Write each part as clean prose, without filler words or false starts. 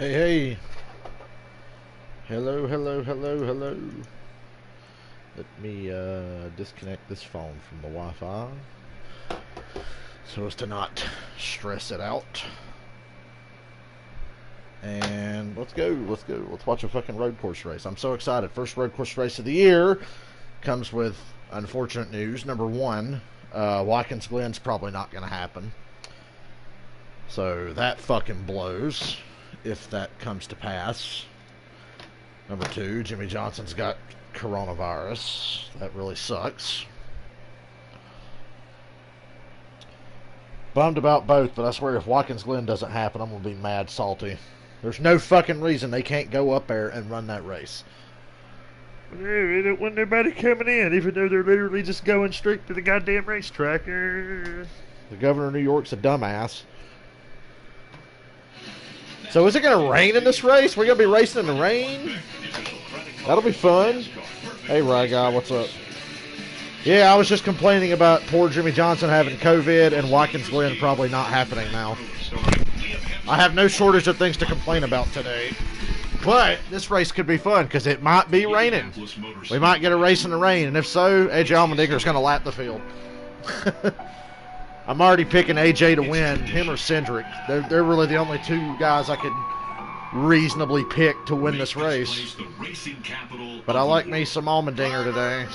Hey, hey. Hello, hello, hello, hello. Let me disconnect this phone from the Wi-Fi so as to not stress it out. And let's go. Let's watch a fucking road course race. I'm so excited. First road course race of the year comes with unfortunate news. Number one, Watkins Glen's probably not going to happen. So that fucking blows if that comes to pass. Number two, Jimmy Johnson's got coronavirus. That really sucks. Bummed about both, but I swear if Watkins Glen doesn't happen, I'm going to be mad salty. There's no fucking reason they can't go up there and run that race. They don't want nobody coming in, even though they're literally just going straight to the goddamn racetrack. The governor of New York's a dumbass. So is it going to rain in this race? We're going to be racing in the rain? That'll be fun. Hey, Rye Guy, what's up? Yeah, I was just complaining about poor Jimmy Johnson having COVID and Watkins Glen probably not happening now. I have no shortage of things to complain about today. But this race could be fun because it might be raining. We might get a race in the rain, and if so, AJ Allmendinger's going to lap the field. I'm already picking AJ to win, him or Cindric. They're really the only two guys I could reasonably pick to win this race. But I like me some Allmendinger today.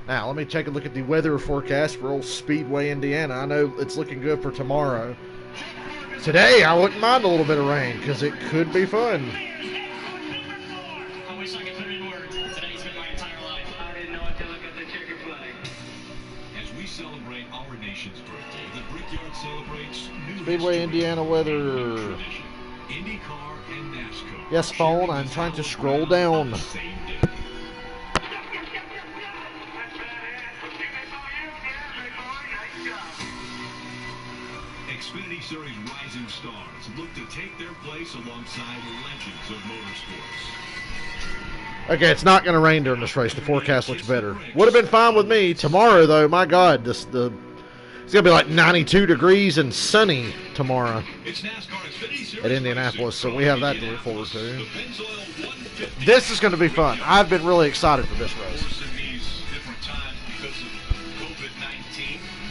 Now, let me take a look at the weather forecast for old Speedway, Indiana. I know it's looking good for tomorrow. Today, I wouldn't mind a little bit of rain because it could be fun. I wish I could put it in words. Today's been my entire life. I didn't know what to look at the chicken flag. As we celebrate our nation's birthday, the Brickyard celebrates new Speedway, Indiana weather. IndyCar and NASCAR. Yes, phone, I'm trying to scroll down. Xfinity Series rising stars look to take their place alongside legends of motorsports. Okay, it's not going to rain during this race. The forecast looks better. Would have been fine with me. Tomorrow, though, my God, it's going to be like 92 degrees and sunny tomorrow at Indianapolis, so we have that to look forward to. This is going to be fun. I've been really excited for this race.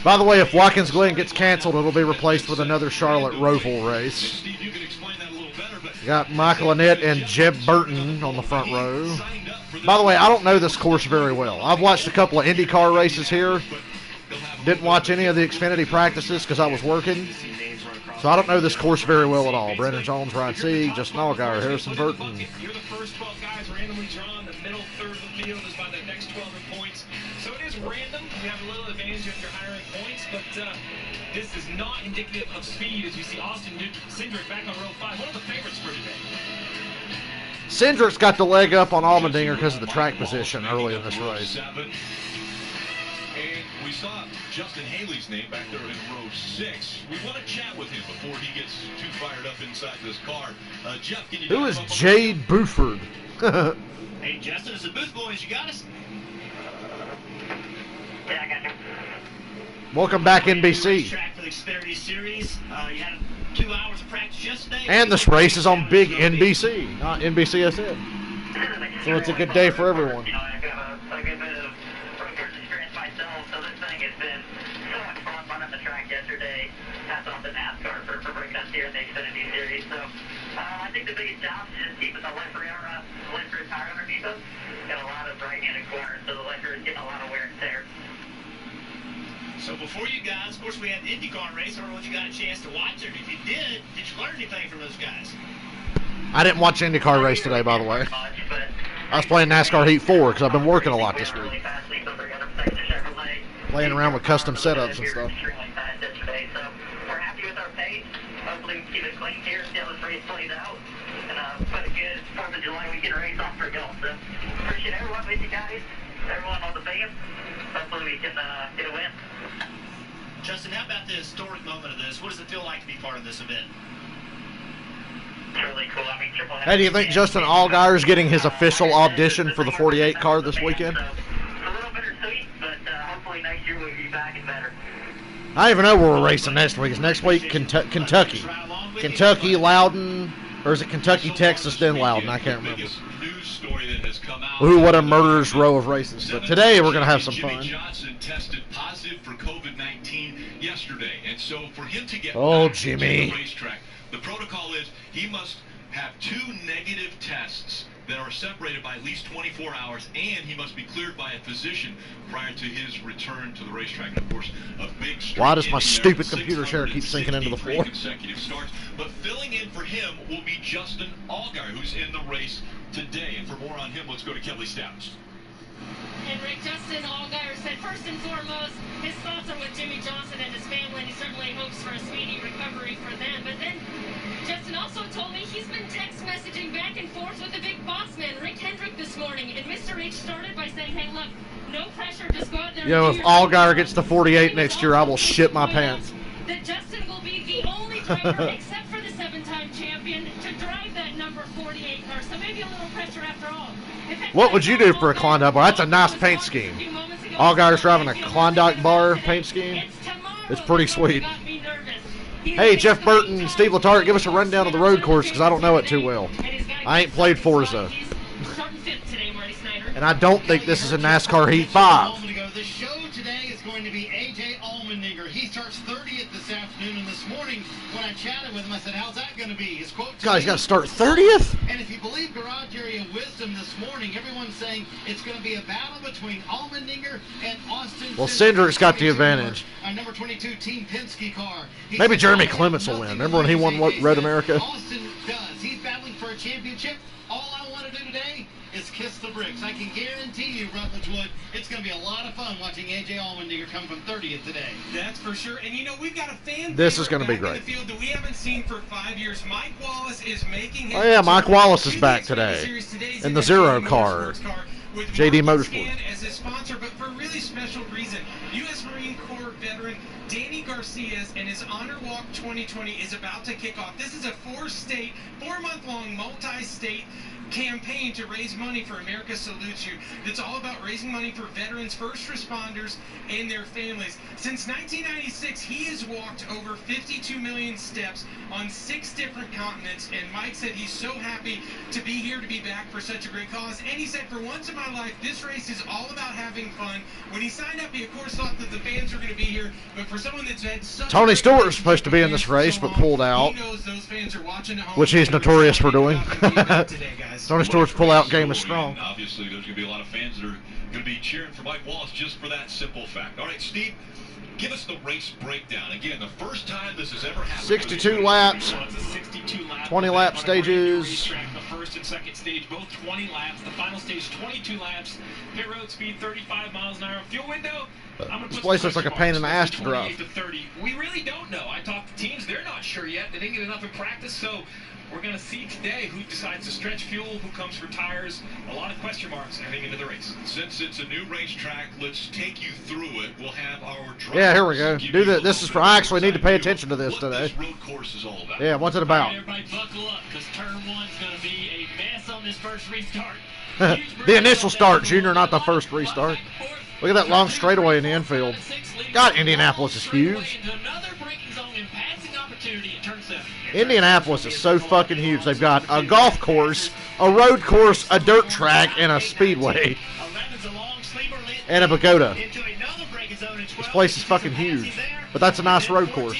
By the way, if Watkins Glen gets canceled, it'll be replaced with another Charlotte Roval race. You got Michael Annett and Jeb Burton on the front row. By the way, I don't know this course very well. I've watched a couple of IndyCar races here. Didn't watch any of the Xfinity practices because I was working. So I don't know this course very well at all. Brendan Jones, Ryan Sieg, Justin Allgaier, Harrison Burton. You're the first 12 guys randomly drawn. The middle third of the field is by the next 12 in points. So it is random. You have a little advantage if you're higher in points, but this is not indicative of speed as you see Austin Cindric back on row 5. One of the favorites for today. Cindric's got the leg up on Allmendinger because of the track position early in this race. And we saw Justin Haley's name back there in row 6. We want to chat with him before he gets too fired up inside this car. Jeff, can you... Who is Jade Buford? Hey, Justin, it's the Booth Boys. You got us? Yeah, I got you. Welcome back, NBC. Track for the Xfinity Series. You had 2 hours of practice yesterday. And this race is on big NBC, not NBCSN. So it's a good day for everyone. You know, I've got a good bit of road course experience myself, so this thing has been so much fun running the track yesterday. Hats off to NASCAR for bringing us here in the Xfinity Series. So I think the biggest challenge is keeping the light rear tire underneath us. Got a lot of right-handed corners, so the light rear is getting a lot of wear and tear. So before you guys, of course, we had the IndyCar race. I don't know if you got a chance to watch it. If you did you learn anything from those guys? I didn't watch the IndyCar race today, by the way. I was playing NASCAR Heat 4 because I've been working a lot this week. Playing around with custom setups and stuff. We're happy with our pace. Hopefully we can keep it clean here, see how this race plays out. And put a good 4th of July weekend race off for y'all. So appreciate everyone with you guys, everyone on the fans. Hopefully we can get a win. Justin, how about the historic moment of this? What does it feel like to be part of this event? It's really cool. I mean, Hey, do you think Justin Allgaier is getting his official audition for the 48 car this weekend? A little bittersweet, but hopefully next year we'll be back and better. I don't even know where we're racing next week. Is next week Kentucky? Kentucky, Loudon, or is it Kentucky, Texas, then Loudon? I can't remember. Ooh, what a murderer's row of races. But today we're going to have some fun. Johnson tested positive for COVID-19 yesterday, and so for him to get Oh, back Jimmy. to the racetrack, the protocol is he must have 2 negative tests that are separated by at least 24 hours, and he must be cleared by a physician prior to his return to the racetrack. And of course, a big streak. Why does my stupid computer chair keep sinking into the floor? Consecutive starts, but filling in for him will be Justin Allgaier, who's in the race today. And for more on him, let's go to Kelly Stouts. And Rick, Justin Allgaier said first and foremost, his thoughts are with Jimmy Johnson and his family, and he certainly hopes for a speedy recovery for them. But then Justin also told me he's been text messaging back and forth with the big boss man, Rick Hendrick, this morning. And Mr. H started by saying, hey, look, no pressure, just go out there. You know, if Allgaier gets to 48 next year, I will shit my pants. That Justin will be the only driver, except for the 7-time champion, to drive that number 48 car. So maybe a little pressure after all. What would you do for a Klondike bar? That's a nice paint scheme. Allgaier's driving a Klondike bar paint scheme. It's pretty sweet. Hey, Jeff Burton, Steve Letarte, give us a rundown of the road course because I don't know it too well. I ain't played Forza. And I don't think this is a NASCAR Heat 5. The show today is going to be A.J. Allmendinger. He starts 30th this afternoon, and this morning when I chatted with him, I said, how's that going to be? His quote God, he's got to start 30th? And if you believe Garage Area Wisdom this morning, everyone's saying it's going to be a battle between Allmendinger and Austin. Well, Cindric's got the advantage. A number 22 Team Penske car. Maybe Jeremy Clements will win. Remember when he won Road America? Austin does. He's battling for a championship. All I want to do today is kiss the bricks. I can guarantee you, Rutledge Wood, it's going to be a lot of fun watching A.J. Allmendinger come from 30th today. That's for sure. And you know, we've got a fan This is going to be back in great. the field that we haven't seen for 5 years. Mike Wallace is making his Oh, yeah, Mike return Wallace is to the back Xfinity today Series today in the Zero JD car. with JD Martin Motorsports. Scan as his sponsor, but for a really special reason. U.S. Marine Corps veteran Danny Garcias and his Honor Walk 2020 is about to kick off. This is a 4-month-long, multi-state campaign to raise money for America Salutes You. That's all about raising money for veterans, first responders, and their families. Since 1996, he has walked over 52 million steps on 6 different continents, and Mike said he's so happy to be here, to be back for such a great cause. And he said, for once in my life, this race is all about having fun. When he signed up, he of course thought that the fans were going to be here, but for someone that's had such Tony Stewart was supposed to be in this race, but pulled out, which he's notorious for doing. Tony Stewart's pull-out game is strong. Obviously, there's going to be a lot of fans that are going to be cheering for Mike Wallace just for that simple fact. All right, Steve, give us the race breakdown. Again, the first time this has ever happened. 62 laps, 20 lap stages. The first and second stage, both 20 laps. The final stage, 22 laps. Pit road speed, 35 miles an hour. Fuel window. This place looks like a pain in the ass to drive. We really don't know. I talked to teams. They're not sure yet. They didn't get enough in practice, so we're going to see today who decides to stretch fuel, who comes for tires. A lot of question marks heading into the race. Since it's a new racetrack, let's take you through it. We'll have our drivers. Yeah, here we go. Do the, this is for, I actually need to pay attention to this what today. This road course is all about. Yeah, what's it about? All right, everybody buckle up, because turn one's going to be a mess on this first restart. The initial start, Junior, not the first restart. Look at that long straightaway in the infield. God, Indianapolis is huge. Indianapolis is so fucking huge. They've got a golf course, a road course, a dirt track, and a speedway. And a pagoda. This place is fucking huge. But that's a nice road course.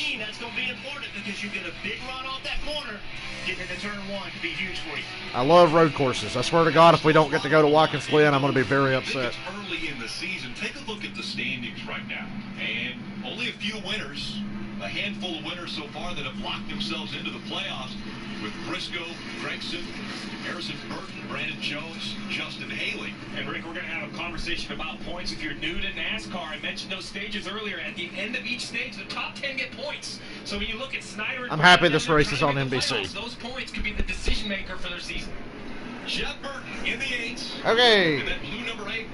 I love road courses. I swear to God, if we don't get to go to Watkins Glen, I'm going to be very upset. It's early in the season. Take a look at the standings right now. And only a few winners. A handful of winners so far that have locked themselves into the playoffs with Briscoe, Gregson, Harrison Burton, Brandon Jones, Justin Haley. And Rick, we're going to have a conversation about points. If you're new to NASCAR, I mentioned those stages earlier. At the end of each stage, the top 10 get points. So when you look at Snyder and I'm happy this race is on NBC. Those points could be the decision maker for their season. Jeff Burton in the 8s. Okay.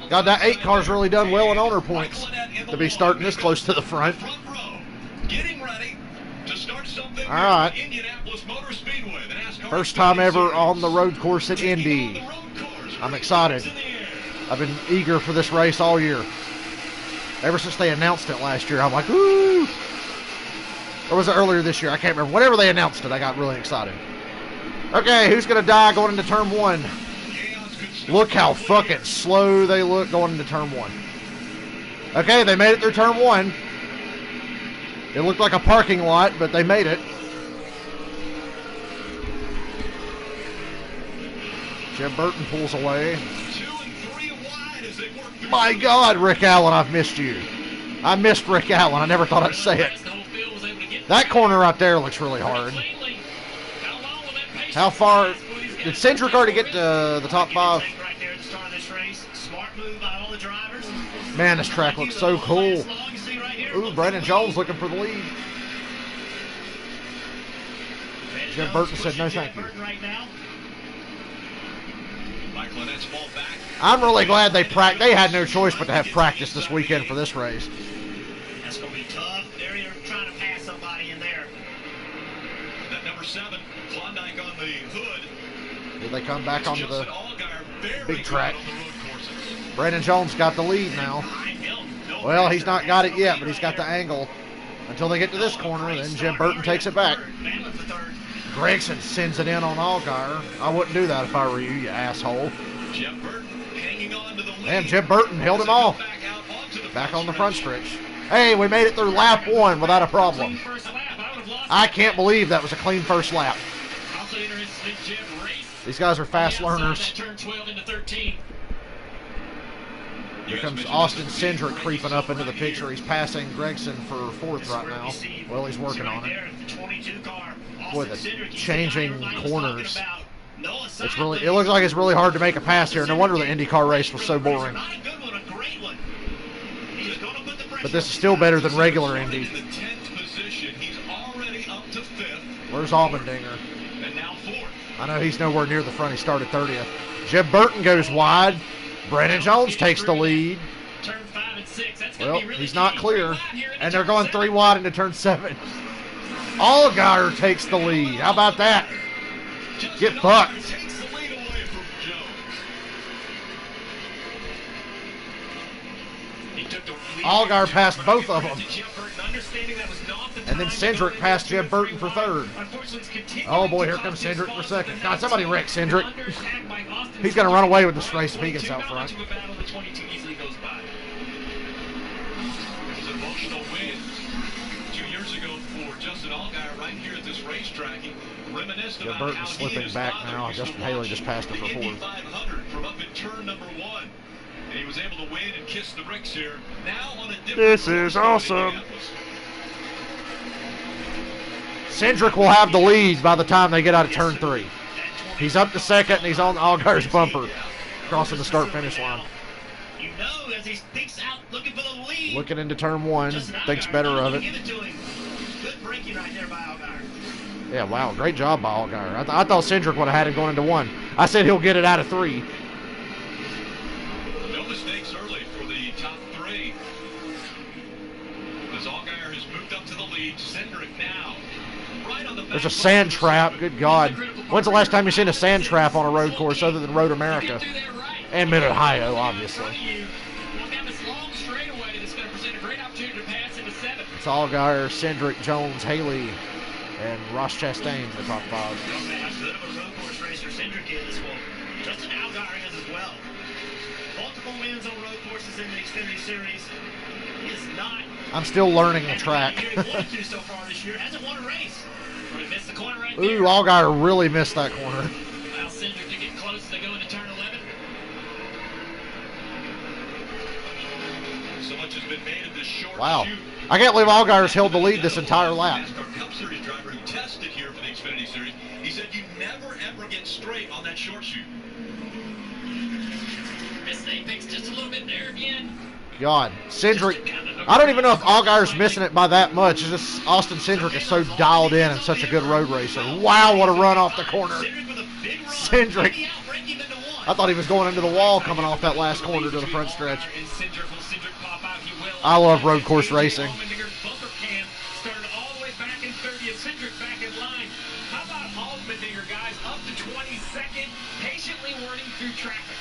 God, that 8 car's really done well in owner points to be starting this close to the front. Getting ready to start something. All right. Indianapolis Motor Speedway. The NASCAR First time ever on the road course at Indy. I'm excited. I've been eager for this race all year. Ever since they announced it last year, I'm like, ooh. Or was it earlier this year? I can't remember. Whenever they announced it, I got really excited. Okay, who's going to die going into turn 1? Look how fucking slow they look going into turn 1. Okay, they made it through turn 1. It looked like a parking lot, but they made it. Jeb Burton pulls away. My God, Rick Allen, I've missed you. I missed Rick Allen. I never thought I'd say it. That corner right there looks really hard. How far? Did Cindric already get to the top 5? Man, this track looks so cool. Ooh, Brandon Jones looking for the lead. Jeb Burton said no thank you. I'm really glad they had no choice but to have practice this weekend for this race. That's going to be tough. They're trying to pass somebody in there. That number 7, Klondike on the hood. Did they come back onto the big track? Brandon Jones got the lead now. Well, he's not got it yet, but he's got the angle. Until they get to this corner, then Jeb Burton takes it back. Gregson sends it in on Allgaier. I wouldn't do that if I were you, you asshole. Damn, Jeb Burton held him off. Back on the front stretch. Hey, we made it through lap 1 without a problem. I can't believe that was a clean first lap. These guys are fast learners. Here comes Austin Cindric creeping up into the picture. He's passing Gregson for 4th right now. Well, he's working on it. Boy, the changing corners. It looks like it's really hard to make a pass here. No wonder the IndyCar race was so boring. But this is still better than regular Indy. Where's Allmendinger? I know he's nowhere near the front. He started 30th. Jeb Burton goes wide. Brandon Jones takes the lead. Well, he's not clear. And they're going 3 wide into turn 7. Allgaier takes the lead. How about that? Get fucked. Allgaier passed both of them. And then Cindric passed Jeb Burton for 3rd. Oh boy, here comes Cindric for 2nd. God, somebody wreck Cindric. He's going to run away with this race if he gets out front. It was an emotional win 2 years ago for Justin Allgaier right here at this racetrack. Jeb Burton slipping back now. Justin Haley just passed him for 4th. From up in turn number 1. And he was able to win and kiss the bricks here. Now on a different This is awesome. Cindric will have the lead by the time they get out of turn 3. He's up to 2nd, and he's on Allgaier's bumper, crossing the start-finish line. Looking into turn 1, thinks better of it. Yeah, wow, great job by Allgaier. I thought Cindric would have had it going into 1. I said he'll get it out of 3. No mistakes early for the top 3. As Allgaier has moved up to the lead, Cindric now. There's a sand trap. Good God. When's the last time you've seen a sand trap on a road course other than Road America? And Mid-Ohio, obviously. It's Allgaier, Cindric, Jones, Haley, and Ross Chastain in the top 5. How good of a road course racer Cindric is. Well, Justin Allgaier is as well. Multiple wins on road courses in the Xfinity Series. He is not. I'm still learning the track. So far this year, hasn't won a race. Missed the corner right Ooh, Allgaier really missed that corner. Allow Cindric to get close. They go into turn 11. So much has been made of this short Wow. shoot. I can't believe Allgaier's held the lead this entire lap. NASCAR Cup Series driver who tested here for the Xfinity Series, he said you never ever get straight on that short shoot. Missed apex just a little bit there again. God, Cindric. I don't even know if Allgaier's missing it by that much. It's just Austin Cindric is so dialed in and such a good road racer. Wow, what a run off the corner. Cindric. I thought he was going into the wall coming off that last corner to the front stretch. I love road course racing. Started all the way back in 30th. Cindric back in line. How about Allmendinger, guys, up to 22nd, patiently running through traffic.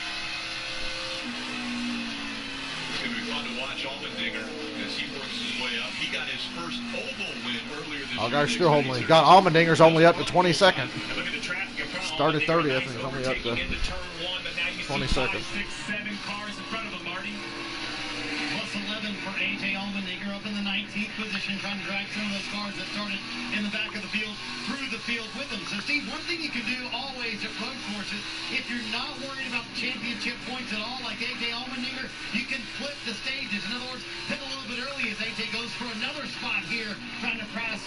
It's going to be fun to watch Allmendinger as he works his way up. He got his first oval win earlier this year. Allgaier still holding. He got Allmendinger's only up to 22nd. And look at the traffic in front of Started Allmendinger. 30th and he's only up to Overtaking into turn one, but now you see 22nd. 5, 6, 7 cars in front of him, Marty. Plus 11 for A.J. Allmendinger up in the 19th position, trying to drag some of those cars that started in the back of the field through the field with him. So, Steve, one thing you can do always at road courses, if you're not worried about championship points at all, like A.J. Allmendinger, you can flip the stages. In other words, hit a little bit early as A.J. goes for another spot here, trying to pass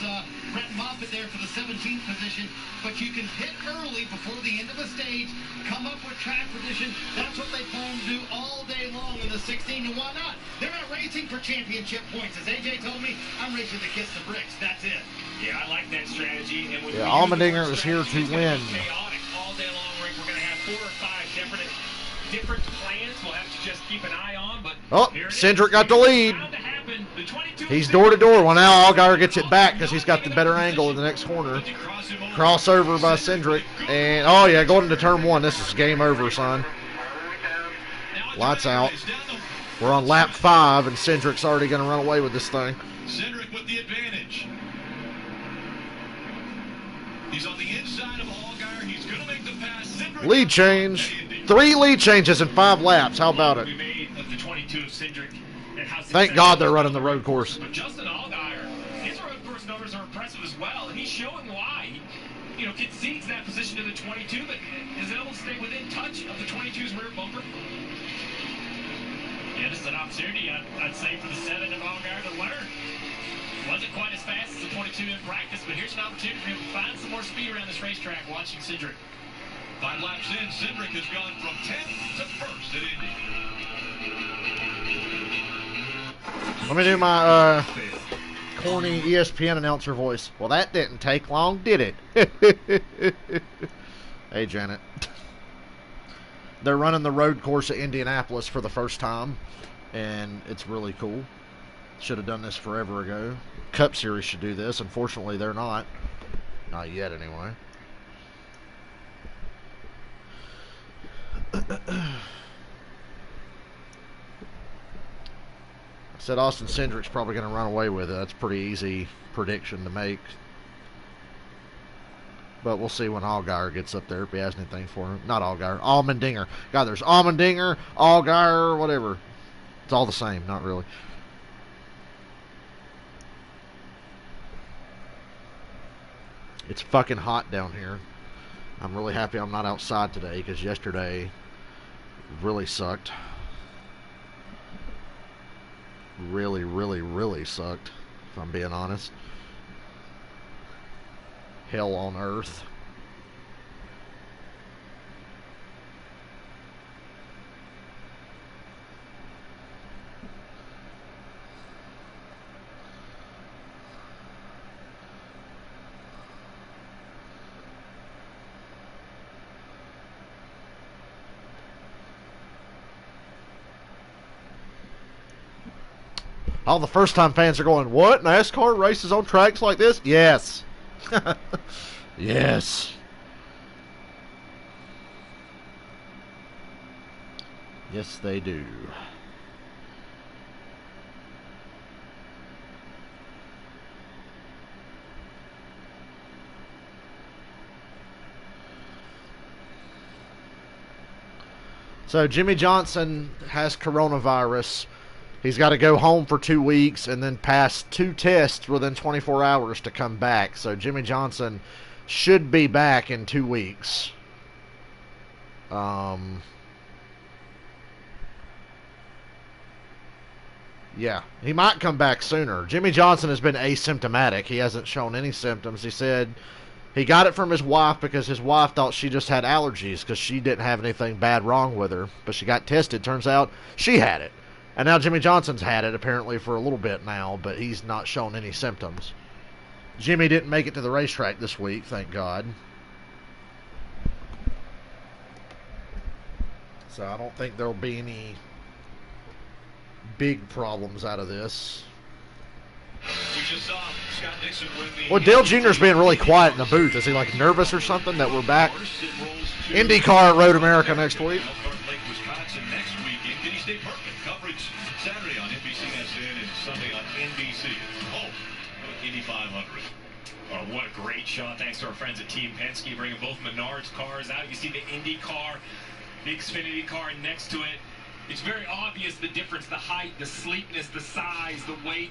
Brett Moffitt there for the 17th position. But you can hit early before the end of a stage, come up with track position. That's what they plan to do all day long in the 16, and why not? They're not racing for championship points. As AJ told me, I'm racing to kiss the bricks. That's it. Yeah, I like that strategy. And when Yeah, we use the Allmendinger word is here strategy, to it's gonna win. be chaotic all day long, Rick. We're going to have 4 or 5 different plans. We'll have to just keep an eye on. But Oh, here it is. Cindric got the lead. Bound to happen. The 22 He's door to door. Well, now Allgaier gets it back because he's got the better angle in the next corner. Crossover by Cindric. And, oh, yeah, going into turn 1. This is game over, son. Lights out. We're on lap 5, and Cindric's already going to run away with this thing. Cindric with the advantage. He's on the inside of Allgaier. He's going to make the pass. Cindric Lead change. 3 lead changes in 5 laps. How about it? We made of the 22 of Cindric and how Thank God they're running the road course. But Justin Allgaier, his road course numbers are impressive as well, and he's showing why. He, concedes that position to the 22, but is able to stay within touch of the 22's rear bumper. Yeah, this is an opportunity, I'd say, for the 7 of Allgaier to learn. Wasn't quite as fast as the 22 in practice, but here's an opportunity for him to find some more speed around this racetrack watching Cindric. 5 laps in, Cindric has gone from 10th to 1st at Indy. Let me do my corny ESPN announcer voice. Well, that didn't take long, did it? Hey, Janet. They're running the road course at Indianapolis for the first time, and it's really cool. Should have done this forever ago. Cup Series should do this. Unfortunately, they're not. Not yet, anyway. I said Austin Cindric's probably going to run away with it. That's a pretty easy prediction to make. But we'll see when Allgaier gets up there if he has anything for him. Not Allgaier, Allmendinger. God, there's Allmendinger, Allgaier, whatever. It's all the same, not really. It's fucking hot down here. I'm really happy I'm not outside today because yesterday really sucked. Really, really, really sucked, if I'm being honest. Hell on earth. All the first-time fans are going, what? NASCAR races on tracks like this? Yes. Yes. Yes, they do. So Jimmy Johnson has coronavirus. He's got to go home for 2 weeks and then pass 2 tests within 24 hours to come back. So Jimmy Johnson should be back in 2 weeks. Yeah, he might come back sooner. Jimmy Johnson has been asymptomatic. He hasn't shown any symptoms. He said he got it from his wife because his wife thought she just had allergies because she didn't have anything bad wrong with her. But she got tested. Turns out she had it. And now Jimmy Johnson's had it apparently for a little bit now, but he's not shown any symptoms. Jimmy didn't make it to the racetrack this week, thank God. So I don't think there'll be any big problems out of this. We just saw Scott Dixon win the... Well, Dale Jr.'s being really quiet in the booth. Is he like nervous or something that we're back? IndyCar at Road America next week. Elkhart Lake, Wisconsin next weekend. Can he stay perfect? Coverage Saturday on see it. Oh, Indy 500. Oh, what a great shot. Thanks to our friends at Team Penske bringing both Menards cars out. You see the Indy car, the Xfinity car next to it. It's very obvious the difference, the height, the sleekness, the size, the weight.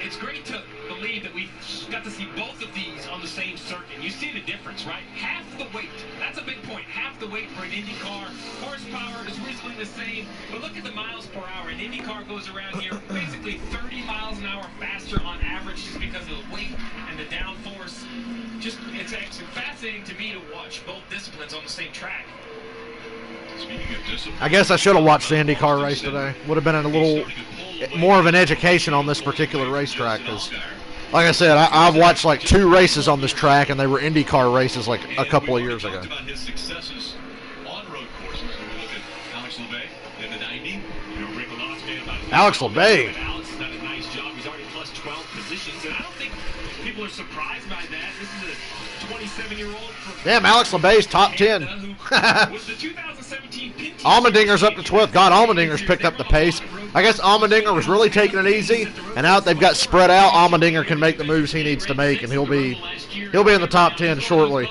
It's great to believe that we got to see both of these on the same circuit. You see the difference, right? Half the weight. That's a big point. Half the weight for an Indy car. Horsepower is reasonably the same, but look at the miles per hour. An Indy car goes around here basically 30 miles an hour faster on average just because of the weight and the downforce. It's actually fascinating to me to watch both disciplines on the same track. I guess I should have watched the IndyCar race today. Would have been a little more of an education on this particular racetrack. Because, like I said, I've watched like 2 races on this track, and they were IndyCar races like a couple of years ago. About his successes on road courses. We look at Alex LeBay in the 90. Alex LeBay. Alex has done a nice job. He's already plus 12 positions, and I don't think people are surprised by that. This is a 27-year-old. Damn, Alex LeBay's top 10. Was the 2017 Allmendinger's up to 12th. God, Allmendinger's picked up the pace. I guess Allmendinger was really taking it easy, and now that they've got spread out, Allmendinger can make the moves he needs to make, and he'll be in the top 10 shortly.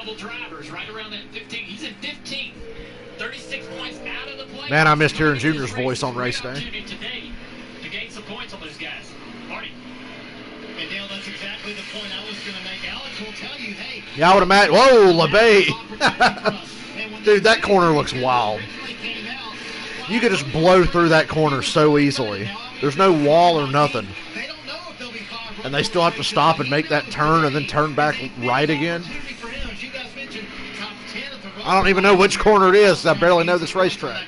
Man, I missed hearing Junior's voice on race day. Yeah, I would imagine. Whoa, LeBay. Dude, that corner looks wild. You could just blow through that corner so easily. There's no wall or nothing. And they still have to stop and make that turn and then turn back right again. I don't even know which corner it is. I barely know this racetrack.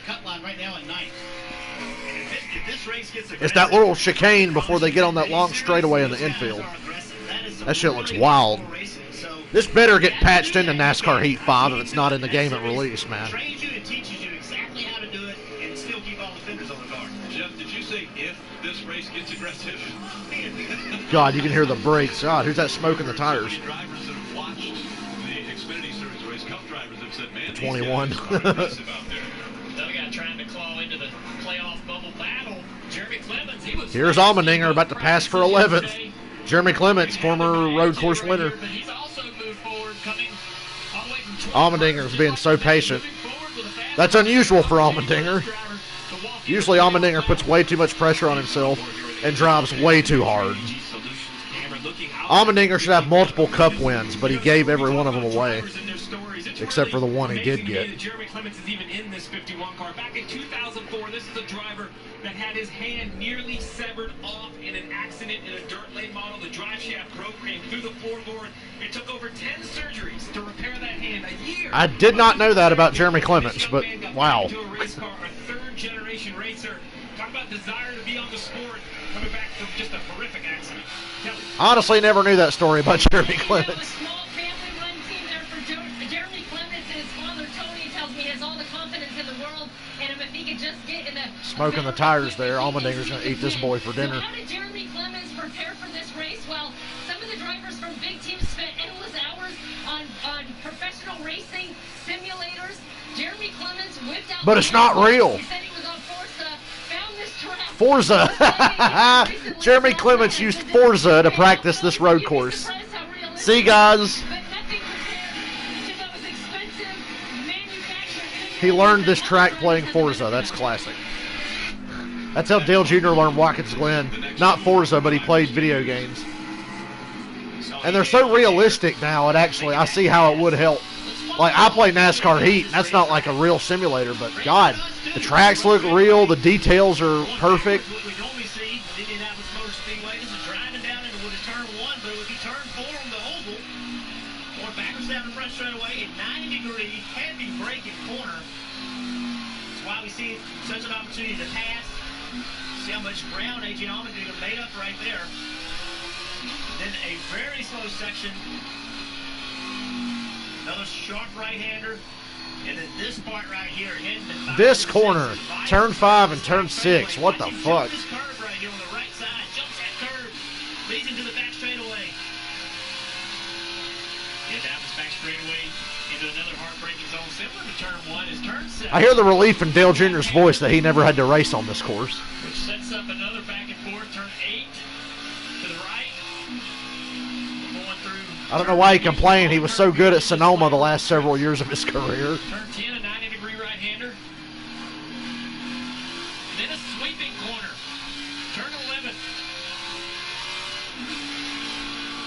It's that little chicane before they get on that long straightaway in the infield. That shit looks wild. This better get patched into NASCAR Heat 5 if it's not in the game at release, man. Jeff, did you say if this race gets aggressive? God, you can hear the brakes. God, who's that smoking the tires? Drivers that have watched the Xfinity Series race, Cup drivers have said, man, 21. these guys are aggressive out there. Another guy trying to claw into the playoff bubble battle. Jeremy Clements, he was. Here's Allmendinger about to pass for 11th. Jeremy Clements, former road course winner. Allmendinger's being so patient. That's unusual for Allmendinger. Usually Allmendinger puts way too much pressure on himself and drives way too hard. Allmendinger should have multiple Cup wins, but he gave every one of them away, except for the one he did get. Jeremy Clements is even in this 51 car. Back in 2004, this is a driver that had his hand nearly severed off in an accident in a dirt lane model. The drive shaft broke, came through the floorboard. It took over 10 surgeries to repair that hand. A year. I did not know that about Jeremy Clements, but wow. A third-generation racer. Talk about desire to be on the sport, coming back from just a horrific accident. Kelly. Honestly, never knew that story about Jeremy Clements. Smoking the tires there. Allmendinger's going to eat this boy for dinner. How did Jeremy Clements prepare for this race? Well, some of the drivers from big teams spent endless hours on professional racing simulators. Jeremy Clements whipped out. But it's not real. He said he was on Forza, found this track. Forza. Jeremy Clements used Forza to practice this road course. See, guys? He learned this track playing Forza. That's classic. That's how Dale Jr. learned Watkins Glen. Not Forza, but he played video games. And they're so realistic now, it actually, I see how it would help. Like, I play NASCAR Heat, and that's not like a real simulator, but God, the tracks look real, the details are perfect. What we normally see at Indianapolis Motor Speedway, this is driving down into what is turn 1, but it would be turn 4 on the oval. Going backwards down the front straightaway, a 90-degree, heavy braking corner. That's why we see such an opportunity to pass. See how much ground A.J. Allmendinger made up right there. Then a very slow section. Another sharp right-hander. And then this part right here. This corner, turn 5 and turn 6. What the fuck? This curve right here on the right side. Jumps that curve. Leads into the back straightaway. And down this back straightaway into another heartbreaking zone. Similar to turn 1 is turn 7. I hear the relief in Dale Jr.'s voice that he never had to race on this course. Which sets up another back and fourth, turn 8 to the right. Going through. I don't know why he complained. He was so good at Sonoma the last several years of his career. Turn 10, a 90-degree right-hander. Then a sweeping corner. Turn 11.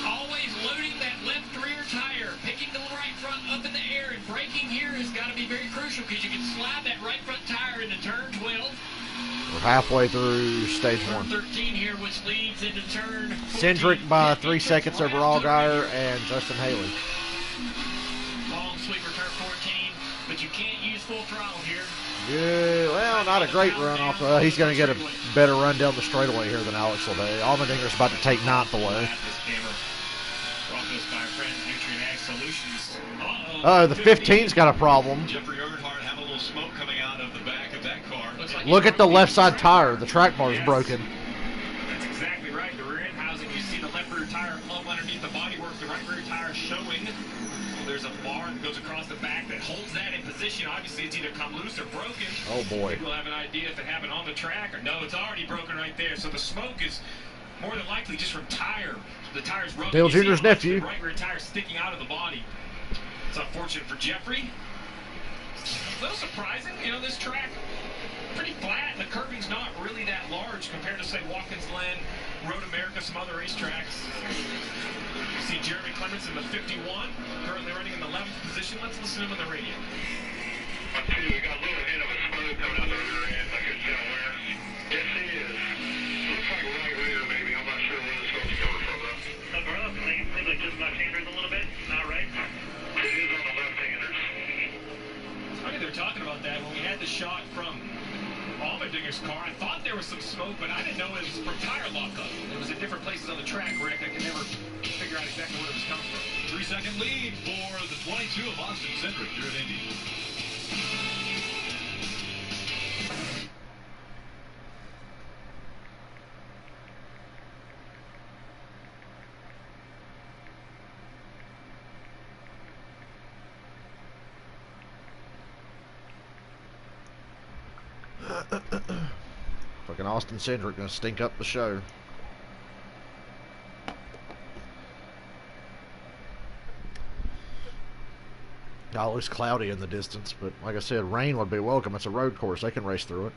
Always loading that left rear tire. Picking the right front up in the air. And braking here has got to be very crucial because you can slide that right front tire into turn 12. We're halfway through stage 1. 13 here, which leads into turn 14. Cindric by 3 seconds over Allgaier and Justin Haley. Long sweeper, turn 14, but you can't use full throttle here. Yeah, well, not a great run off. He's going to get a better run down the straightaway here than Alex LeVay. Allmendinger's about to take 9th away. Oh, the 15's got a problem. Jeffrey Earnhardt having a little smoke coming out of the back of that car. Look at the left side tire. The track bar is broken. That's exactly right. The rear end housing, you see the left rear tire plumb underneath the bodywork. The right rear tire showing. There's a bar that goes across the back that holds that in position. Obviously, it's either come loose or broken. Oh, boy. We'll have an idea if it happened on the track or no. It's already broken right there. So the smoke is more than likely just from tire. The tire's broken. Dale Jr.'s nephew. The right rear tire sticking out of the body. It's unfortunate for Jeffrey. A little surprising, you know, this track pretty flat, and the curving's not really that large compared to, say, Watkins Glen, Road America, some other racetracks. You see Jeremy Clements in the 51, currently running in the 11th position. Let's listen to him on the radio. I see we got a little hint of a smoke coming out the rear end. I couldn't tell where. Yes, he is. Looks like right rear, maybe. I'm not sure where the smoke's coming from, though. Seems like just left-handers a little bit, not right. It is on the left-handers. It's funny they're talking about that. When we had the shot from Allmendinger's car, I thought there was some smoke, but I didn't know it was from tire lockup. It was in different places on the track, Rick. I could never figure out exactly where it was coming from. 3-second lead for the 22 of Austin Cindric here at Indy. Fucking Austin Cindric gonna stink up the show. Oh, it looks cloudy in the distance, but like I said, rain would be welcome. It's a road course. They can race through it.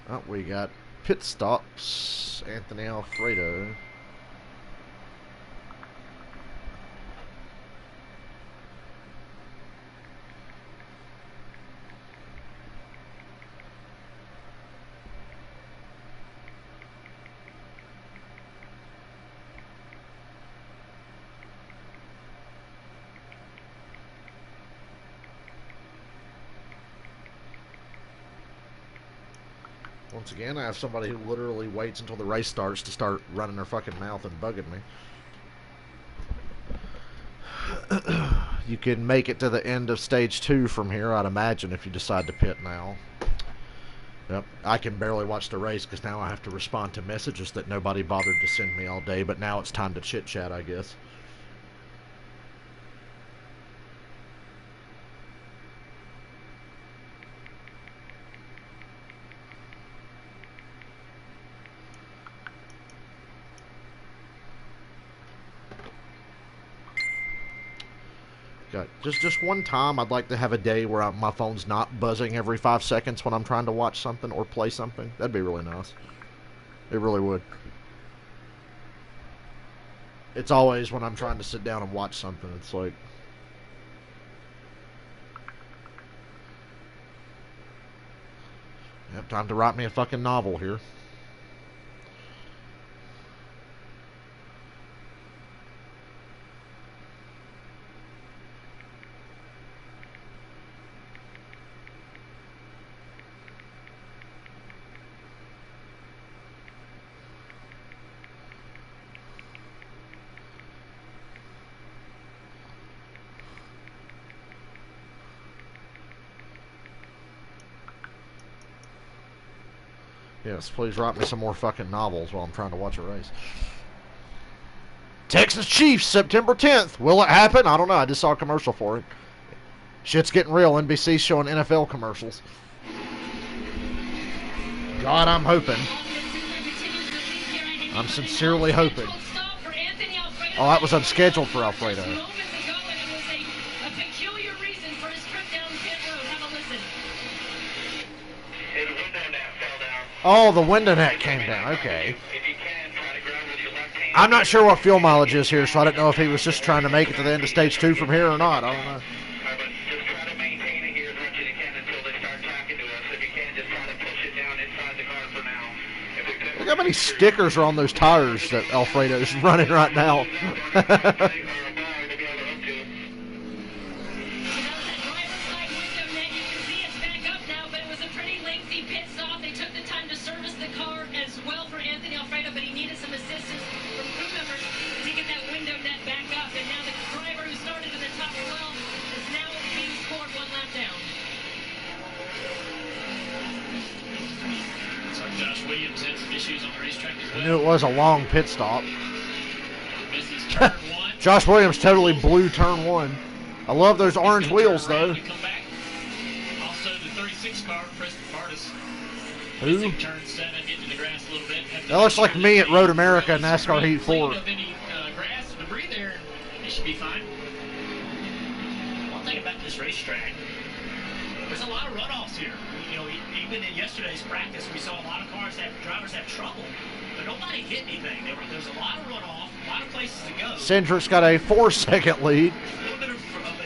Oh, we got pit stops. Anthony Alfredo. Once again, I have somebody who literally waits until the race starts to start running their fucking mouth and bugging me. You can make it to the end of stage 2 from here, I'd imagine, if you decide to pit now. Yep, I can barely watch the race because now I have to respond to messages that nobody bothered to send me all day, but now it's time to chit-chat, I guess. God, just one time, I'd like to have a day where my phone's not buzzing every 5 seconds when I'm trying to watch something or play something. That'd be really nice. It really would. It's always when I'm trying to sit down and watch something. It's like... Yep, time to write me a fucking novel here. Yes, please write me some more fucking novels while I'm trying to watch a race. Texas Chiefs, September 10th. Will it happen? I don't know. I just saw a commercial for it. Shit's getting real. NBC's showing NFL commercials. God, I'm hoping. I'm sincerely hoping. Oh, that was unscheduled for Alfredo. Oh, the window net came down. Okay. I'm not sure what fuel mileage is here, so I don't know if he was just trying to make it to the end of stage 2 from here or not. I don't know. Just try to maintain it here as much as you can until they start talking to us. If you can, just try to push it down inside the car for now. Look how many stickers are on those tires that Alfredo's running right now. I knew it was a long pit stop. Josh Williams totally blew turn 1. I love those orange wheels, though. Who? That looks like me at Road America NASCAR Heat 4. One thing about this racetrack, there's a lot of runoffs here. You know, even in yesterday's practice, we saw a lot of drivers have trouble, but nobody hit anything. There's a lot of runoff, a lot of places to go. Cindric's got a 4-second lead. A little bit of a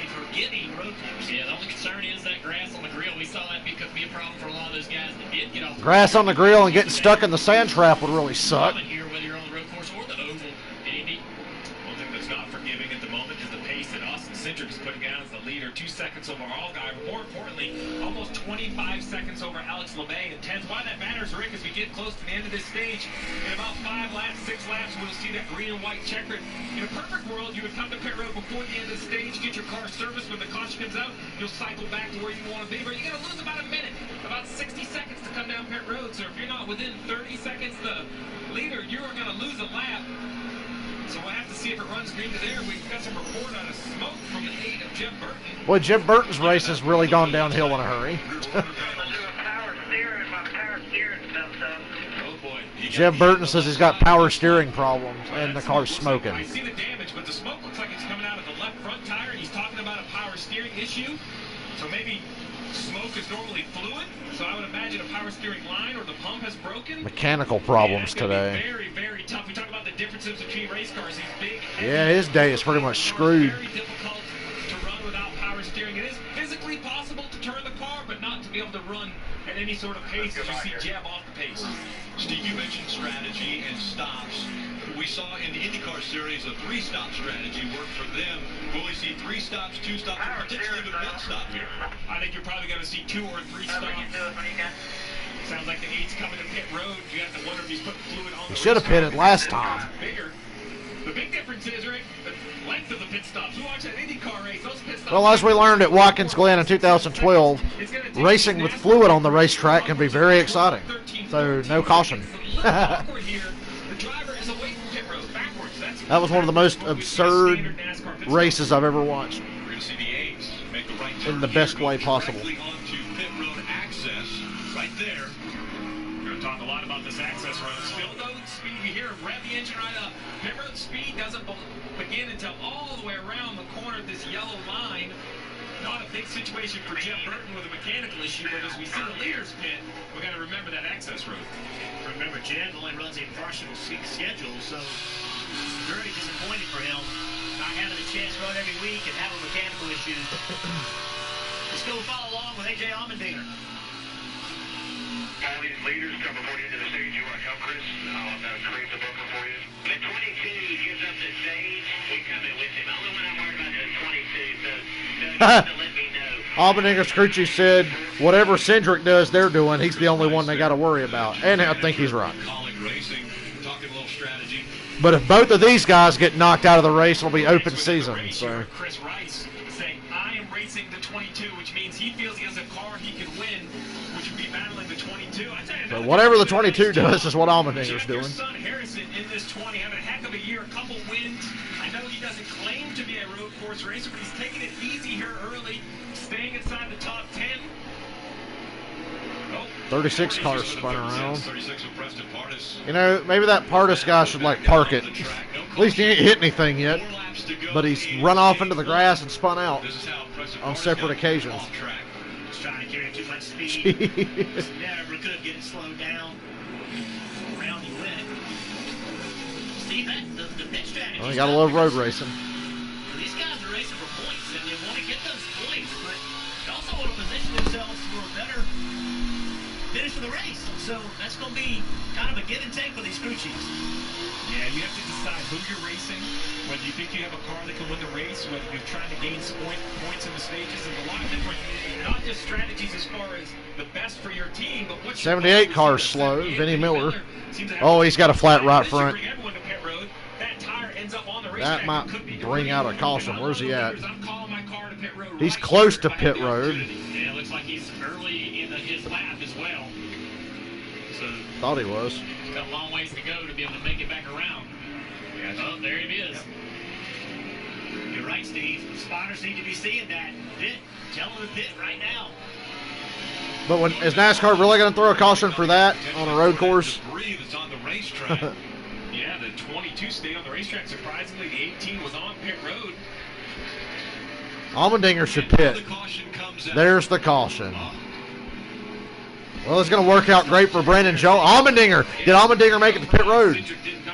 forgiving road course. Yeah, the only concern is that grass on the grill. We saw that be a problem for a lot of those guys that did get off. Grass on the grill and getting stuck in the sand trap would really suck. Here, whether you're on the road course or the oval, Indy. One thing that's not forgiving at the moment is the pace that Austin Cindric is putting down as the leader. 2 seconds over Allgaier. More importantly, almost 25 seconds over Alex LeMay. And 10th. Why that matters, Rick, as we get close to the end of this stage. In about 5 laps, 6 laps, we'll see that green and white checkered. In a perfect world, you would come to pit road before the end of the stage, get your car serviced. When the caution comes out, you'll cycle back to where you want to be. But you're going to lose about a minute, about 60 seconds to come down pit road. So if you're not within 30 seconds, the leader, you are going to lose a lap. So we'll have to see if it runs green to there. We've got some report on a smoke from the 8 of Jeb Burton. Boy, Jeb Burton's race has really gone downhill in a hurry. Jeb Burton says he's got power steering problems and the car's smoking. I see the damage, but the smoke looks like it's coming out of the left front tire, and he's talking about a power steering issue. So maybe smoke is normally fluid, so I would imagine a power steering line or the pump has broken. Mechanical problems today. Very, very tough. We talk about the differences between race cars. These big, yeah, his day is pretty much screwed. Very difficult to run without power steering. It is physically possible to turn the car, but not to be able to run at any sort of pace as you see Jeb off the pace. Steve, you mentioned strategy and stops. We saw in the IndyCar series a 3-stop strategy work for them. Will we see 3 stops, 2 stops, or potentially even 1 stop here? I think you're probably going to see 2 or 3 stops. Sounds like the 8's coming to pit road. You have to wonder if he's putting fluid on the should have pitted last time. Bigger. The big difference is, Rick, the length of the pit stops. We watch that IndyCar race, those pit stops. Well, as we learned at Watkins Glen in 2012, racing with fluid on the racetrack can be very exciting. So, no caution. That was one of the most absurd races I've ever watched. We're going to see the A's make the right turn in the best way possible. Onto pit road access right there. We're going to talk a lot about this access run. Still no speed. You hear rev the engine right up. Pit road speed doesn't begin until all the way around the corner of this yellow line. Not a big situation for Jeb Burton with a mechanical issue, but as we see the leaders pit, we got to remember that access road. Remember, Jeb only runs a partial schedule, so very disappointing for him not having a chance to run every week and having mechanical issues. Let's go follow along with A.J. Allmendinger. All these leaders come before you into the stage. You want to come, Chris? I'll create the bumper for you. The 22 gives up the stage. We come in with him. Only when I'm worried about the 22, so just to let me know. Allmendinger Scrucci said, whatever Cindric does, they're doing. He's the only one they got to worry about. And I think he's right. Racing, talking a little strategy. But if both of these guys get knocked out of the race, it'll be open season. So. Chris Rice saying, I am racing the 22, which means he feels he has a car he can win, which would be battling the 22. But whatever the 22 does is what Allmendinger's doing. Your son Harrison in this 20 having a heck of a year, a couple wins. I know he doesn't claim to be a road course racer, but he's taking it easy here early, staying inside the top 10. 36 cars spun around. 36 of Preston Pardis. You know, maybe that Pardis guy should, like, park it. At least he ain't hit anything yet. But he's run off into the grass and spun out on separate occasions. He's trying to carry too much speed. Just never could get it slowed down. Around he went. See, that's the pit strategy. Well, you gotta love road racing. These guys are racing for points, and they want to get those points, but they also want to position themselves for a better finish of the race. So that's going to be kind of a give and take for these crew chiefs. Yeah, you have to decide who you're racing, whether you think you have a car that can win the race, whether you're trying to gain points in the stages. There's a lot of different, not just strategies as far as the best for your team, but what's 78 cars slow. Vinnie Miller. Oh, he's got a flat right front. That might bring out a caution. Where's he at? He's close to pit road. Yeah, it looks like he's early in his lap as well. So Thought he was. he's got a long ways to go to be able to make it back around. Oh, there it is. You're right, Steve. Spotters need to be seeing that. Pit. Tell him to pit right now. But when is NASCAR really going to throw a caution for that on a road course? Debris that's on the racetrack. Yeah, the 22 stayed on the racetrack. Surprisingly, the 18 was on pit road. Allmendinger should pit. There's the caution. Well, it's going to work out great for Brandon Jones. Allmendinger. Did Allmendinger make it to pit road?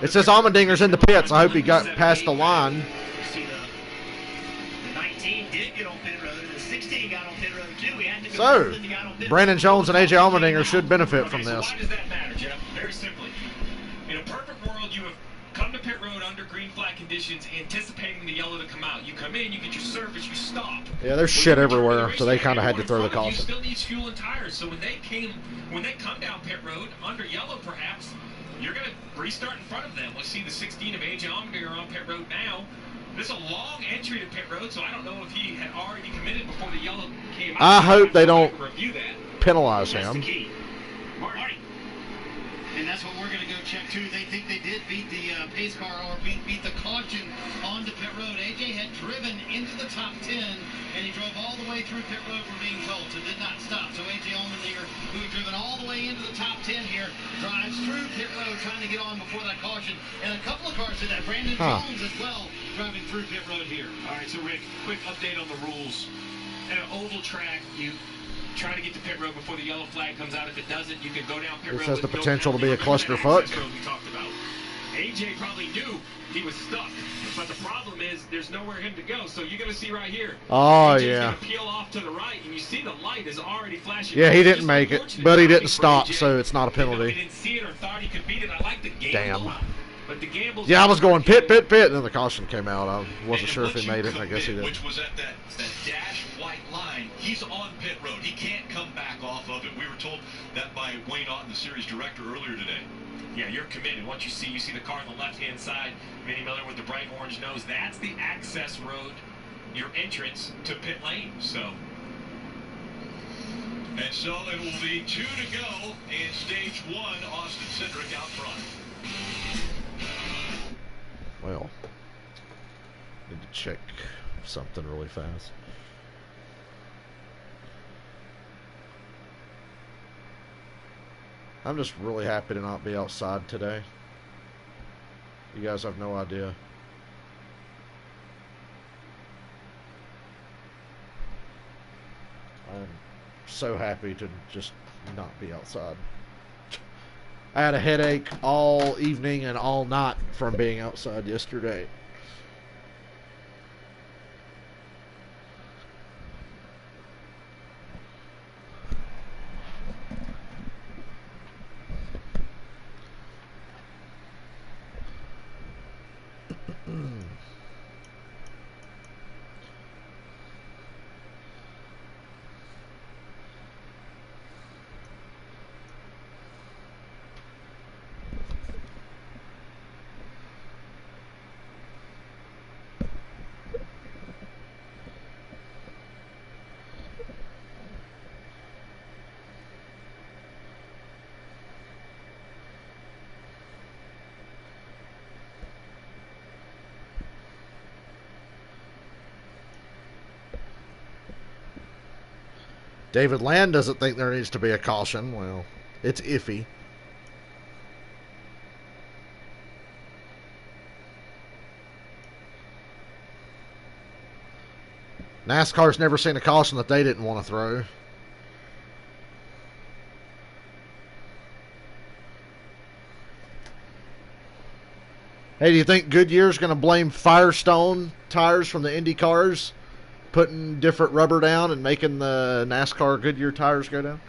It says Allmendinger's in the pits. I hope he got past the line. See, the 19 did get on pit road. The 16 got on pit road, too. We had to go So, further than he got on pit Brandon road. Jones and A.J. Allmendinger should benefit from So this. why does that matter, Jeff? Very simply. In a perfect world, you have come to pit road under green flag conditions, anticipating the yellow to come out. You come in, you get your service, you stop. Yeah, there's shit everywhere, so they kind of had to throw the You caution. still need fuel and tires. So when they come down pit road under yellow, perhaps you're going to restart in front of them. Let's see the 16 of A.J. Allmendinger on pit road now. There's a long entry to pit road, so I don't know if he had already committed before the yellow came out. I hope they don't review that. penalize That's the him. key. Marty. And that's what we're going to go check, too. They think they did beat the pace car or beat the caution onto pit road. A.J. had driven into the top 10, and he drove all the way through pit road, we're being told, so did not stop. So A.J. Allmendinger, who had driven all the way into the top 10 here, drives through pit road trying to get on before that caution. And a couple of cars did that. Brandon Jones as well driving through pit road here. All right, so Rick, quick update on the rules. At an oval track, you try to get to pit road before the yellow flag comes out. If it doesn't, you can go down pit road. This has the but go potential to be a down the clusterfuck. access road we talked about. AJ probably knew he was stuck, but the problem is there's nowhere for him to go. So you're going to see right here. Oh, AJ's yeah. going to peel off to the right, and you see the light is already flashing. Yeah, he It's didn't just make it, unfortunate but he timing didn't for stop, AJ. so it's not a You know, penalty. he didn't see it or thought he could beat it. I like the gamble. Damn. But the gamble. Yeah, I was going pit, pit, pit, and then the caution came out. I wasn't sure if he made it. I guess he did. Which was at that dash white line. He's on pit road. He can't come back off of it. We were told that by Wayne Otten, the series director, earlier today. Yeah, you're committed. Once you see the car on the left-hand side, Vinnie Miller with the bright orange nose. That's the access road, your entrance to pit lane. So. And so it will be 2 to go in stage 1. Austin Cindric out front. Well, need to check something really fast. I'm just really happy to not be outside today. You guys have no idea. I'm so happy to just not be outside. I had a headache all evening and all night from being outside yesterday. David Land doesn't think there needs to be a caution. Well, it's iffy. NASCAR's never seen a caution that they didn't want to throw. Hey, do you think Goodyear's going to blame Firestone tires from the Indy cars, putting different rubber down and making the NASCAR Goodyear tires go down?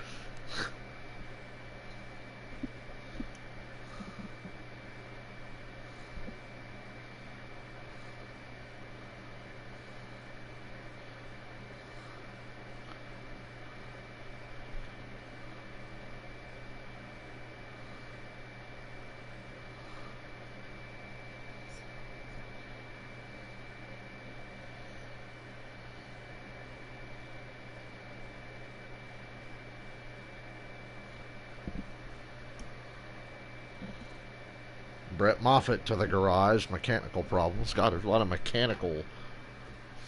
Brett Moffitt to the garage. Mechanical problems. God, there's a lot of mechanical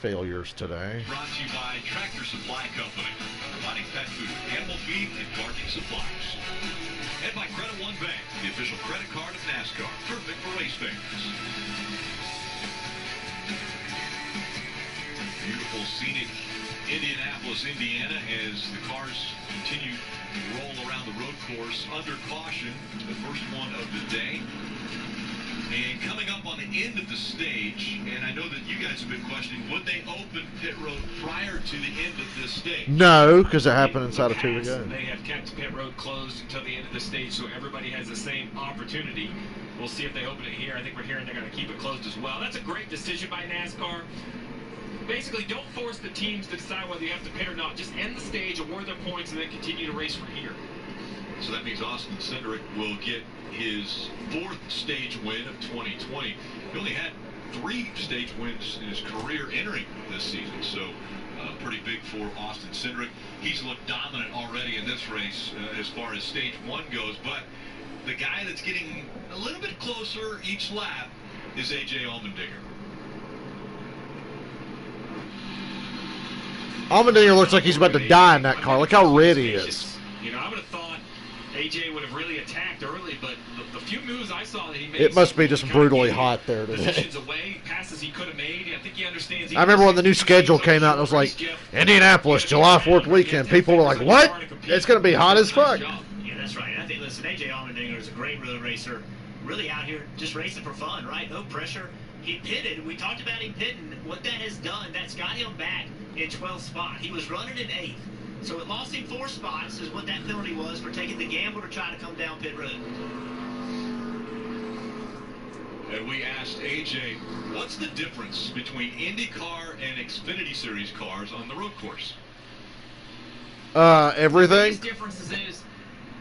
failures today. Brought to you by Tractor Supply Company, providing pet food, animal feed, and gardening supplies. And by Credit One Bank, the official credit card of NASCAR, perfect for race fans. Beautiful, scenic Indianapolis, Indiana, as the cars continue to roll around the road course under caution, the first one of the day. And coming up on the end of the stage, and I know that you guys have been questioning, would they open pit road prior to the end of this stage? No, because it happened inside of 2 to go. They have kept pit road closed until the end of the stage, so everybody has the same opportunity. We'll see if they open it here. I think we're hearing they're going to keep it closed as well. That's a great decision by NASCAR. Basically, don't force the teams to decide whether you have to pit or not. Just end the stage, award their points, and then continue to race from here. So that means Austin Cindric will get his 4th stage win of 2020. He only had 3 stage wins in his career entering this season, so pretty big for Austin Cindric. He's looked dominant already in this race as far as stage 1 goes, but the guy that's getting a little bit closer each lap is A.J. Allmendinger. Allmendinger looks like he's about to die in that car. Look how red he is. You know, I would have thought AJ would have really attacked early, but the few moves I saw that he made. It must be just brutally hot there today. Positions away, passes he could have made. I think he understands. I remember when the new schedule came out, and it was like, Indianapolis, July 4th weekend. People were like, what? It's going to be hot as fuck. Yeah, that's right. I think, listen, A.J. Allmendinger is a great road racer. Really out here just racing for fun, right? No pressure. He pitted. We talked about him pitting. What that has done, that's got him back in 12th spot. He was running in 8th. So it lost him 4 spots is what that penalty was for taking the gamble to try to come down pit road. And we asked AJ, what's the difference between IndyCar and Xfinity Series cars on the road course? Everything. The biggest difference is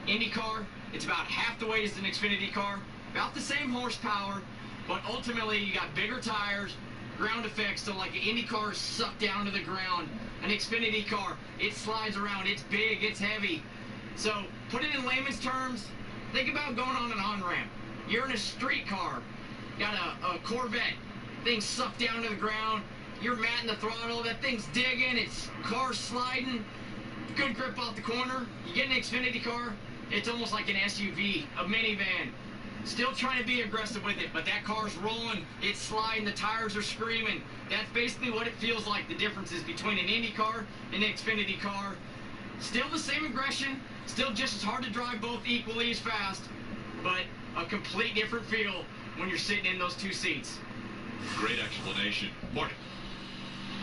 IndyCar, it's about half the weight as an Xfinity car, about the same horsepower, but ultimately you got bigger tires, ground effects, so like an Indy car is sucked down to the ground. An Xfinity car, it slides around, it's big, it's heavy. So put it in layman's terms, think about going on an on-ramp. You're in a street car, got a Corvette, thing's sucked down to the ground, you're matting the throttle, that thing's digging, it's car sliding, good grip off the corner. You get an Xfinity car, it's almost like an SUV, a minivan. Still trying to be aggressive with it, but that car's rolling, it's sliding, the tires are screaming. That's basically what it feels like, the differences between an Indy car and an Xfinity car. Still the same aggression, still just as hard to drive both equally as fast, but a complete different feel when you're sitting in those 2 seats. Great explanation. Morgan.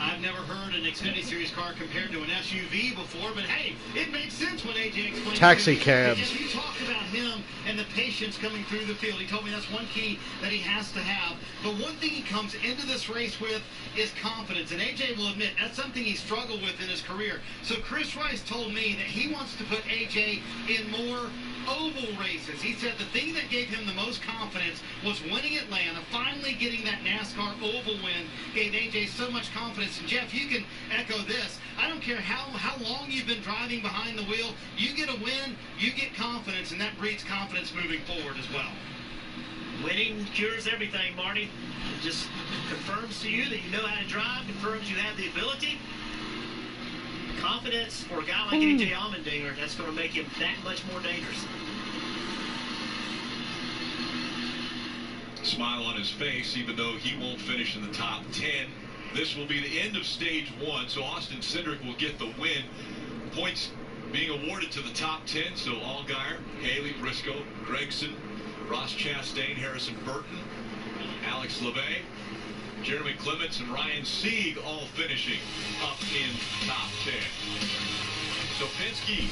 I've never heard an Xfinity Series car compared to an SUV before, but hey, it makes sense when AJ explained Taxi it. cabs. You talked about him and the patience coming through the field. He told me that's one key that he has to have. But one thing he comes into this race with is confidence, and AJ will admit that's something he struggled with in his career. So Chris Rice told me that he wants to put AJ in more oval races. He said the thing that gave him the most confidence was winning Atlanta. Finally getting that NASCAR oval win gave AJ so much confidence. And Jeff, you can echo this. I don't care how long you've been driving behind the wheel, you get a win, you get confidence, and that breeds confidence moving forward as well. Winning cures everything, Marty. It just confirms to you that you know how to drive, confirms you have the ability. confidence for a guy like A.J. Allmendinger, that's going to make him that much more dangerous. Smile on his face, even though he won't finish in the top 10. This will be the end of stage 1, so Austin Cindric will get the win. Points being awarded to the top 10, so Allgaier, Haley, Briscoe, Gregson, Ross Chastain, Harrison Burton, Alex LeVay, Jeremy Clements, and Ryan Sieg all finishing up in top 10. So Penske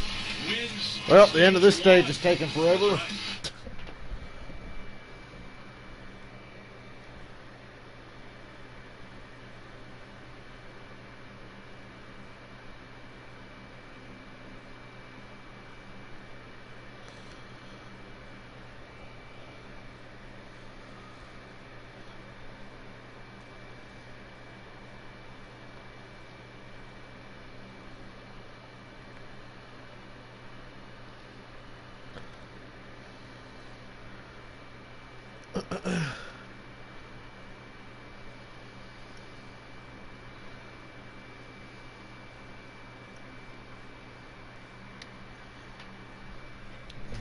wins. Well, the end of this stage is taking forever.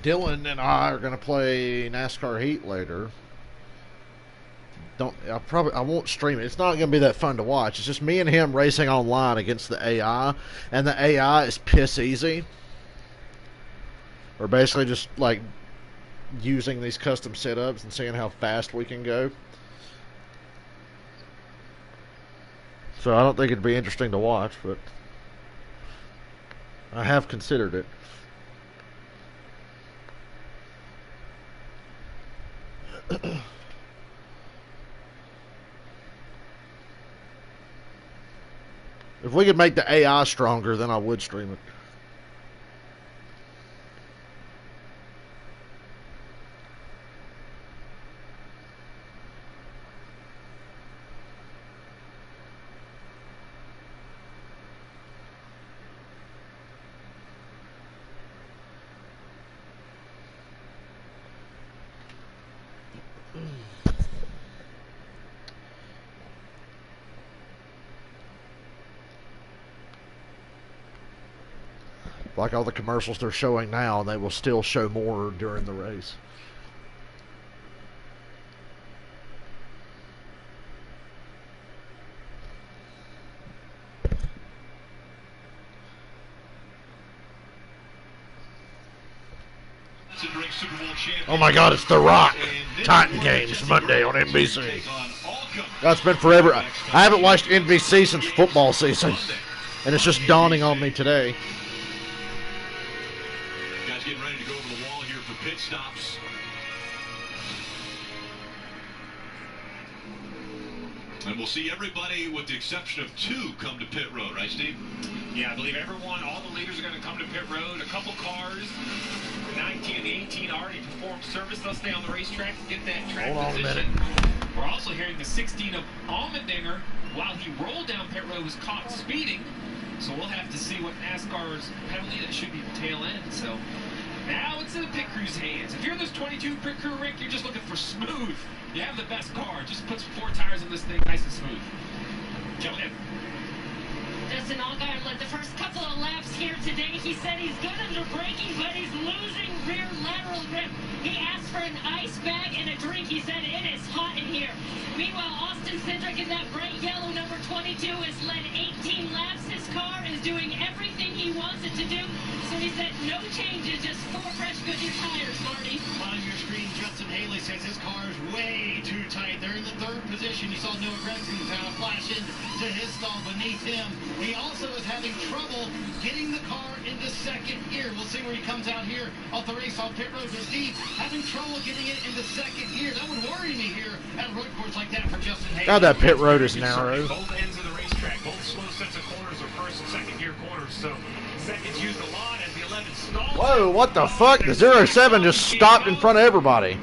Dylan and I are going to play NASCAR Heat later. I won't stream it. It's not going to be that fun to watch. It's just me and him racing online against the AI, and the AI is piss easy. We're basically just like using these custom setups and seeing how fast we can go. So I don't think it'd be interesting to watch, but I have considered it. If we could make the AI stronger, then I would stream it. Like all the commercials they're showing now, and they will still show more during the race. Oh my God, it's The Rock. Titan Games, Monday on NBC. That's been forever. I haven't watched NBC since football season, and it's just dawning on me today. Guys getting ready to go over the wall here for pit stops. And we'll see everybody, with the exception of 2, come to pit road, right, Steve? Yeah, I believe everyone, all the leaders are going to come to pit road. A couple cars, the 19 and the 18 already performed service. They'll stay on the racetrack to get that track position. We're also hearing the 16 of Allmendinger, while he rolled down pit road, was caught speeding. So we'll have to see what NASCAR's penalty. That should be the tail end. So now it's in the pit crew's hands. If you're in this 22 pit crew, Rick, you're just looking for smooth. You have the best car. Just put some 4 tires on this thing, nice and smooth. Jump in. Justin Allgaier led the first couple of laps here today. He said he's good under braking, but he's losing rear lateral grip. He asked for an ice bag and a drink. He said it is hot in here. Meanwhile, Austin Cindric in that bright yellow number 22 has led 18 laps. His car is doing everything he wants it to do. So he said no changes, just 4 fresh Goodyear tires, Marty. On your screen, Justin Haley says his car is way too tight. They're in the 3rd position. You saw Noah Gragson flash into his stall beneath him. He also is having trouble getting the car into 2nd gear. We'll see where he comes out here off the race off pit road. But Steve having trouble getting it into 2nd gear. That would worry me here at a road course like that for Justin Haley. God, that pit road is narrow. Both ends of the racetrack, both slow sets of corners are 1st and 2nd gear corners. So seconds used a lot as the 11 stalls. Whoa, what the fuck? The 07 just stopped in front of everybody.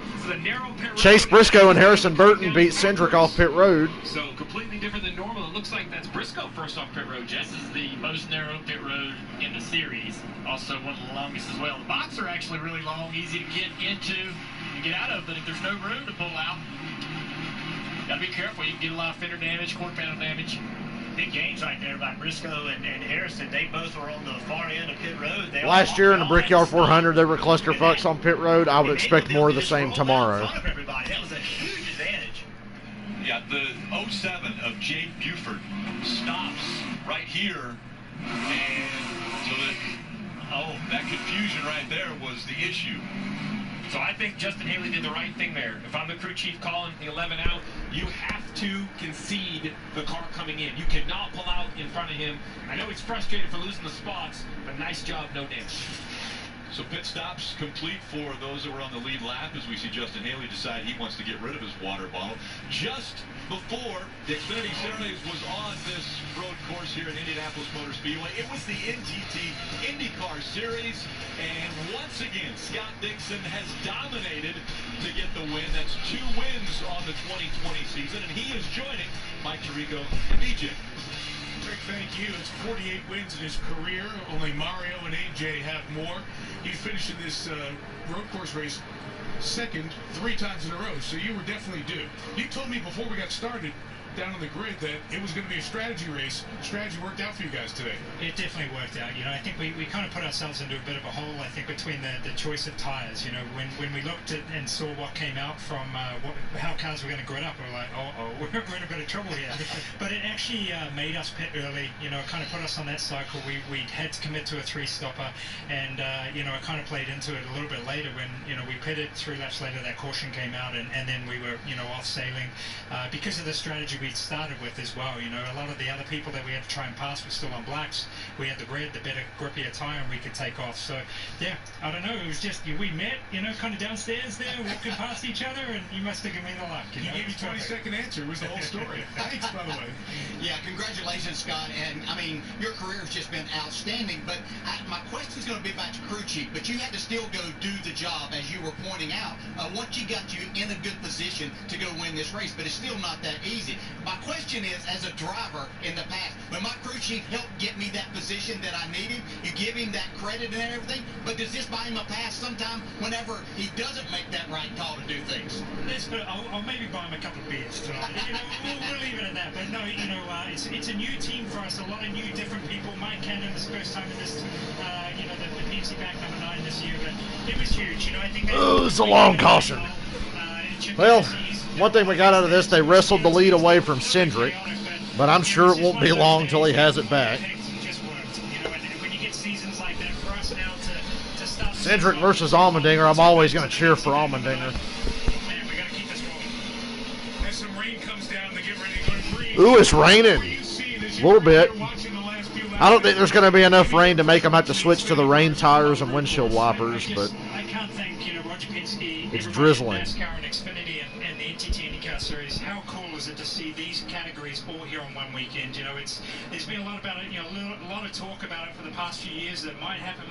Chase Briscoe and Harrison Burton beat Cindric off pit road. So completely different than normal. It looks like that's Briscoe first off pit road. This is the most narrow pit road in the series. Also one of the longest as well. The boxes are actually really long, easy to get into and get out of, but if there's no room to pull out, gotta be careful. You can get a lot of fender damage, quarter panel damage. big gains right there by Briscoe and Harrison. They both were on the far end of pit road. Last year in the Brickyard 400, they were clusterfucks on pit road. I would expect more of the same tomorrow. That was a huge advantage. Yeah, the 07 of Jake Buford stops right here, and so that confusion right there was the issue. So I think Justin Haley did the right thing there. If I'm the crew chief calling the 11 out, you have to concede the car coming in. You cannot pull out in front of him. I know he's frustrated for losing the spots, but nice job, no damage. So pit stops complete for those that were on the lead lap as we see Justin Haley decide he wants to get rid of his water bottle. Just before the Xfinity Series was on this road course here at Indianapolis Motor Speedway, it was the NTT IndyCar Series, and once again, Scott Dixon has dominated to get the win. That's 2 wins on the 2020 season, and he is joining Mike Tirico and BJ. Rick, thank you. It's 48 wins in his career. Only Mario and AJ have more. He finished in this road course race second 3 times in a row, so you were definitely due. You told me before we got started down on the grid that it was going to be a strategy race. Strategy worked out for you guys today. It definitely worked out. You know, I think we kind of put ourselves into a bit of a hole, I think, between the choice of tires. You know, when we looked at and saw what came out from how cars were going to grid up, we were like, we're in a bit of trouble here. But it actually made us pit early. You know, it kind of put us on that cycle. We had to commit to a 3-stopper, and you know, it kind of played into it a little bit later when, you know, we pitted 3 laps later, that caution came out, and then we were, you know, off sailing because of the strategy we'd started with as well. You know, a lot of the other people that we had to try and pass were still on blacks. We had the red, the better, grippier tire, and we could take off. So, yeah, I don't know. It was just, we met, you know, kind of downstairs there, walking past each other, and you must have given me the luck. He gave you 20-second answer. It was the whole story. Thanks, by the way. Yeah, congratulations, Scott. And, I mean, your career has just been outstanding. But my question's going to be about your crew chief. But you had to still go do the job, as you were pointing out. Once you got you in a good position to go win this race, but it's still not that easy. My question is, as a driver in the past, when my crew chief helped get me that position that I needed, you give him that credit and everything, but does this buy him a pass sometime whenever he doesn't make that right call to do things? I'll maybe buy him a couple of beers tonight. You know, we'll leave it at that. But no, you know, it's a new team for us, a lot of new different people. Mike Cannon is the first time in this, you know, the PNC back number 9 this year, but it was huge. You know, I think it's a long caution. Well, one thing we got out of this, they wrestled the lead away from Cindric, but I'm sure it won't be long till he has it back. Cindric versus Allmendinger. I'm always going to cheer for Allmendinger. Ooh, it's raining a little bit. I don't think there's going to be enough rain to make them have to switch to the rain tires and windshield wipers, but I can't thank, you know, Roger Penske, it's drizzling. NASCAR and Xfinity and the NTT IndyCar Series. How cool is it to see these categories all here on one weekend? You know, there's been a lot about it, you know, a lot of talk about it for the past few years that might happen.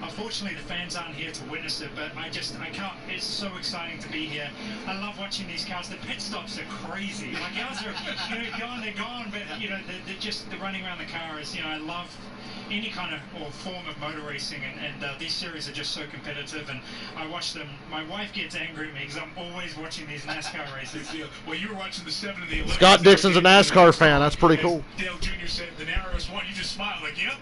Unfortunately, the fans aren't here to witness it, but I can't. It's so exciting to be here. I love watching these cars. The pit stops are crazy. My cars are, you know, gone, they're gone, but you know, they're just the running around the car is, you know, I love any kind of or form of motor racing, and these series are just so competitive, and I watch them. My wife gets angry at me because I'm always watching these NASCAR races. Well, you were watching the 7 and the 11. Scott Dixon's a NASCAR fan. That's pretty cool. Dale Jr. said the narrowest one. You just smiled like, yep.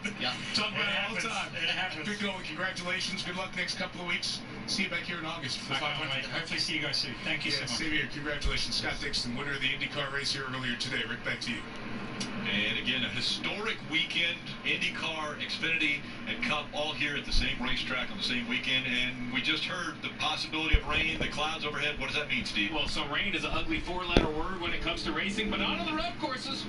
Talk about it all the time. It happens. Victor, congratulations. Good luck next couple of weeks. See you back here in August for the 500. Hopefully see you guys soon. Thank you so much. Same here. Congratulations. Scott Dixon, winner of the IndyCar race here earlier today. Rick, back to you. And again, a historic weekend. IndyCar, Xfinity, and Cup all here at the same racetrack on the same weekend. And we just heard the possibility of rain, the clouds overhead. What does that mean, Steve? Well, so rain is an ugly 4-letter word when it comes to racing, but on the road courses,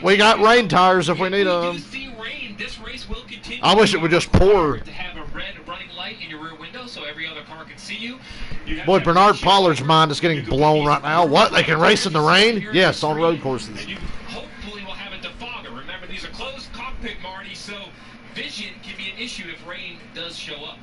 we got rain tires if we need them. If you see rain, this race will continue. I wish it would just pour. To have a red running light in your rear window so every other car can see you. Boy, Bernard Pollard's mind is getting blown right now. What? They can race in the rain? Yes, on road courses. Hopefully we'll have a defogger. Remember, these are closed cockpit, Marty, so vision can be an issue if rain does show up.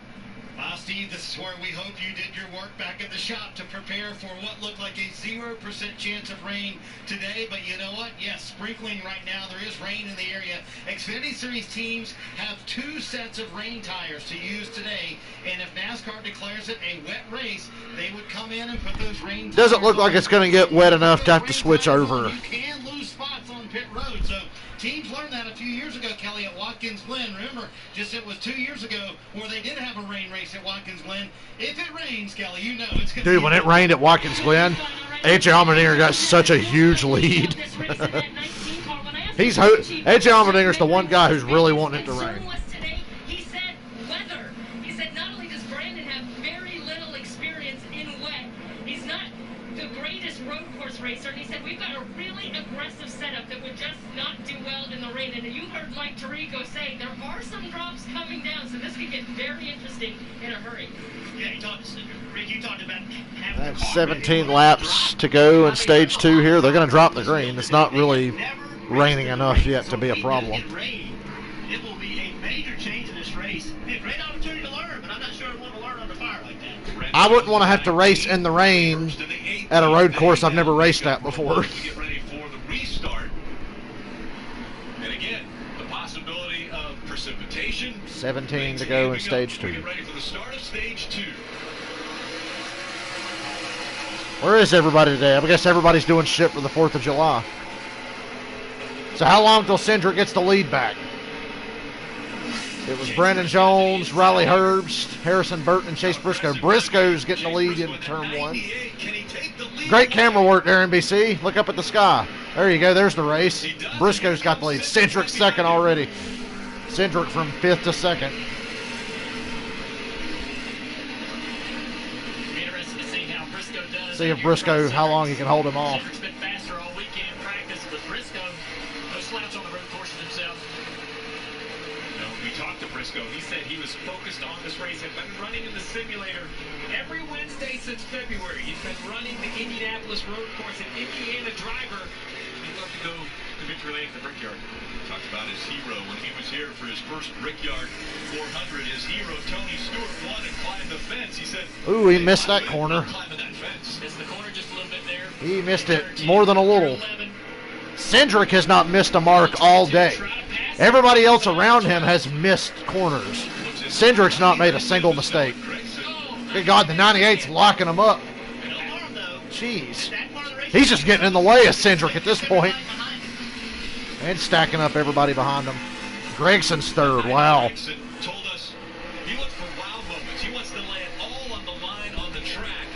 Steve, this is where we hope you did your work back at the shop to prepare for what looked like a 0% chance of rain today. But you know what? Yes, sprinkling right now. There is rain in the area. Xfinity Series teams have 2 sets of rain tires to use today. And if NASCAR declares it a wet race, they would come in and put those rain tires. Doesn't look like it's going to get wet enough to have to switch over. You can lose spots on pit road. So teams learned that a few years ago, Kelly, at Watkins Glen. Remember, just it was 2 years ago where they did have a rain race at Watkins Glen. If it rains, Kelly, you know it's going to Dude, when it rained at Watkins Glen, AJ Allmendinger got such a huge lead. AJ Allmendinger's the one guy who's really wanting it to rain. He said weather. He said not only does Brandon have very little experience in wet, he's not the greatest road course racer, and he said we've got a really aggressive setup that would just not do well in the rain. And you heard Mike Tirico say there are some drops coming down, so this could get very interesting in a hurry. Yeah, Rick, you talked about having That's 17 laps to go in stage 2 here. They're going to drop the green. It's not really raining enough yet to be a problem. It will be a major change in this race. Be a great opportunity to learn, but I'm not sure I want to learn under fire like that. I wouldn't want to have to race in the rain at a road course I've never raced at before. Get ready for the restart. And again, the possibility of precipitation. 17 to go in stage 2. Get ready for the start of stage 2. Where is everybody today? I guess everybody's doing shit for the 4th of July. So how long till Cindric gets the lead back? It was Brandon Jones, Riley Herbst, Harrison Burton, and Chase Briscoe. Briscoe's getting the lead in turn 1. Great camera work there, NBC. Look up at the sky. There you go. There's the race. Briscoe's got the lead. Cindric's second already. Cindric from 5th to 2nd. See if Briscoe, how long he can hold him off. Cindric's been faster all weekend in practice with Briscoe. No slouch on the road courses himself. No, we talked to Briscoe. He said he was focused on this race. Had been running in the simulator every Wednesday since February. He's been running the Indianapolis road course, an Indiana driver. He'd love to go to Victory Lane at the Brickyard. Talked about his hero when he was here for his first Brickyard 400. His hero, Tony Stewart, won and climbed the fence. He said, ooh, he missed that corner. Climbing that fence. Missed the corner just a little bit there. He missed it more than a little. Cindric has not missed a mark all day. Everybody else around him has missed corners. Cindric's not made a single mistake. Good God, the 98's locking him up. Jeez. He's just getting in the way of Cindric at this point. And stacking up everybody behind him. Gregson's third. Wow. Told us he looks for wow moments. He wants to lay it all on the line on the track.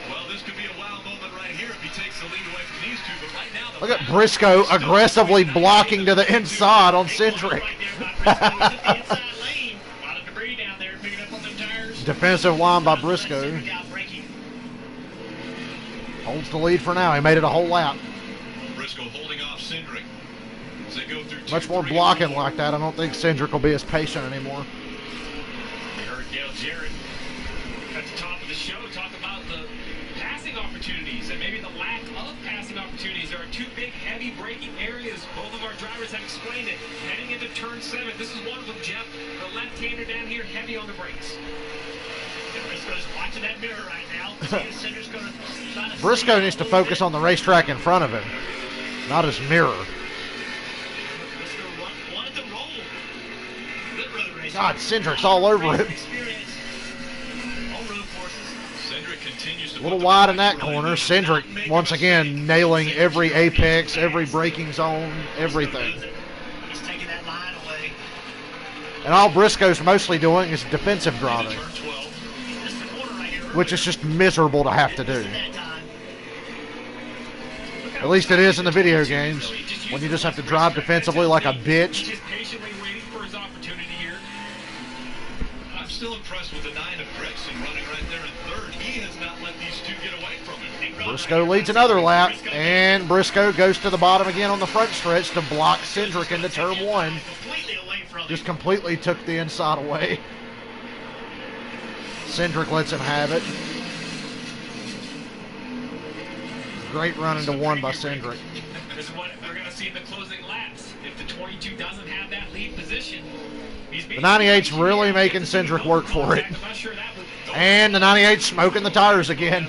Well, this could be a wow moment right here if he takes the lead away from these two. But right now, look at Briscoe aggressively blocking to the inside on Cindric. Defensive line by Briscoe. Holds the lead for now. He made it a whole lap. Briscoe holding off Cindric. As they go through much more blocking like that. I don't think Cindric will be as patient anymore. You heard Dale Jarrett at the top of the show talk about the passing opportunities and maybe the lack of passing opportunities. There are 2 big, heavy braking areas. Both of our drivers have explained it. Heading into turn 7, this is one of them, Jeff. The left-hander down here, heavy on the brakes. And Briscoe's watching that mirror right now. Cindric's going to Briscoe needs to focus on the racetrack in front of him, not his mirror. God, Cindric's all over him. A little wide in that corner. Cindric, once again, nailing every apex, every braking zone, everything. He's taking that line away. And all Briscoe's mostly doing is defensive driving, which is just miserable to have to do. At least it is in the video games, when you just have to drive defensively like a bitch. Still impressed with the 9 of Gregson running right there in 3rd. He has not let these 2 get away from him. Briscoe leads another lap, and Briscoe goes to the bottom again on the front stretch to block Cindric into turn 1. Just completely took the inside away. Cindric lets him have it. Great run into 1 by Cindric. This is what we're going to see in the closing laps. If the 22 92 doesn't have that lead position. The 98's really making Cindric work for it. And the 98's smoking the tires again.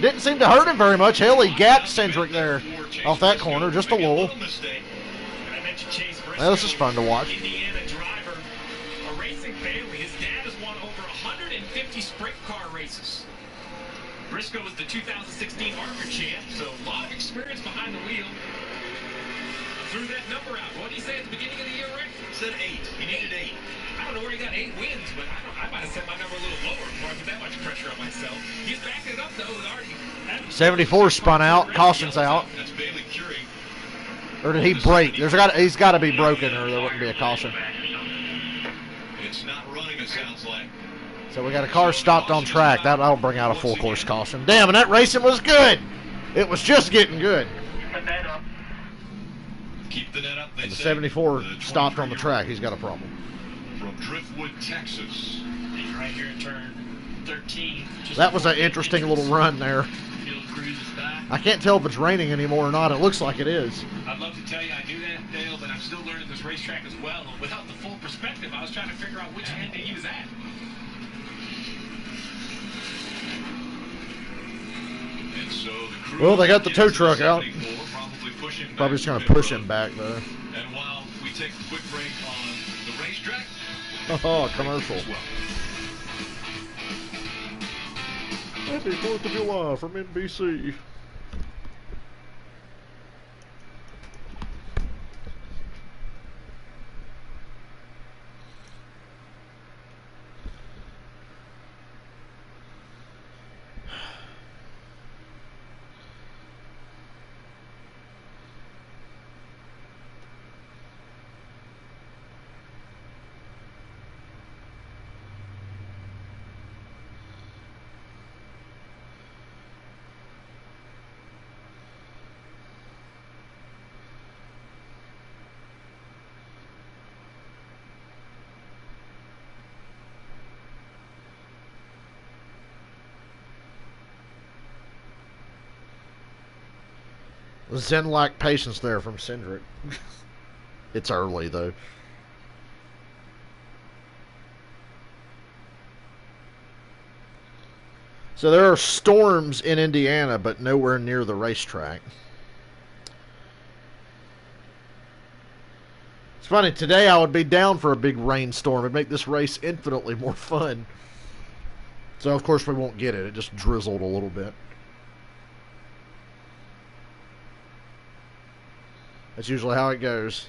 Didn't seem to hurt him very much. Hell, he gapped Cindric there off that corner just a little. Well, this is fun to watch. Indiana driver, a racing family. His dad has won over 150 sprint car races. Briscoe was the 2016 ARCA champ, so a lot of experience behind the wheel. Threw that number out. What did he say at the beginning of the year, Rick? Said 8. He needed 8. I don't know where he got 8 wins, but I might have set my number a little lower before I put that much pressure on myself. He's backing it up, though, with already 74 spun out. Caution's out. That's Bailey curing. Or did he break? He's got to be broken, or there wouldn't be a caution. It's not running, it sounds like. So we got a car stopped on track. That'll bring out a full course caution. Damn, and that racing was good. It was just getting good. Keep the net up. They And the say. 74 stopped on the track. He's got a problem. From Driftwood, Texas. He's right here in turn 13. That was an interesting little run there. Field crews is back. I can't tell if it's raining anymore or not. It looks like it is. I'd love to tell you I knew that, Dale, but I'm still learning this racetrack as well. And without the full perspective, I was trying to figure out which end he was at. And so the crew Well, they got the tow truck out. Probably just going to push him back, though. And while we take a quick break on the racetrack, Oh, commercial. Happy 4th of July from NBC. Zen-like patience there from Cindric. It's early, though. So there are storms in Indiana, but nowhere near the racetrack. It's funny, today I would be down for a big rainstorm. It'd make this race infinitely more fun. So, of course, we won't get it. It just drizzled a little bit. That's usually how it goes.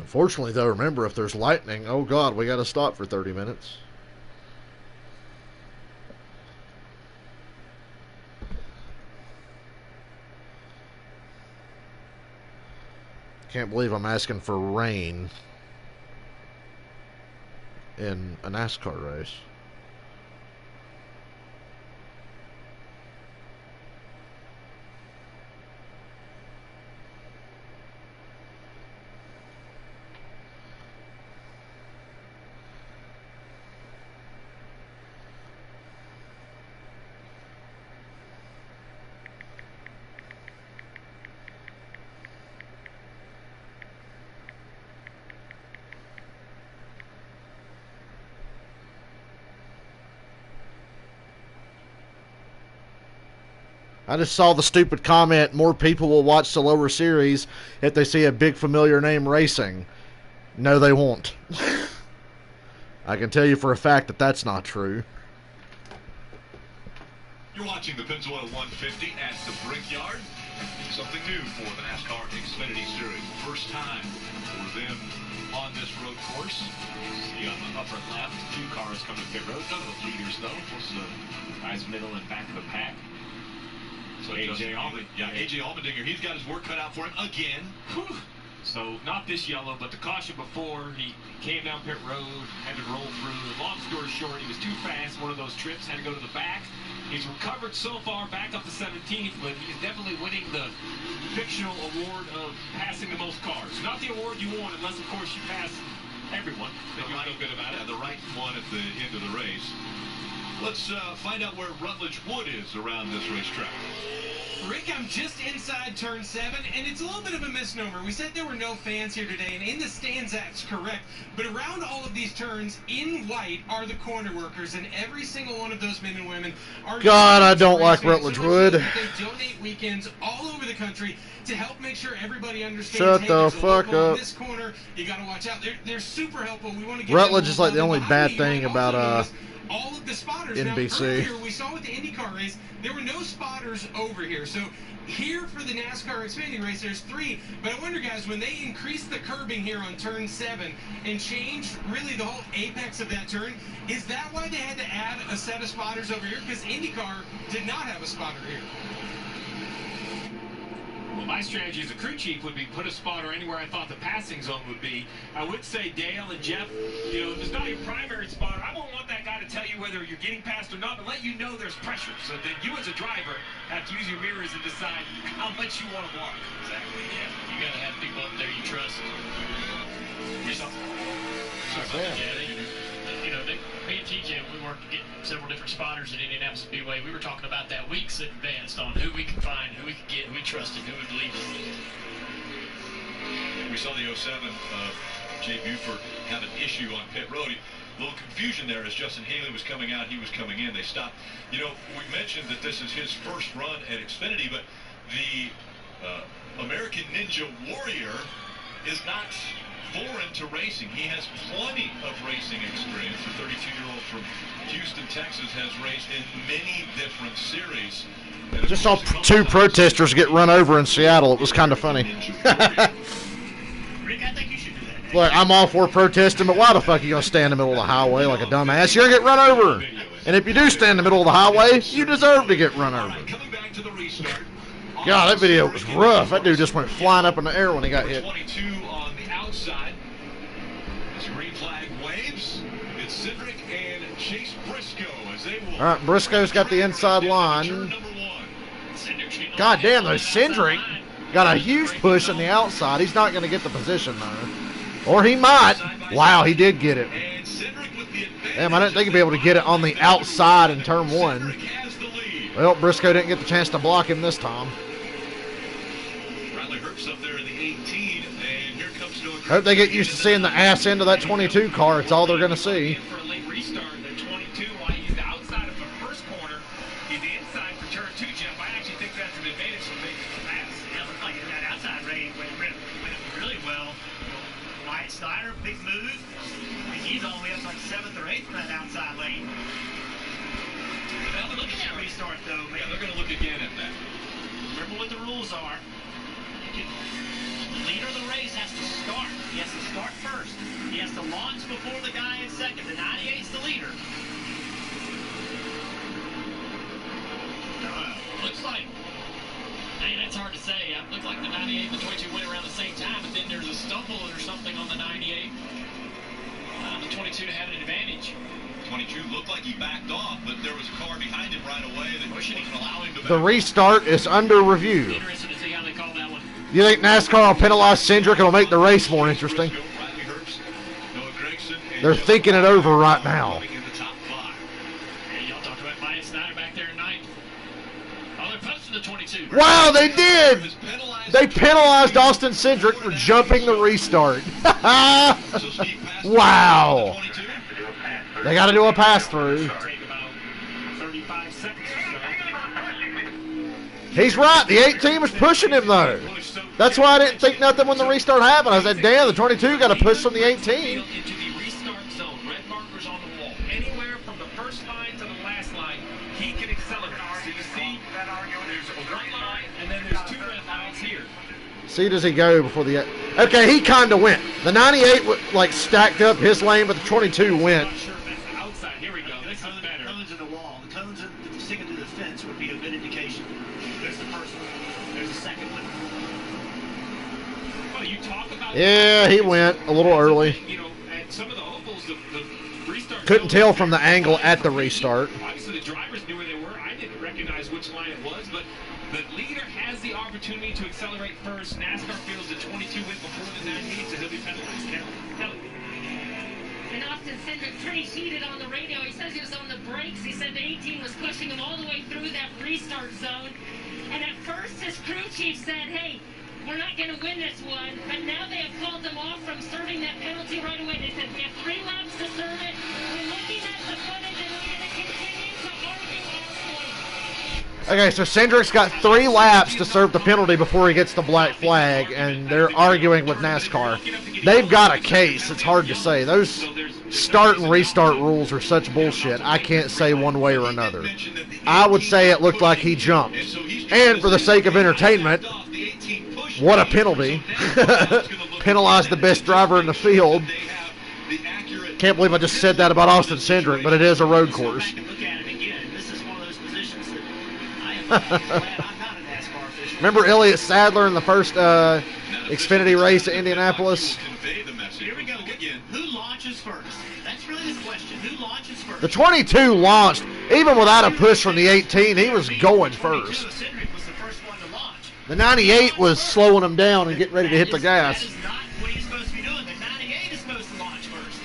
Unfortunately, though, remember, if there's lightning, oh God, we got to stop for 30 minutes. Can't believe I'm asking for rain in a NASCAR race. I just saw the stupid comment, more people will watch the lower series if they see a big familiar name racing. No, they won't. I can tell you for a fact that that's not true. you're watching the Pennzoil 150 at the Brickyard. Something new for the NASCAR Xfinity Series. First time for them on this road course. See on the upper left, two cars coming to pit road. None of the leaders, though. This is the guys middle and back of the pack. So AJ Allmendinger, he's got his work cut out for him again. Whew. So not this yellow, but the caution before. He came down pit road, had to roll through. Long story short, he was too fast. One of those trips, had to go to the back. He's recovered so far, back up to 17th, but he's definitely winning the fictional award of passing the most cars. Not the award you want, unless, of course, you pass everyone. Then you feel good about it. The right one at the end of the race. Let's find out where Rutledge Wood is around this racetrack. Rick, I'm just inside turn 7, and it's a little bit of a misnomer. We said there were no fans here today, and in the stands that's correct. But around all of these turns, in white, are the corner workers, and every single one of those men and women are... God, I don't like Rutledge Wood. They donate weekends all over the country to help make sure everybody understands. Shut hey, the there's a fuck local in up. this corner, you got to watch out. They're super helpful. We want to get Rutledge is like the only behind bad me. thing You might about also notice all of the spotters. NBC. Now, earlier we saw with the IndyCar race, there were no spotters over here. So here for the NASCAR Xfinity race, there's 3. But I wonder, guys, when they increased the curbing here on turn 7 and changed really the whole apex of that turn, is that why they had to add a set of spotters over here? Because IndyCar did not have a spotter here. Well, my strategy as a crew chief would be put a spotter anywhere I thought the passing zone would be. I would say Dale and Jeff, you know, if it's not your primary spotter, I won't want that guy to tell you whether you're getting past or not, but let you know there's pressure. So that you as a driver have to use your mirrors and decide how much you want to block. Exactly, yeah. You got to have people up there you trust. You know, me and TJ, we worked to get several different spotters at Indianapolis Speedway. We were talking about that weeks in advance on who we could find, who we could get, who we trusted, who would believe us. We saw the 07 Jay Buford have an issue on pit road. A little confusion there as Justin Haley was coming out, he was coming in. They stopped. You know, we mentioned that this is his first run at Xfinity, but the American Ninja Warrior is not foreign to racing. He has plenty of racing experience. The 32-year-old from Houston, Texas, has raced in many different series. Just saw 2 protesters get run over in Seattle. It was kind of funny. Rick, I think you should do that. Look, I'm all for protesting, but why the fuck are you going to stand in the middle of the highway like a dumbass? You're going to get run over. And if you do stand in the middle of the highway, you deserve to get run over. God, that video was rough. That dude just went flying up in the air when he got hit. 22 on the outside. As green flag waves, it's Cedric and Chase Briscoe as they will. All right, Briscoe's got the inside line. God damn, though, Cedric got a huge push on the outside. He's not going to get the position, though. Or he might. Wow, he did get it. Damn, I didn't think he'd be able to get it on the outside in turn 1. Well, Briscoe didn't get the chance to block him this time. Hope they get used to seeing the ass end of that 22 car. It's all they're going to see. For a late restart, the 22, why use the outside of the first corner in the inside for turn 2, Jeff? I actually think that's an advantage for making the pass. Yeah, it looked like that outside lane went really well. Wyatt Steiner, big move. I think he's all the way up like 7th or 8th in that outside lane. Well, look at that restart, though. Yeah, they're going to look again at that. Remember what the rules are. The leader of the race has to start. He has to start first. He has to launch before the guy in second. The 98's the leader. Looks like, man, that's hard to say. It looks like the 98 and the 22 went around the same time, but then there's a stumble or something on the 98. The 22 had an advantage. 22 looked like he backed off, but there was a car behind him right away that wasn't allowing him to back. The restart is under review. Interested to see how they call that one. You think NASCAR will penalize Cedric? It'll make the race more interesting. They're thinking it over right now. Hey, y'all talked about Wyatt Steiner back there tonight. Oh, they're posting the 22. Wow, they did! They penalized Austin Cedric for jumping the restart. Wow. They got to do a pass-through. He's right. The 18 was pushing him, though. That's why I didn't think nothing when the restart happened. I said, damn, the 22 got to push from the 18. Into the restart zone. Red markers on the wall. Anywhere from the first line to the last line, he can accelerate. So you see, there's a white line, and then there's 2 red lines here. See, does he go before the... Okay, he kind of went. The 98, like, stacked up his lane, but the 22 went. Outside. Here we go. This is better. Cones in the wall. The cones sticking to the fence would be a good indication. There's the first one. There's the second one. Well, you talk about... Yeah, he went a little early. You know, at some of the ovals, the restart... Couldn't tell from the angle at the restart. Obviously, the drivers knew where they were. I didn't recognize which line it was, but the leader has the opportunity to accelerate first. NASCAR feels the 22 went before the 98, so he'll be penalized. Kelly. and Austin Cindric pretty heated on the radio. He says he was on the brakes. He said the 18 was pushing him all the way through that restart zone. And at first, his crew chief said, hey, we're not going to win this one. But now they have called them off from serving that penalty right away. They said, we have 3 laps to serve it. We're looking at the footage, and we're going to continue to argue our point. Okay, so Cindric's got 3 laps to serve the penalty before he gets the black flag, and they're arguing with NASCAR. They've got a case. It's hard to say. Those start and restart rules are such bullshit. I can't say one way or another. I would say it looked like he jumped. And for the sake of entertainment, what a penalty. Penalized the best driver in the field. Can't believe I just said that about Austin Cindric, but it is a road course. Remember Elliott Sadler in the first Xfinity race at Indianapolis? Here we go again. Who launches first? That's really the question. Who launches first? The 22 launched. Even without a push from the 18, he was going first. Cindric was the first one to launch. The 98 was slowing him down and getting ready to hit the gas. That is not what he's supposed to be doing. The 98 is supposed to launch first.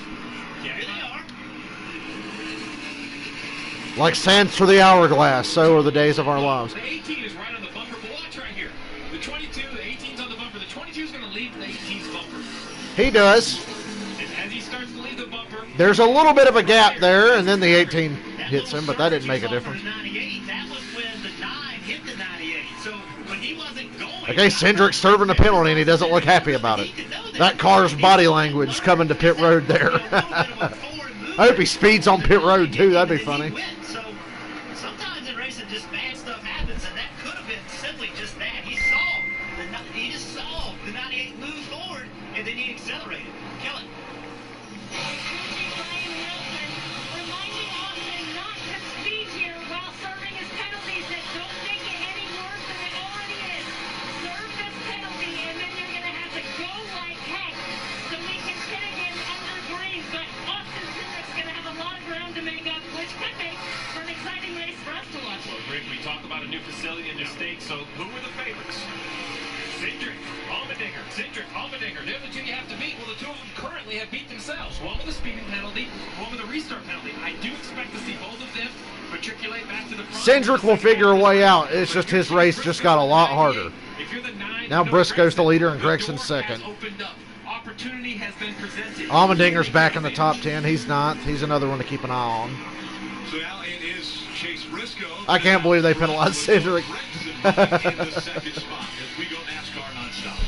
Yeah, here they are. Like sands through the hourglass, so are the days of our lives. The 18 is right on the bumper, but watch right here. The 22, the 18's on the bumper. The 22 is going to leave the 18's bumper. He does. As he starts to leave the bumper, There's a little bit of a gap there, and then the 18 hits him, but that didn't make a difference. That was when the 9 hit the 98. So when he wasn't going. Okay, Cindric's serving a penalty, and he doesn't look happy about it. That car's body language coming to pit road there. I hope he speeds on pit road, too. That'd be funny. So sometimes in racing, just bad stuff happens, and that could have been simply just that. He just saw the 98 move forward, and then he accelerated. Kill it. Reminding Austin not to speed here while serving his penalties, that don't make it any worse than it already is. Serve this penalty, and then you're going to have to go like heck so we can hit again under green. But Austin Cindric's going to have a lot of ground to make up, which could make for an exciting race for us to watch. well, Rick, we talk about a new facility in the state, so who were the favorites? Cindric, Allmendinger. Cindric, Allmendinger. They're the 2 you have to beat. Well, the 2 of them currently have beat themselves. One with a speeding penalty, one with a restart penalty. I do expect to see both of them matriculate back to the front. Cindric will figure a way out. It's just his race just got a lot harder. If you're the 9, Now Briscoe's the leader and Gregson's second. Opportunity has been presented. Allmendinger's back in the top 10. He's not. He's another one to keep an eye on. So now it is Chase Briscoe. I can't believe they penalized Cindric. In the second spot as we go NASCAR nonstop.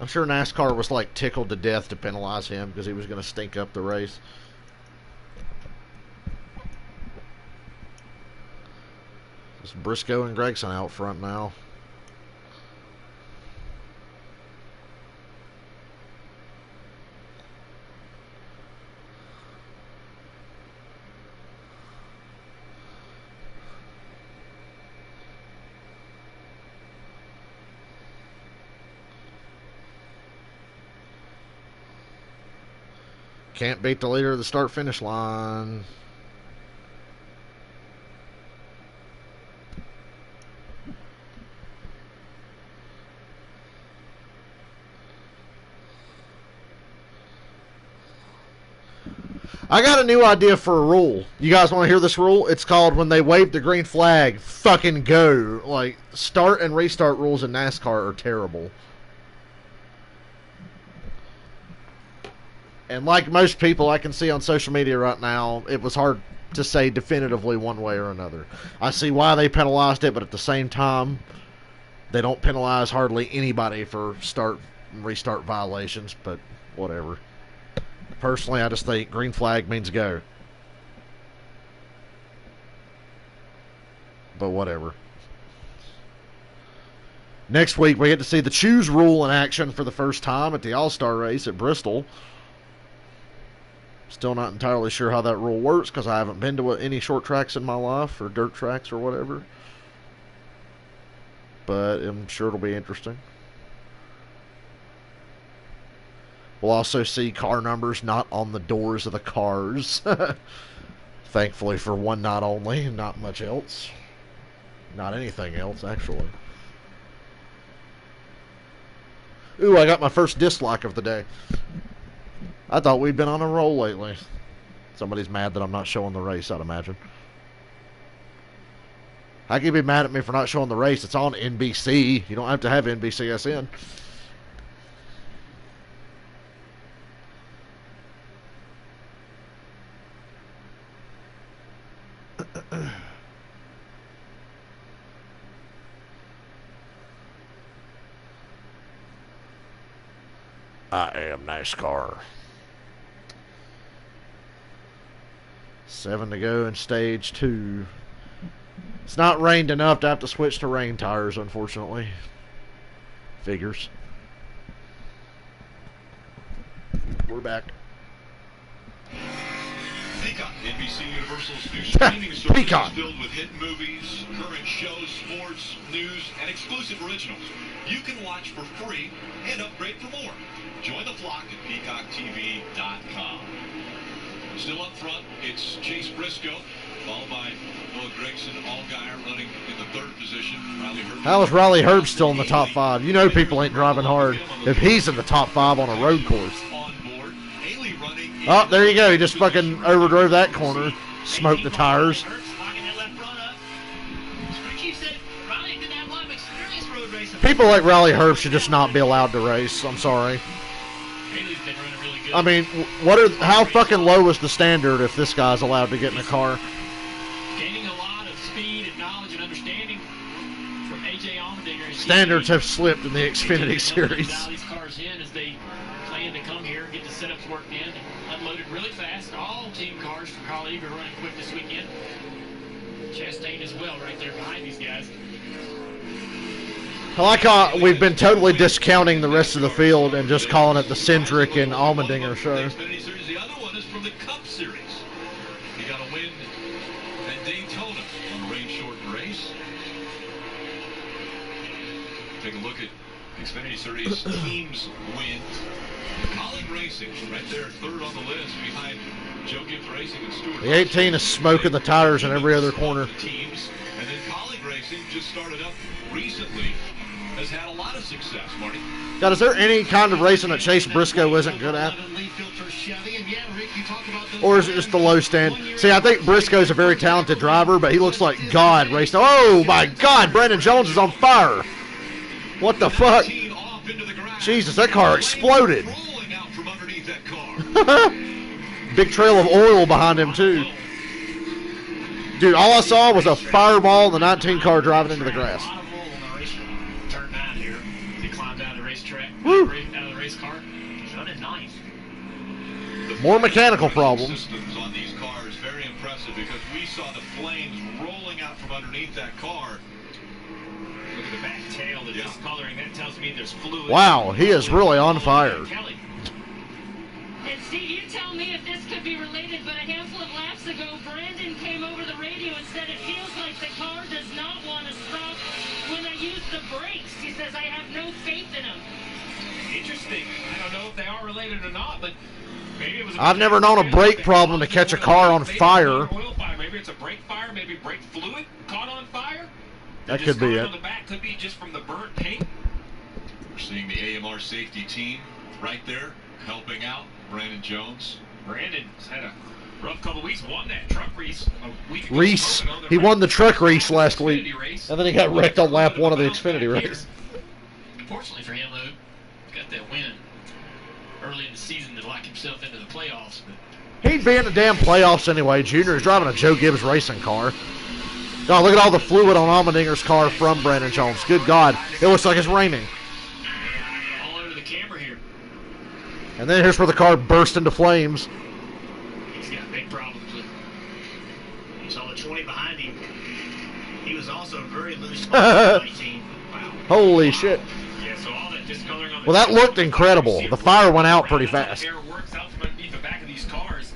I'm sure NASCAR was like tickled to death to penalize him because he was going to stink up the race. It's Briscoe and Gregson out front now. Can't beat the leader of the start-finish line. I got a new idea for a rule. You guys want to hear this rule? It's called when they wave the green flag, fucking go. Like, start and restart rules in NASCAR are terrible. And like most people I can see on social media right now, it was hard to say definitively one way or another. I see why they penalized it, but at the same time, they don't penalize hardly anybody for start and restart violations, but whatever. Personally, I just think green flag means go. But whatever. Next week, we get to see the choose rule in action for the first time at the All-Star race at Bristol. Still not entirely sure how that rule works because I haven't been to any short tracks in my life or dirt tracks or whatever. But I'm sure it'll be interesting. We'll also see car numbers not on the doors of the cars. Thankfully for one night only and not much else. Not anything else, actually. Ooh, I got my first dislike of the day. I thought we'd been on a roll lately. Somebody's mad that I'm not showing the race, I'd imagine. How can you be mad at me for not showing the race? It's on NBC. You don't have to have NBCSN. I am NASCAR. 7 to go in stage 2. It's not rained enough to have to switch to rain tires, unfortunately. Figures. We're back. Peacock, NBC Universal's new streaming service Peacock. is filled with hit movies, current shows, sports, news, and exclusive originals. You can watch for free and upgrade for more. Join the flock at peacocktv.com. Still up front, it's Chase Briscoe, followed by Noah Gregson, Allgaier running in the 3rd position. Riley Herbst. How is Riley Herbst still in the top 5? You know people ain't driving hard if he's in the top 5 on a road course. Oh, there you go. He just fucking overdrove that corner. Smoked the tires. People like Riley Herbst should just not be allowed to race. I'm sorry. I mean, how fucking low is the standard if this guy's allowed to get in a car? Gaining a lot of speed and knowledge and understanding from A.J. Allmendinger. Standards have slipped in the Xfinity series. Dial these cars in as they plan to come here and get the setups worked in. Unloaded really fast. All team cars for Carl Eager running quick this weekend. Chastain as well right there behind these guys. I like how we've been totally discounting the rest of the field and just calling it the Cindric and Allmendinger show. The other one is from the Cup Series. He got a win at Daytona on a rain-shortened race. Take a look at Xfinity Series teams wins. Colin Racing right there, 3rd on the list behind Joe Gibbs Racing and Stuart. The 18 is smoking the tires in every other corner. Teams. And then Colin Racing just started up recently. Has had a lot of success, Marty. God, is there any kind of racing that Chase Briscoe isn't good at? Or is it just the low stand? See, I think Briscoe's a very talented driver, but he looks like God racing. Oh, my God, Brandon Jones is on fire. What the fuck? Jesus, that car exploded. Big trail of oil behind him, too. Dude, all I saw was a fireball in the 19 car driving into the grass. Woo. Out of the race car. Running 9th. More mechanical problems. Systems on these cars, very impressive because we saw the flames rolling out from underneath that car. Look at the back tail, the discoloring. That tells me there's fluid. Wow, he is really on fire. And Steve, you tell me if this could be related, but a handful of laps ago, Brandon came over the radio and said it feels like the car does not want to stop when I use the brakes. He says, I have no faith in them. Interesting. I don't know if they are related or not, but maybe it was. I've never known a brake problem to catch a car on fire. Maybe it's a brake fire. Maybe brake fluid caught on fire. That could be it. On the back could be just from the burnt paint. We're seeing the AMR safety team right there helping out Brandon Jones. Brandon's had a rough couple weeks. Won that truck race a week ago. Reese, he won the truck race last week, and then he got wrecked on lap 1 of the Xfinity race. Fortunately for him, though, got that win early in the season to lock himself into the playoffs. But He'd be in the damn playoffs anyway. Junior is driving a Joe Gibbs racing car. God, look at all the fluid on Allmendinger's car from Brandon Jones. Good God, it looks like it's raining. all over the camera here. And then here's where the car burst into flames. He's got big problems with. You saw the 20 behind him. He was also very loose on 19. Wow. Holy shit. Yeah, so all that discoloring on the Well, that looked incredible. The fire went out pretty fast. Air works out from underneath the back of these cars.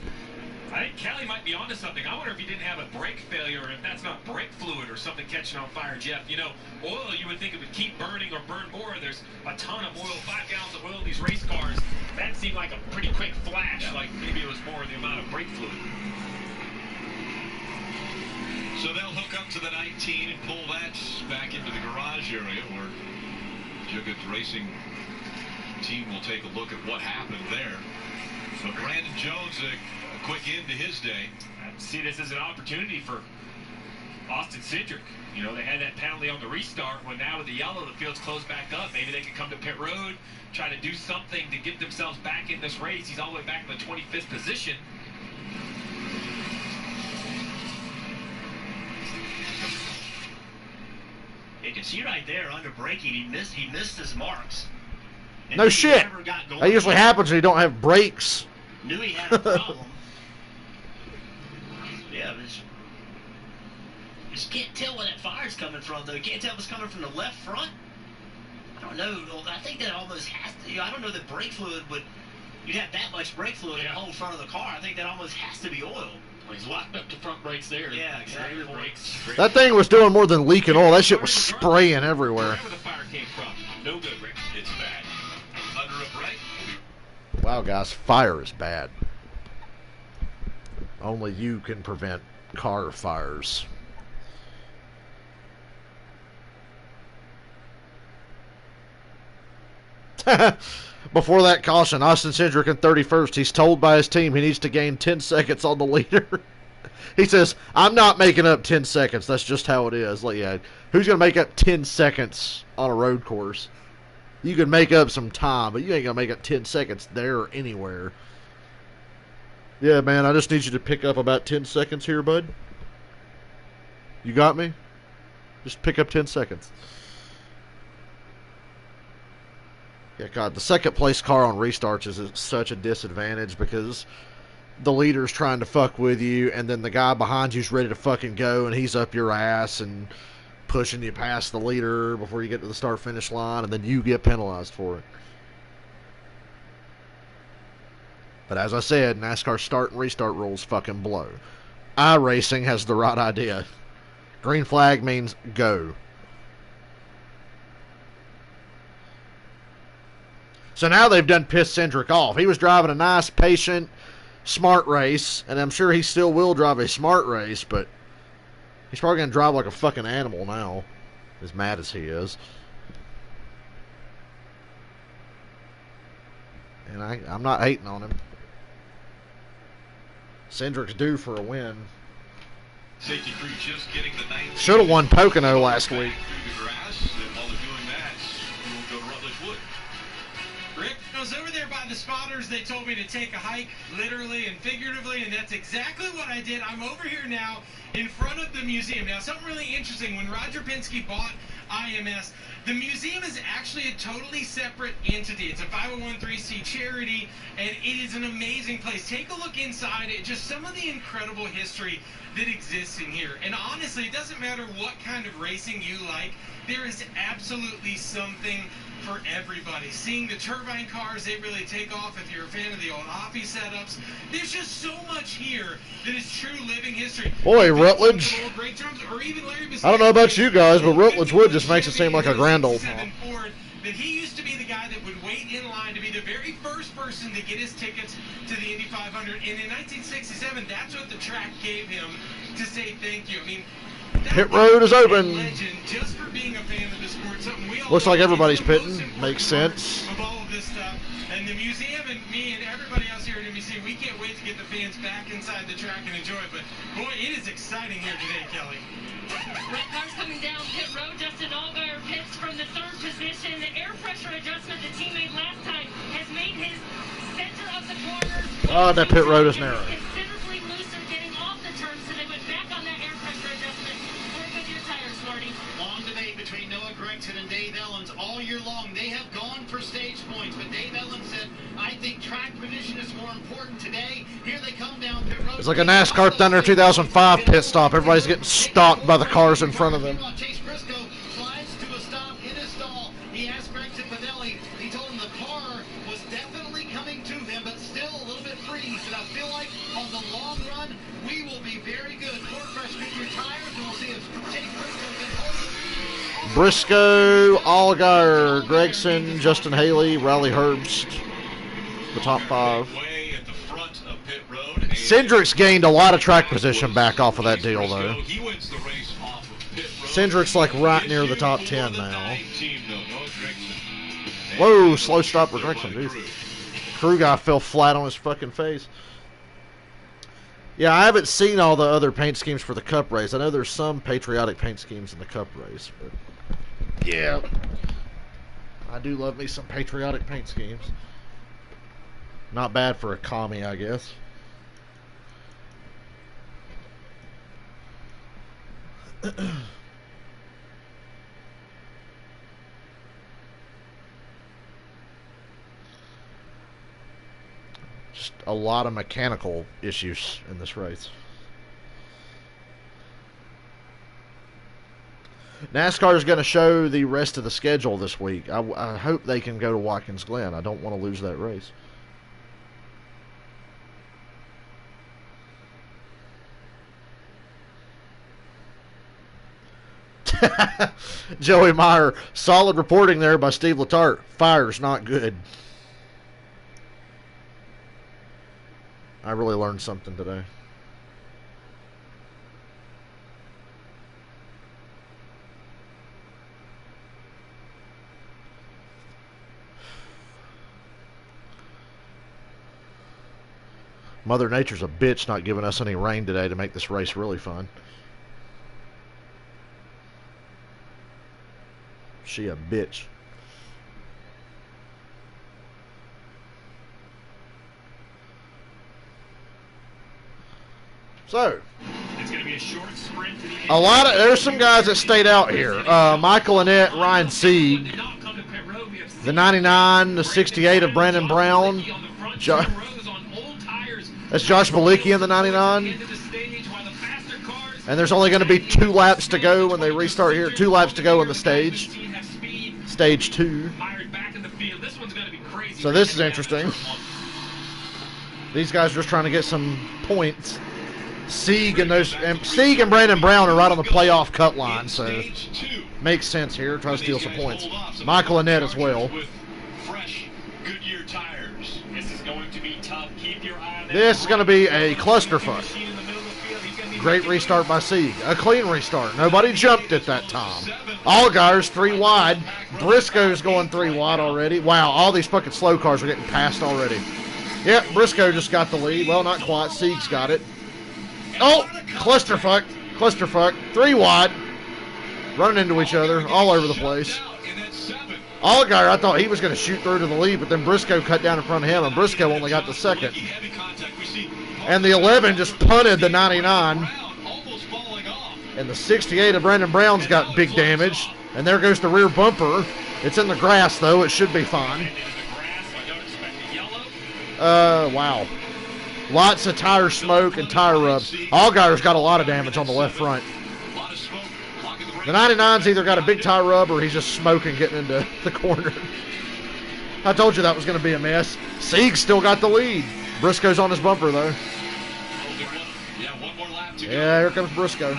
I think Kelly might be onto something. I wonder if he didn't have a brake failure, or if that's not brake fluid or something catching on fire, Jeff. You know, oil, you would think it would keep burning or burn more. There's a ton of oil, 5 gallons of oil in these race cars. That seemed like a pretty quick flash, like maybe it was more the amount of brake fluid. So they'll hook up to the 19 and pull that back into the garage area where Joe Gibbs Racing team will take a look at what happened there. But Brandon Jones, a quick end to his day. I see this as an opportunity for Austin Cindric. You know, they had that penalty on the restart. Well, now with the yellow, the field's closed back up. Maybe they can come to pit road, try to do something to get themselves back in this race. He's all the way back in the 25th position. You can see right there under braking, he missed his marks. And No shit. That usually happens when you don't have brakes. Knew he had a problem. Yeah, but you just can't tell where that fire's coming from, though. You can't tell if it's coming from the left front. I don't know. I think that almost has to. I don't know that brake fluid would. You'd have that much brake fluid in the whole front of the car. I think that almost has to be oil. Well, he's locked up the front brakes there. Yeah, exactly. Brakes. That thing was doing more than leaking oil. That shit was spraying everywhere. Wherever the fire came from. No good, Rick. It's bad. Under a brake. Wow, guys, fire is bad. Only you can prevent car fires. Before that caution, Austin Cindric in 31st. He's told by his team he needs to gain 10 seconds on the leader. He says, I'm not making up 10 seconds. That's just how it is. Like, yeah, who's going to make up 10 seconds on a road course? You can make up some time, but you ain't going to make up 10 seconds there or anywhere. Yeah, man, I just need you to pick up about 10 seconds here, bud. You got me? Just pick up 10 seconds. Yeah, God, the second place car on restarts is such a disadvantage because the leader's trying to fuck with you, and then the guy behind you's ready to fucking go, and he's up your ass and pushing you past the leader before you get to the start-finish line, and then you get penalized for it. But as I said, NASCAR start and restart rules fucking blow. iRacing has the right idea. Green flag means go. So now they've done piss Cindric off. He was driving a nice, patient, smart race, and I'm sure he still will drive a smart race, but he's probably going to drive like a fucking animal now, as mad as he is. And I'm not hating on him. Cindric's due for a win. Safety crew just getting the 19. Should have won Pocono last week. Through the grass, and while they're doing that, we'll go to Rutledge Wood. Rick, I was over there by the spotters. They told me to take a hike, literally and figuratively, and that's exactly what I did. I'm over here now in front of the museum. Now, something really interesting. When Roger Penske bought IMS, the museum is actually a totally separate entity. It's a 501(c) charity, and it is an amazing place. Take a look inside it, just some of the incredible history that exists in here. And honestly, it doesn't matter what kind of racing you like, there is absolutely something for everybody. Seeing the turbine cars, they really take off if you're a fan of the old Offie setups. There's just so much here that is true living history. Boy, Rutledge. I don't know about you guys, but Rutledge Wood just makes it seem like a grand old town. That he used to be the guy that would wait in line to be the very first person to get his tickets to the Indy 500. And in 1967, that's what the track gave him to say thank you. I mean, pit road is open. Just for being a fan of the sport, something we all looks like everybody's pitting. Makes sense. Of all of this stuff. And the museum and me and everybody else here at NBC, we can't wait to get the fans back inside the track and enjoy it. But boy, it is exciting here today, Kelly. Red cars coming down pit road. Justin Allgaier pits from the third position. The air pressure adjustment the team made last time has made his center of the corner. Oh, that pit road is narrow. Considerably looser, getting off the turn, so they went back on that air pressure adjustment for Goodyear tires, Marty. Long debate between Noah Gragson and Dave Ellens all year long. They have gone for stage points, but Dave Ellens said, I think track position is more important today. Here they come down pit road. It's like a NASCAR Thunder 2005 pit stop. Everybody's getting stalked by the cars in front of them. Chase Briscoe slides to a stop in his stall. He asked Gragson Pinelli. He told him the car was definitely coming to him, but still a little bit free. He said, I feel like on the long run, we will be very good. Four fresh Goodyear tires, and we'll see if Chase Briscoe can hold it. Briscoe, Allgaier, Gregson, Justin Haley, Riley Herbst, the top five. Cindric's gained a lot of track position back off of that deal, though. Cindric's like right near the top 10 now. Whoa, slow stop for Gregson, dude. Crew guy fell flat on his fucking face. Yeah, I haven't seen all the other paint schemes for the Cup race. I know there's some patriotic paint schemes in the Cup race, but yeah, I do love me some patriotic paint schemes. Not bad for a commie, I guess. Just a lot of mechanical issues in this race. NASCAR is going to show the rest of the schedule this week. I hope they can go to Watkins Glen. I don't want to lose that race. Joey Meyer, solid reporting there by Steve Letarte. Fire's not good. I really learned something today. Mother Nature's a bitch not giving us any rain today to make this race really fun. She a bitch. So, it's going to be a short sprint to the a lot of there's some guys that stayed out here. Michael Annett, Ryan Sieg, the 99, the 68 of Brandon Brown. That's Josh Balicki in the 99. And there's only going to be 2 laps to go when they restart here. 2 laps to go in the stage. Stage 2. So this is interesting. These guys are just trying to get some points. Sieg and Brandon Brown are right on the playoff cut line, so makes sense here. Try to steal some points. Michael Annett as well. This is going to be a clusterfuck. Great restart by Sieg. A clean restart. Nobody jumped at that time. Allgaier's 3 wide. Briscoe's going 3 wide already. Wow, all these fucking slow cars are getting passed already. Yep, Briscoe just got the lead. Well, not quite. Sieg's got it. Oh, clusterfuck. Clusterfuck. 3 wide. Running into each other all over the place. Allgaier, I thought he was going to shoot through to the lead, but then Briscoe cut down in front of him, and Briscoe only got the second. And the 11 just punted the 99. And the 68 of Brandon Brown's got big damage. And there goes the rear bumper. It's in the grass, though. It should be fine. Wow. Lots of tire smoke and tire rubs. Allgaier's got a lot of damage on the left front. The 99's either got a big tire rub or he's just smoking getting into the corner. I told you that was going to be a mess. Sieg's still got the lead. Briscoe's on his bumper, though. Yeah, here comes Briscoe.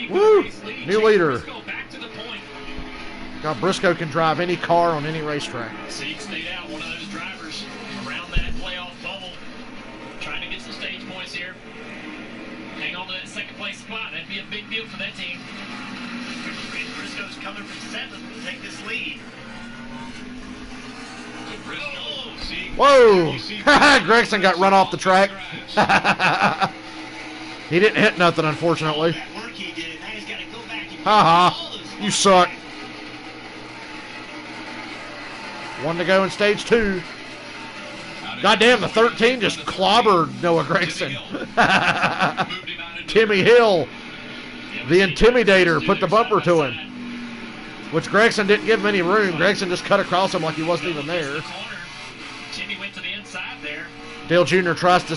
Woo! New leader. God, Briscoe can drive any car on any racetrack. Sieg stayed out, one of those drivers around that playoff bubble, trying to get some stage points here. Hang on to that second place spot. That'd be a big deal for that team. And Briscoe's coming from 7th to take this lead. Whoa! Gregson got run off the track. He didn't hit nothing, unfortunately. Ha-ha. You suck. 1 to go in stage 2. Goddamn, the 13 just clobbered Noah Gregson. Timmy Hill, the Intimidator, put the bumper to him. Which Gregson didn't give him any room. Gregson just cut across him like he wasn't even there. Timmy went to the inside there. Dale Jr. tries to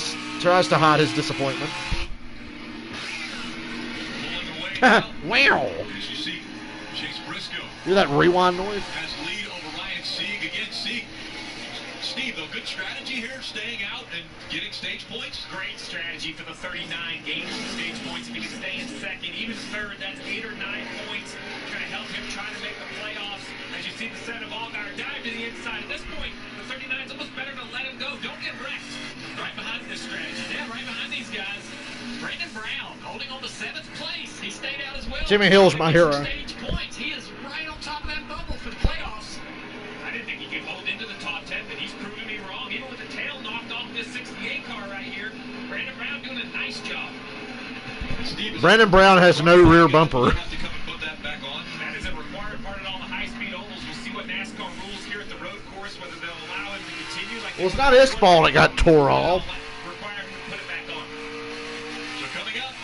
hide his disappointment. Wow. Hear that rewind noise? Steve, though, good strategy here, staying out and getting stage points. Great strategy for the 39 gains the stage points. If he can stay in second, even third, that's 8 or 9 points. Going to help him try to make the playoffs. As you see the set of Allgaier dive to the inside. At this point, the 39's almost better to let him go. Don't get wrecked. Right behind this strategy. Yeah, right behind these guys. Brandon Brown holding on to 7th place. He stayed out as well. Jimmy Hill's my hero. Stage points. He is right on top of that bubble for the playoffs. I didn't think he could hold in Brandon Brown has no rear bumper. That is a required part of all the high-speed ovals. We'll see what NASCAR rules here at the road course, whether they'll allow him to continue. Well, it's not his fault it got tore off. Require him to put it back on. So coming up,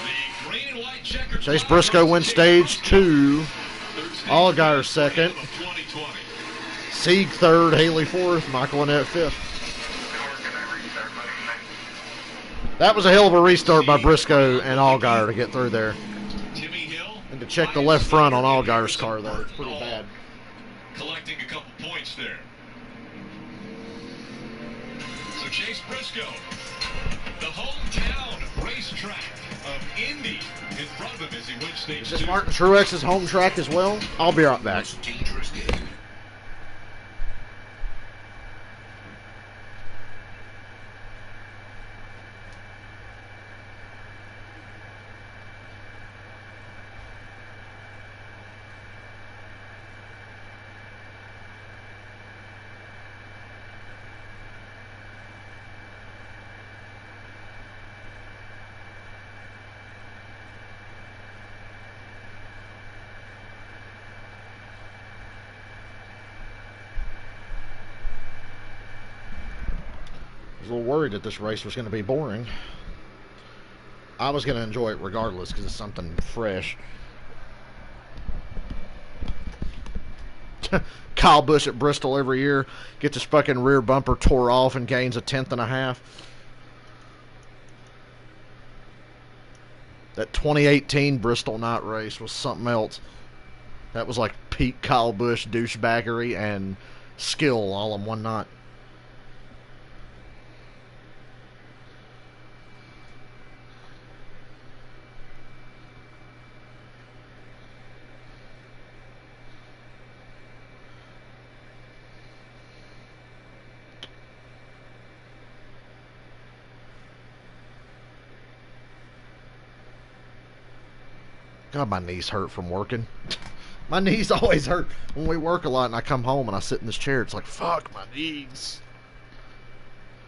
the green and white checkered Chase Briscoe wins stage 2. Allgaier second. 2020. Sieg third. Haley fourth. Michael Annett fifth. That was a hell of a restart by Briscoe and Allgaier to get through there. Timmy Hill. And to check the left front on Allgaier's car, though. It's pretty bad. Collecting a couple points there. So Chase Briscoe, the hometown racetrack of Indy, in front of him as he wins stage Is this 2. Martin Truex's home track as well? I'll be right back. Dangerous game. I was a little worried that this race was going to be boring. I was going to enjoy it regardless because it's something fresh. Kyle Busch at Bristol every year gets his fucking rear bumper tore off and gains a 1/10.5. That 2018 Bristol night race was something else. That was like peak Kyle Busch douchebaggery and skill all in one night. God, my knees hurt from working. My knees always hurt when we work a lot and I come home and I sit in this chair. It's like, fuck my knees.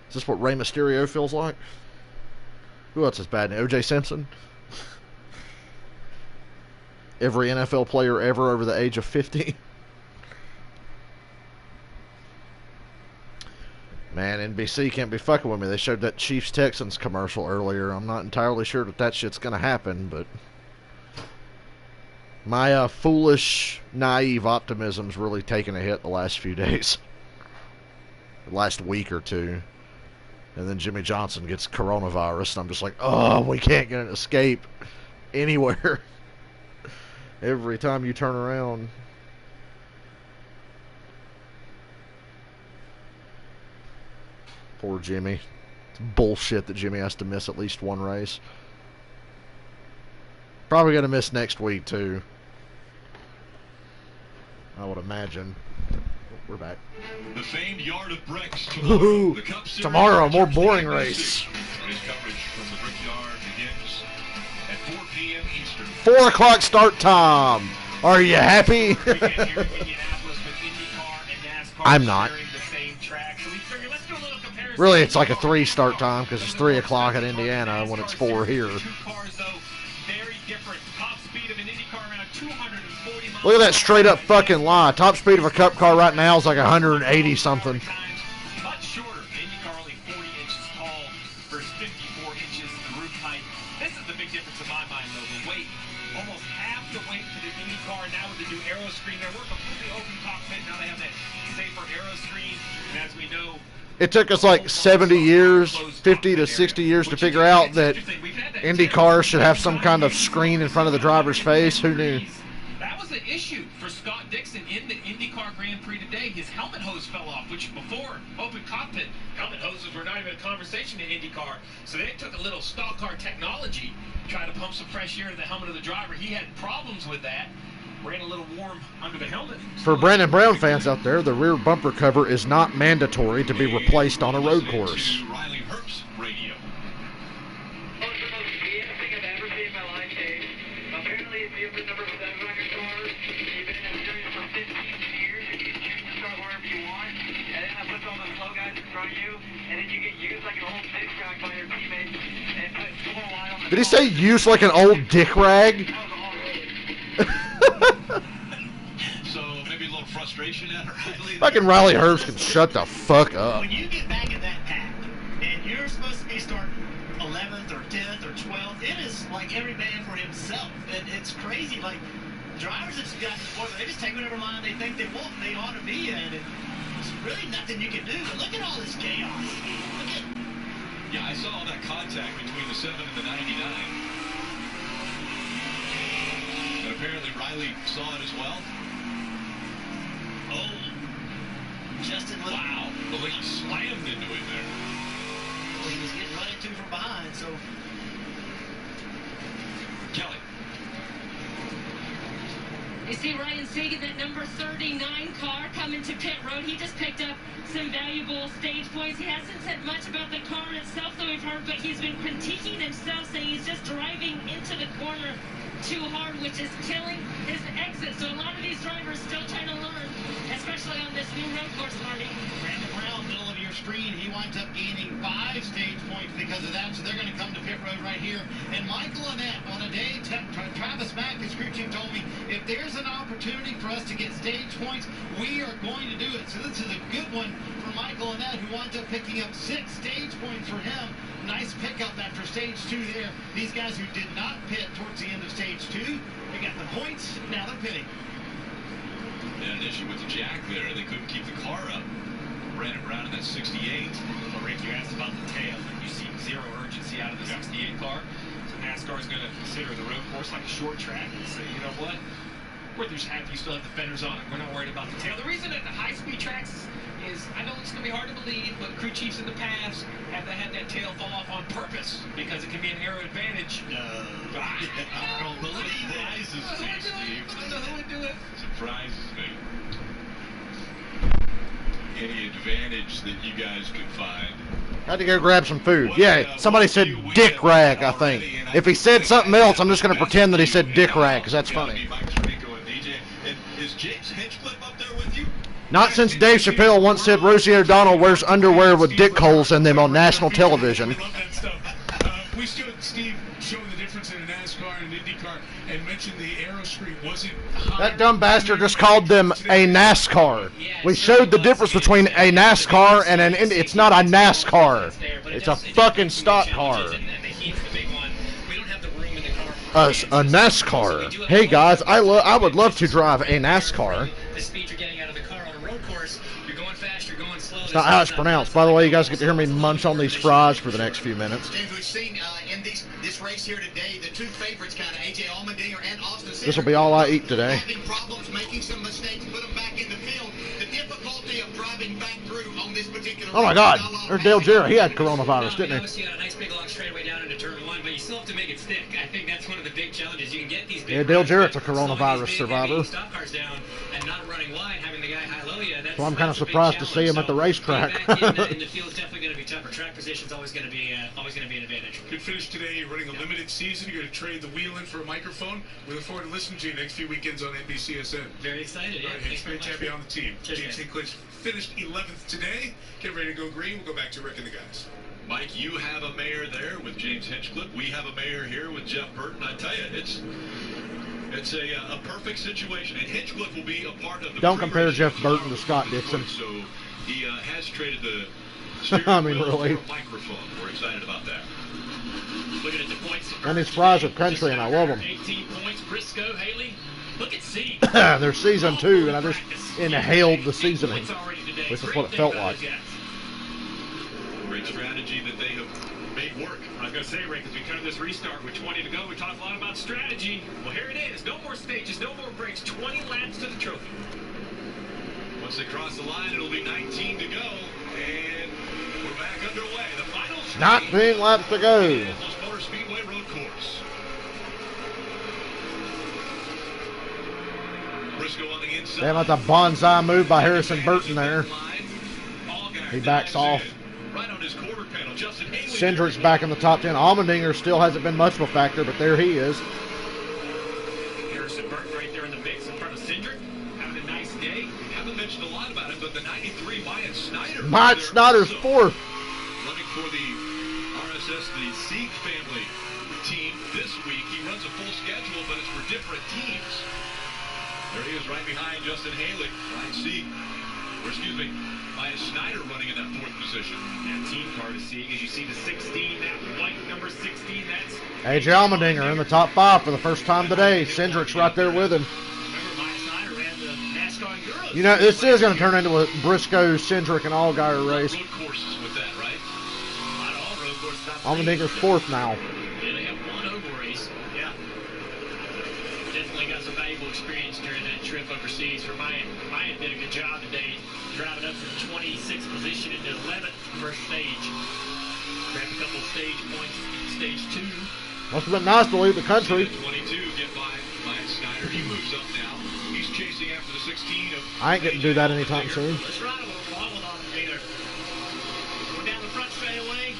Is this what Rey Mysterio feels like? Who else is bad? O.J. Simpson? Every NFL player ever over the age of 50? Man, NBC can't be fucking with me. They showed that Chiefs-Texans commercial earlier. I'm not entirely sure that shit's going to happen, but... my foolish, naive optimism's really taken a hit the last few days. The last week or two. And then Jimmy Johnson gets coronavirus, and I'm just like, oh, we can't get an escape anywhere. Every time you turn around. Poor Jimmy. It's bullshit that Jimmy has to miss at least one race. Probably going to miss next week, too. I would imagine. Oh, we're back. The famed yard of bricks Ooh, the Cup Series tomorrow, a more boring race. Race coverage from the Brickyard begins at 4 p.m. Eastern. 4 o'clock start time. Are you happy? I'm not. Really, it's like a 3 start time because it's 3 o'clock in Indiana when it's 4 here. Look at that straight up fucking lie. Top speed of a Cup car right now is like 180 something. Much shorter. IndyCar only 40 inches tall versus 54 inches roof height. This is the big difference in my mind, though. The weight, almost half the weight to the IndyCar. Now with the new aero screen, they were completely open cockpit. Now they have that safer aero screen. And as we know, it took us like 70 years, 50 to 60 years to figure out that IndyCar should have some kind of screen in front of the driver's face. Who knew? That was an issue for Scott Dixon in the IndyCar Grand Prix today. His helmet hose fell off, which before open cockpit, helmet hoses were not even a conversation in IndyCar. So they took a little stock car technology, tried to pump some fresh air to the helmet of the driver. He had problems with that. Ran a little warm under the helmet. For Brandon Brown fans out there, the rear bumper cover is not mandatory to be replaced on a road course. Riley Herbst Radio. Most of the most BS thing I've ever seen in my life, Dave. Apparently, if you have the number 7 on your car, you've been in a series for 15 years, and you choose to start wherever you want, and then I put all the slow guys in front of you, and then you get used like an old six track by your teammates, and put 4 line on the Did he say use like an old dick rag? So maybe a little frustration at Riley. Fucking Riley Herbst can shut the fuck up. When you get back in that pack, and you're supposed to be starting 11th or 10th or 12th, it is like every man for himself. And it's crazy. Like, drivers have gotten to the point where they just take whatever line they think they want and they ought to be in. And there's really nothing you can do. But look at all this chaos. Look at... Yeah, I saw all that contact between the 7 and the 99. And apparently Riley saw it as well. Oh. Justin, wow. The way he slammed into it there. Well, he was getting run into from behind, so... Kelly. You see Ryan Sagan, that number 39 car, coming to pit road. He just picked up some valuable stage points. He hasn't said much about the car itself, though we've heard, but he's been critiquing himself, saying he's just driving into the corner too hard, which is killing his exit. So a lot of these drivers still trying to learn, especially on this new road course, Marty. Brandon Brown, middle of your screen, he winds up gaining 5 stage points because of that, so they're going to come to pit road right here. And Michael Annett, on a day, Travis Mack, his crew chief, told me, if there's an opportunity for us to get stage points, we are going to do it. So this is a good one for Michael Annett, who winds up picking up 6 stage points for him. Nice pickup after stage 2 there. These guys who did not pit towards the end of stage 2, they got the points, now they're pitting. They had an issue with the jack there. They couldn't keep the car up. Brandon Brown in that 68. Well, Rick, you asked about the tail, and you see zero urgency out of the 68 car. So NASCAR is going to consider the road course like a short track and say, you know what? We're just happy you still have the fenders on it. We're not worried about the tail. The reason that the high-speed tracks is, I know it's going to be hard to believe, but crew chiefs in the past have had that tail fall off on purpose because it can be an aero advantage. No. I don't believe it. Surprises me, Steve. I don't know who would do it. Surprises me. Any advantage that you guys could find? I had to go grab some food. Yeah, somebody said dick rag, I think. If he said something else, I'm just going to pretend that he said dick rag, because that's funny. Is James Hinchcliffe up there with you? Not since Dave Chappelle once said Rosie O'Donnell wears underwear with dick holes in them on national television. I love that stuff. We showed Steve showing the difference in a NASCAR and an IndyCar and mentioned the aero screen wasn't higher. That dumb bastard just called them a NASCAR. We showed the difference between a NASCAR and an Indy. It's not a NASCAR. It's a fucking stock car. A NASCAR. Hey guys, I would love to drive a NASCAR. The speed you're getting out of the car on a road course, you're going fast, you're going slow. It's not how it's pronounced. By the way, you guys get to hear me munch on these fries for the next few minutes. James, we've seen in this race here today, the 2 favorites, kind of AJ Allmendinger and Austin Cindric. This will be all I eat today. Having problems, making some mistakes, put them back in the field. The difficulty of driving back through on this particular Oh my God, there's Dale Jarrett. He had coronavirus, didn't he? You got a nice big long straightaway down into turn 1, but you still have to make it stick. I think that's one of the big challenges. You can get these big Yeah, Dale Jarrett's a coronavirus survivor. Stop cars down and not running wide, having the guy high-low you. So I'm kind of surprised to see him at the racetrack. In the field is definitely going to be tougher. Track position's always going to be an advantage. Good finish today. You're running a limited season. You're going to trade the wheel in for a microphone. We look forward to listening to you next few weekends on NBCSN. Very excited. Yeah, It's great to have you on the team. James Hinchcliffe finished 11th today. Get ready to go green. We'll go back to Rick and the guys. Mike, you have a mayor there with James Hinchcliffe. We have a mayor here with Jeff Burton. I tell you, it's a perfect situation, and Hinchcliffe will be a part of the. Don't compare Jeff Burton to Scott Dixon. So he has traded the. I mean, really. For a microphone. We're excited about that. Looking at the points. And his fries are country, and I love them. 18 points. Briscoe, Haley. Look at C. They're season 2, and I just inhaled the seasoning, which is what it felt like. Great strategy that they have made work. I was going to say, Rick, as we come to this restart with 20 to go, we talked a lot about strategy. Well, here it is. No more stages, no more breaks. 20 laps to the trophy. Once they cross the line, it'll be 19 to go, and we're back underway. The final 19 laps to go. Indianapolis Motor Speedway road course. Briscoe on the inside. Damn, that's a bonsai move by Harrison Burton there. He backs off. Right on his quarter panel. Justin Haley. Cindric's back in the top 10. Allmendinger still hasn't been much of a factor, but there he is. Harrison Burton right there in the mix in front of Cindric. Having a nice day. Haven't mentioned a lot about him, but the 93 Myatt Snyder. Myatt Snyder's 4th. Running for the RSS, the Sieg family team different teams. There he is right behind Justin Haley. Maya Snyder running in that 4th position. That team car to see, as you see the 16, that white number 16, that's... A.J. Allmendinger in the top 5 for the first time today. Cindric's right there with him. Remember, Maya Snyder ran the NASCAR Enduro. You know, this is going to turn into a Briscoe, Cindric, and Allgaier race. Road courses with that, right? Not all road courses. Allmendinger's 4th now. Yeah, they have one oval race. Yeah. Definitely got some valuable experience during that trip overseas. For Maya did a good job today, driving up from 26th position into 11th first stage. Grabbed a couple of stage points, stage 2. Must have been nice to leave the country. 22 get by Maya Snyder. He moves up now. He's chasing after the 16 of... I ain't getting to do that anytime soon. Let's ride a little wobble on the dealer. Going down the front straightaway.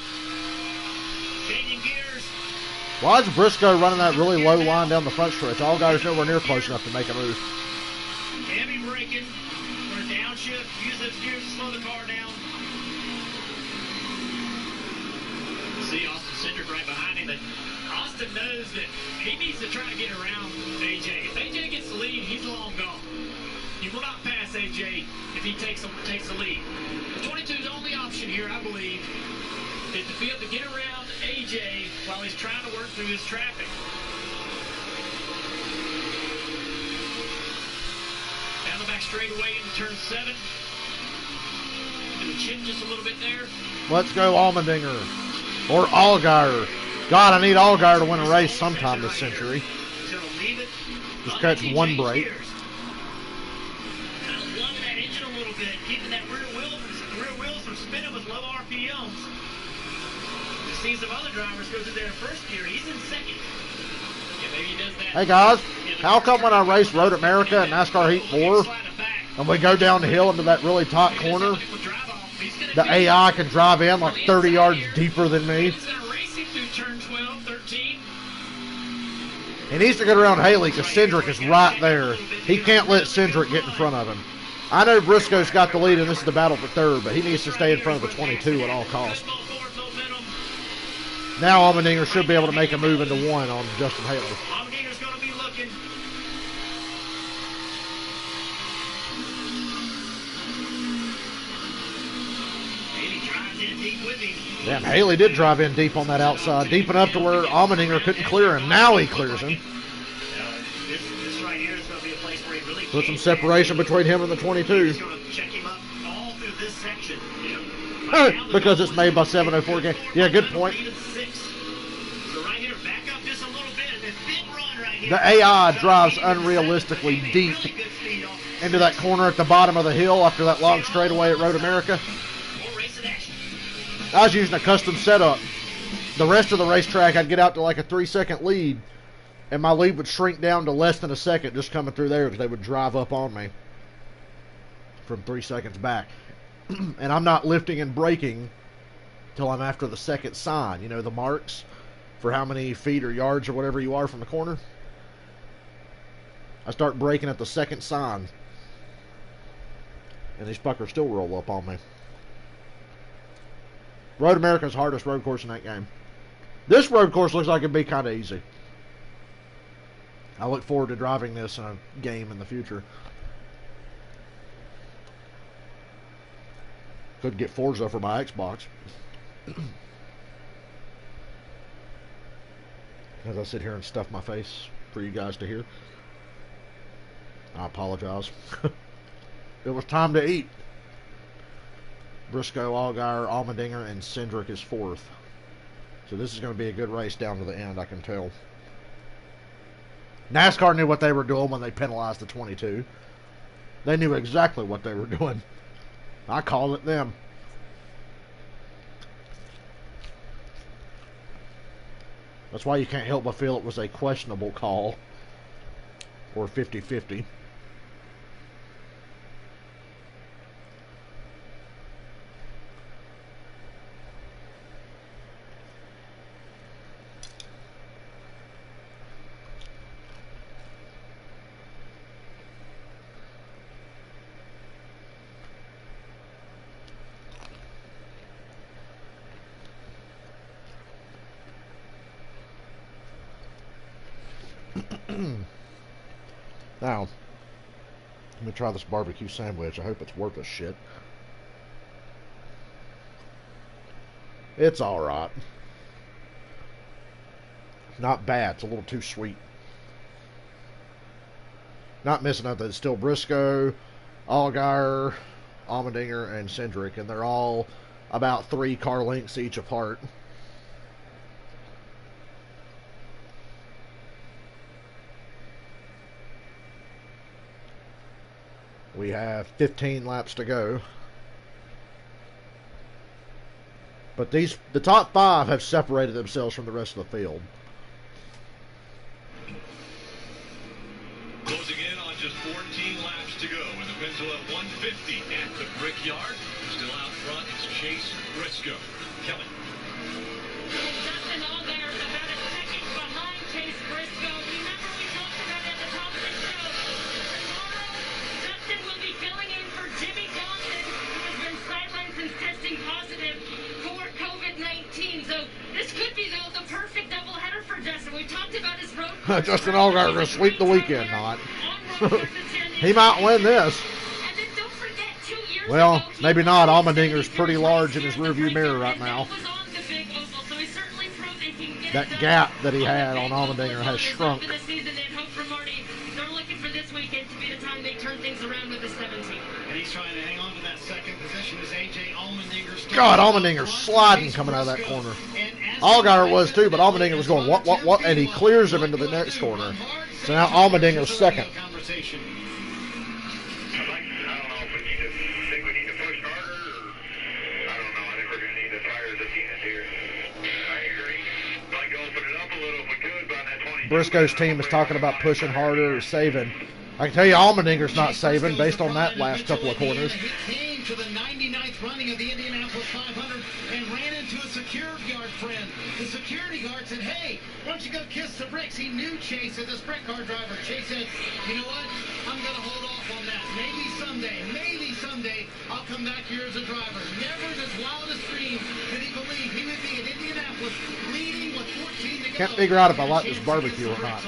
Changing gears. Why is Briscoe running that really low line down the front stretch? Allgaier's nowhere near close enough to make a move. Heavy braking. For a downshift. Use those gears to slow the car down. See Austin Cindric right behind him. But Austin knows that he needs to try to get around AJ. If AJ gets the lead, he's long gone. He will not pass AJ if he takes the lead. The 22's only option here, I believe, is to be able to get around AJ while he's trying to work through this traffic. Down the back straightaway into turn 7. Do a chip just a little bit there. Let's go Allmendinger. Or Allgaier. God, I need Allgaier to win a race sometime this century. Just catch one break. Kind of lugging that engine a little bit, keeping that rear wheels from spinning with low RPMs. We've seen some other drivers go through their first gear. He's in second. Yeah, maybe he does that. Hey guys, how come when I race Road America and NASCAR Heat 4 and we go down the hill into that really tight corner, the AI can drive in like 30 yards deeper than me? He needs to get around Haley because Cindric is right there. He can't let Cindric get in front of him. I know Briscoe's got the lead and this is the battle for 3rd, but he needs to stay in front of the 22 at all costs. Now Allmendinger should be able to make a move into 1 on Justin Haley. Allmendinger's going to be looking. Haley drives in deep with him. Damn, Haley did drive in deep on that outside, deep enough to where Allmendinger couldn't clear him. Now he clears him. This right here is going to be a place where he really Put some separation between him and the 22. He's going to check him up all through this section. Because it's made by 704 game. Yeah, good point. So right here, back up just a little bit, and then big run right here. The AI drives unrealistically deep into that corner at the bottom of the hill after that long straightaway at Road America. I was using a custom setup. The rest of the racetrack, I'd get out to like a 3-second lead, and my lead would shrink down to less than a second just coming through there because they would drive up on me from 3 seconds back. And I'm not lifting and braking till I'm after the second sign. You know, the marks for how many feet or yards or whatever you are from the corner. I start braking at the second sign, and these fuckers still roll up on me. Road America's hardest road course in that game. This road course looks like it'd be kind of easy. I look forward to driving this in a game in the future. Could get Forza for my Xbox. As I sit here and stuff my face for you guys to hear. I apologize. It was time to eat. Briscoe, Allgaier, Allmendinger, and Cindric is 4th. So this is going to be a good race down to the end, I can tell. NASCAR knew what they were doing when they penalized the 22. They knew exactly what they were doing. I called it them. That's why you can't help but feel it was a questionable call. Or 50-50. Now, let me try this barbecue sandwich. I hope it's worth a shit. It's alright. Not bad. It's a little too sweet. Not missing nothing. It's still Briscoe, Allgaier, Allmendinger, and Cindric, and they're all about 3 car lengths each apart. We have 15 laps to go. But the top 5 have separated themselves from the rest of the field. Closing in on just 14 laps to go, and the Pens will have 150 at the Brickyard. Still out front, it's Chase Briscoe. Kelly. Justin Allgaier is about a second behind Chase Briscoe. Remember, we talked about it at the top of the show. Tomorrow, Justin will be filling in for Jimmy Johnson, who has been sidelined since testing positive for COVID-19. So this could be, though, the perfect doubleheader for Justin. We talked about his road course. Justin Allgaier going to sweep the weekend, not. He might win this. And then don't forget, 2 years Well, ago, maybe not. Allmendinger's pretty large in his rearview mirror right now. That gap that he had on Allmendinger has shrunk. They're looking for this weekend to be the time they turn things around with the 17. And he's trying to hang on to that second position as A.J. Allmendinger. God, Allmendinger's sliding coming out of that corner. Allgaier was too, but Allmendinger was going what, and he clears him into the next corner. So now Allmendinger's second. I don't know if we need to think we need to push harder, or I don't know. I think we're going to need the tires at the end here. I agree. Like open it up a little if we could by that 20. Briscoe's team is talking about pushing harder or saving. I can tell you Allmendinger's not saving based on that last couple of corners. He came to the 99th running of the Indianapolis 500 and ran into a security guard friend. The security guard said, "Hey, why don't you go kiss the bricks?" He knew Chase as a sprint car driver. Chase said, "You know what? I'm going to hold off on that. Maybe someday, I'll come back here as a driver." Never in his wildest dreams did he believe he would be in Indianapolis leading with 14 to go. Can't figure out if I like this barbecue or not.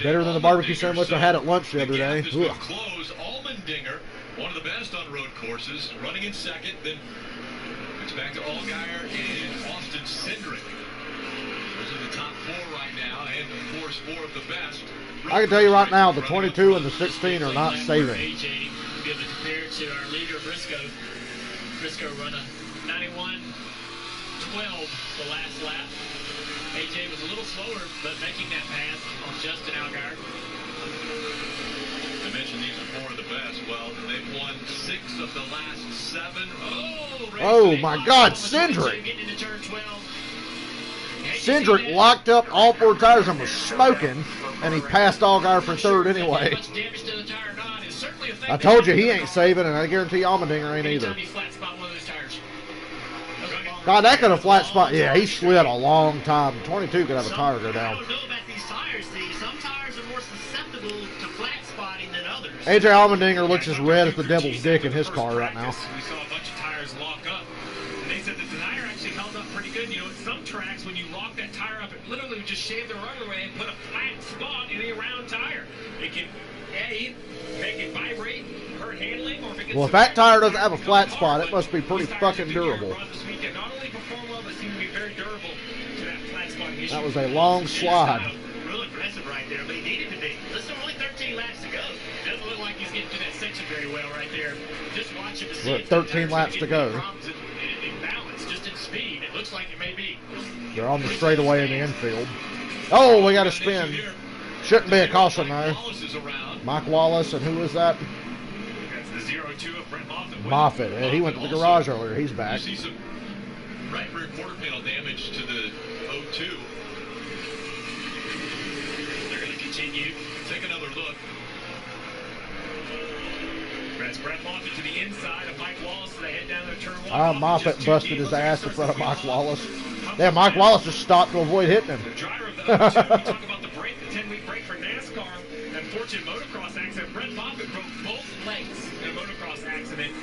Better than the barbecue sandwich I had at lunch the other day. Close. Allmendinger, one of the best on road courses, running in second. Then it's back to Allgaier and Austin Cindric. Those are the top 4 right now, and of course 4 of the best. I can tell you right now, the 22 and the 16 are not saving. AJ, be able to compare to our leader, Briscoe. Briscoe run a 91-12 the last lap. AJ was a little slower, but making that pass on Justin Allgaier. I mentioned these are 4 of the best. Well, they've won 6 of the last 7. Oh my God, Cindric! Cindric locked up all 4 tires and was smoking, and he passed Allgaier for 3rd anyway. I told you he ain't saving, and I guarantee Allmendinger ain't either. God, that could have flat spot. Yeah, he slid a long time. 22 could have a tire go down. I don't know about these tires, Steve. Some tires are more susceptible to flat spotting than others. A.J. Allmendinger looks as red as the devil's dick in his car right now. We saw a bunch of tires lock up. And they said that the tire actually held up pretty good. You know, at some tracks, when you lock that tire up, it literally would just shave the rubber away and put a flat spot in a round tire. It can, make it vibrate, hurt handling, or if it gets... Well, if that tire doesn't have a flat spot, it must be pretty fucking durable. Not only perform well, but seem to be very durable to that flat spot issue. That was a long slide. Real aggressive right there, but he needed to be. Listen, only 13 laps to go. Doesn't look like he's getting through that section very well right there. Just watch him to see. We're at 13 laps to go. In balance, just in speed. It looks like it may be. They're on the straightaway in the infield. Oh, we got a spin. Shouldn't be a caution though. Mike Wallace, and who was that? That's the 0-2 of Brent Moffitt. Moffitt. He went to the garage earlier. He's back. You see some right rear quarter panel damage to the 0-2. They're going to continue. Take another look. That's Brent Moffitt to the inside of Mike Wallace. They head down to turn 1. Moffitt busted his ass in front of Mike Wallace. Yeah, Mike Wallace just stopped to avoid hitting him. The driver of the 0-2, we talk about the break, the 10-week break for NASCAR. Unfortunate motocross accident. Brent Moffitt broke both legs in a motocross accident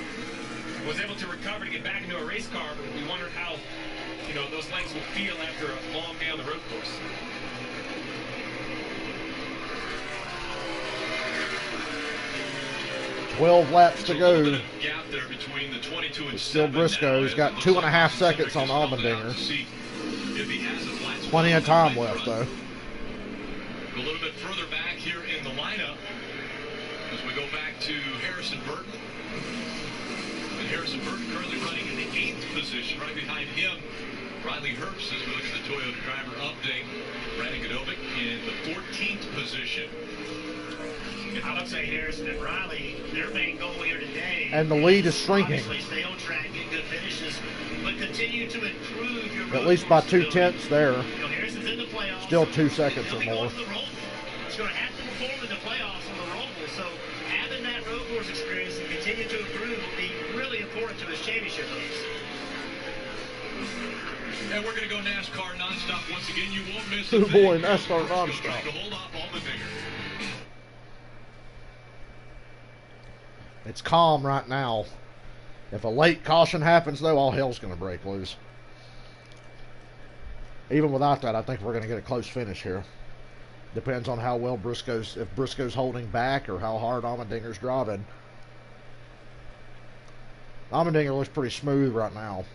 was able to recover to get back into a race car, but we wondered how, you know, those legs would feel after a long day on the road course. $12 laps to go. Gap there between the 22 and It's still 7 Briscoe. He's got 2.5 seconds on Allmendinger. Plenty of time left, though. A little bit further back here in the lineup as we go back to Harrison Burton. And Harrison Burton currently running in the 8th position. Right behind him, Riley Herbst, as we look at the Toyota driver update. Brandon Godovic in the 14th position. I would say Harrison and Riley, their main goal here today. And the lead is shrinking. Obviously stay on track, get good finishes, but continue to improve your At least by 2/10 there. You know, Harrison's in the playoffs. Still 2 seconds or more. He's going to have to perform in the playoffs on the Roval, so having that road course experience and continue to improve will be really important to his championship race. And we're going to go NASCAR nonstop once again. You won't miss Oh a thing. boy, NASCAR nonstop. To hold off Allmendinger. It's calm right now. If a late caution happens, though, all hell's going to break loose. Even without that, I think we're going to get a close finish here. Depends on how well if Briscoe's holding back or how hard Allmendinger's driving. Allmendinger looks pretty smooth right now.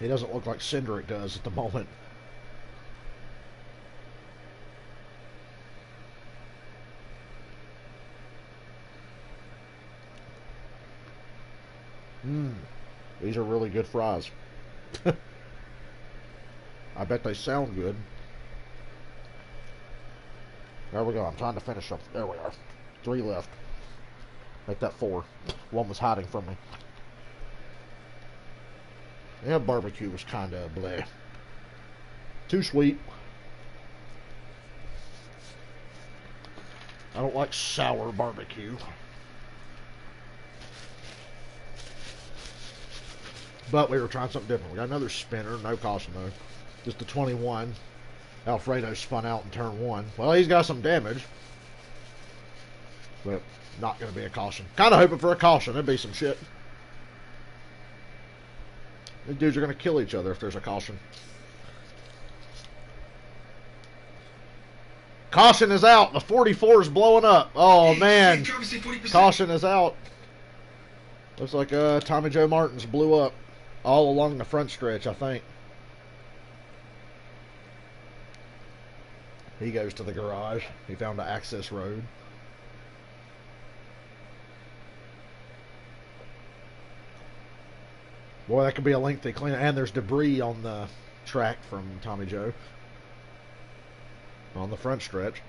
He doesn't look like Cindric does at the moment. These are really good fries. I bet they sound good. There we go. I'm trying to finish them. There we are. 3 left. Make that 4. One was hiding from me. Yeah, barbecue was kind of bleh. Too sweet. I don't like sour barbecue. But we were trying something different. We got another spinner. No caution, though. Just the 21. Alfredo spun out in turn 1. Well, he's got some damage. But not going to be a caution. Kind of hoping for a caution. It'd be some shit. These dudes are going to kill each other if there's a caution. Caution is out. The 44 is blowing up. Oh, man. Caution is out. Looks like Tommy Joe Martin's blew up all along the front stretch, I think. He goes to the garage. He found an access road. Boy, that could be a lengthy cleanup. And there's debris on the track from Tommy Joe on the front stretch.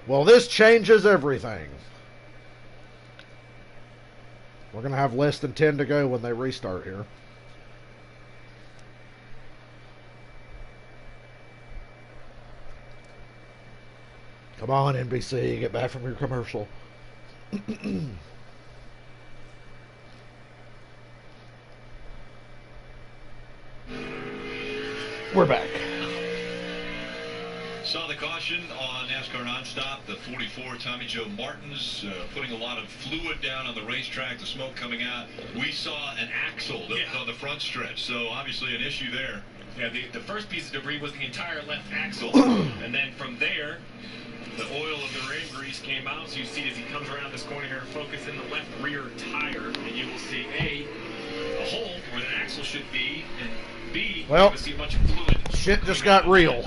Well, this changes everything. We're going to have less than 10 to go when they restart here. Come on, NBC, get back from your commercial. We're back. Saw the caution on NASCAR Nonstop. The 44 Tommy Joe Martins putting a lot of fluid down on the racetrack, the smoke coming out. We saw an axle that was on the front stretch, so obviously an issue there. Yeah, the first piece of debris was the entire left axle, and then from there, the oil of the rear end grease came out. So you see as he comes around this corner here, focus in the left rear tire, and you will see A, a hole where the axle should be, and B, well, you will see a bunch of fluid. Shit just got real.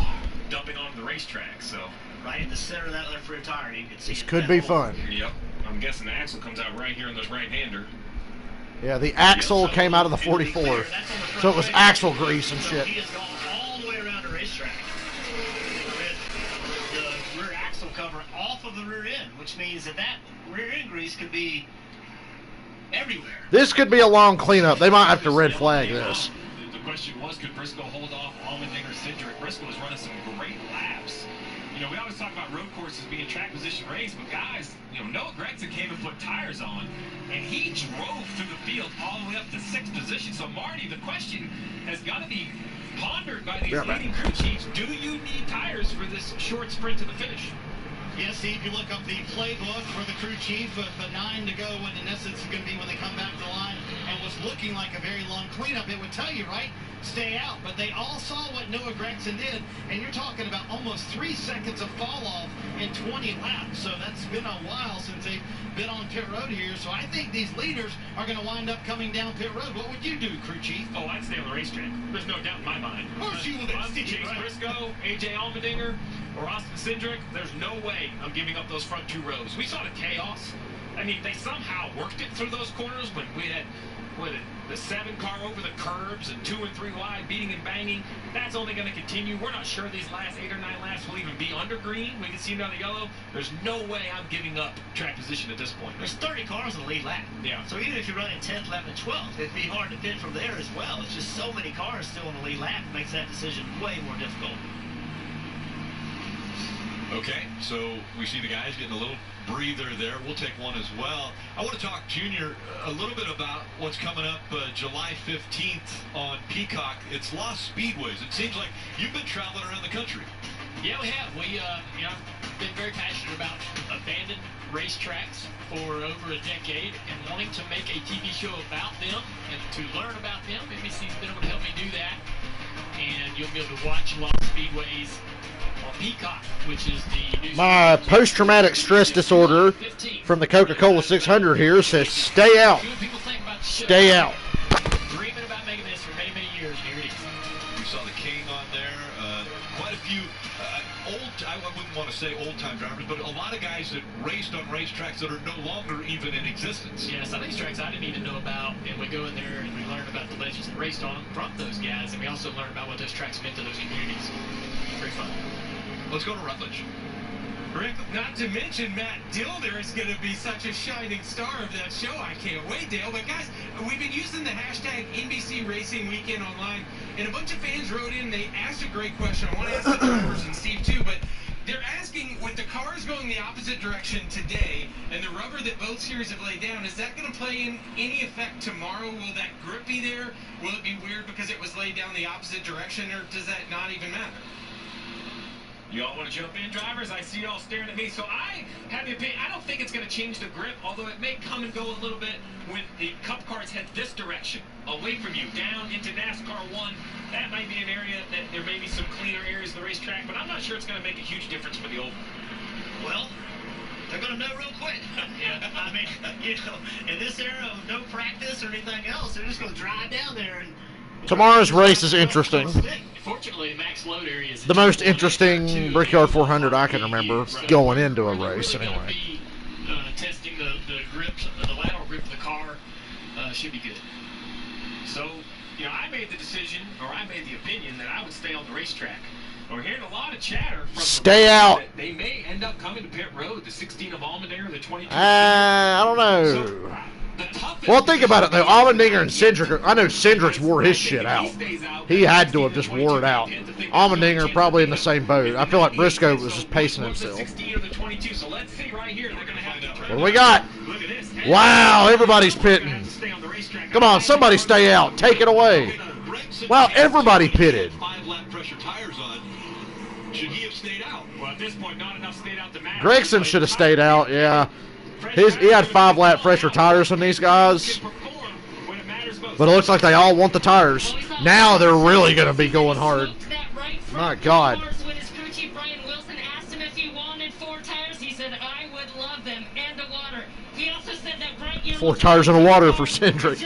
Dumping onto the racetrack, so. Right in the center of that left rear tire, you can see. This could be fun. Yep. I'm guessing the axle comes out right here in this right-hander. Yeah, the axle came out of the 44. So it was axle grease and shit. He has gone all the way around the racetrack with the rear axle cover off of the rear end, which means that rear end grease could be everywhere. This could be a long cleanup. They might have to red flag this. The question was, could Briscoe hold off Allmendinger Cindric? Briscoe was running some great laps. You know, we always talk about road courses being track position race, but guys, you know, Noah Gragson came and put tires on, and he drove through the field all the way up to 6th position. So, Marty, the question has got to be, pondered by these leading crew chiefs. Do you need tires for this short sprint to the finish? Yes, Steve, you look up the playbook for the crew chief with 9 to go, when in essence it's going to be when they come back to the line, and was looking like a very long cleanup. It would tell you, right? Stay out. But they all saw what Noah Gragson did, and you're talking about almost 3 seconds of fall off in 20 laps. So that's been a while since they've been on pit road here. So I think these leaders are going to wind up coming down pit road. What would you do, crew chief? Oh, I'd stay on the racetrack. There's no doubt in my mind. Of course you would. Chase Briscoe, AJ Allmendinger, or Austin Cindric, there's no way I'm giving up those front 2 rows. We saw the chaos. I mean, they somehow worked it through those corners when we had the 7 car over the curbs and 2 and 3 wide, beating and banging. That's only going to continue. We're not sure these last 8 or 9 laps will even be under green. We can see another yellow. There's no way I'm giving up track position at this point. There's 30 cars in the lead lap. Yeah. So even if you're running 10th, 11th, and 12th, it'd be hard to pit from there as well. It's just so many cars still in the lead lap. It makes that decision way more difficult. Okay, so we see the guys getting a little breather there. We'll take one as well. I want to talk, Junior, a little bit about what's coming up July 15th on Peacock. It's Lost Speedways. It seems like you've been traveling around the country. Yeah, we have. We, been very passionate about abandoned racetracks for over a decade and wanting to make a TV show about them and to learn about them. NBC's been able to help me do that. And you'll be able to watch Lost Speedways on Peacock, which is the new... My post-traumatic stress disorder from the Coca-Cola 600 here says stay out. Stay out. Dreaming about making this for many, many years, and here it is. We saw the King on there. Quite a few I wouldn't want to say old-time drivers, but a lot of guys that raced on racetracks that are no longer even in existence. Yeah, some of these tracks I didn't even know about, and we go in there and we learn about the legends that raced on them from those guys, and we also learn about what those tracks meant to those communities. Very fun. Let's go to Rutledge. Rick, not to mention Matt Dilder is going to be such a shining star of that show. I can't wait, Dale. But guys, we've been using the hashtag NBC Racing Weekend online, and a bunch of fans wrote in. They asked a great question. I want to ask the drivers and Steve too, but they're asking, with the cars going the opposite direction today and the rubber that both series have laid down, is that going to play in any effect tomorrow? Will that grip be there? Will it be weird because it was laid down the opposite direction, or does that not even matter? You all want to jump in, drivers? I see y'all staring at me. So I have the opinion, I don't think it's going to change the grip, although it may come and go a little bit when the Cup cars head this direction, away from you, down into NASCAR 1. That might be an area that there may be some cleaner areas of the racetrack, but I'm not sure it's going to make a huge difference for the oval. Well, they're going to know real quick. I mean, in this era of no practice or anything else, they're just going to drive down there and... Tomorrow's race is interesting. Fortunately, the max load area is the most interesting Brickyard 400 I can remember going into a race, anyway. Testing the grip, the lateral grip of the car should be good. So, I made the decision, or I made the opinion that I would stay on the racetrack. We're hearing a lot of chatter from stay out. They may end up coming to pit road, the 16 of Allmendinger, the 22. I don't know. Well, think about it, though. Allmendinger and Cindric, I know Cindric's wore his shit out. He had to have just wore it out. Allmendinger probably in the same boat. I feel like Briscoe was just pacing himself. What do we got? Wow, everybody's pitting. Come on, somebody stay out. Take it away. Wow, everybody pitted. 5-lap pressure tires on. Should he have stayed out? Well, at this point, not enough stayed out to matter. Gragson should have stayed out, yeah. He had 5-lap fresher tires on these guys. But it looks like they all want the tires. Now they're really going to be going hard. My God. 4 tires in the water for Cindric.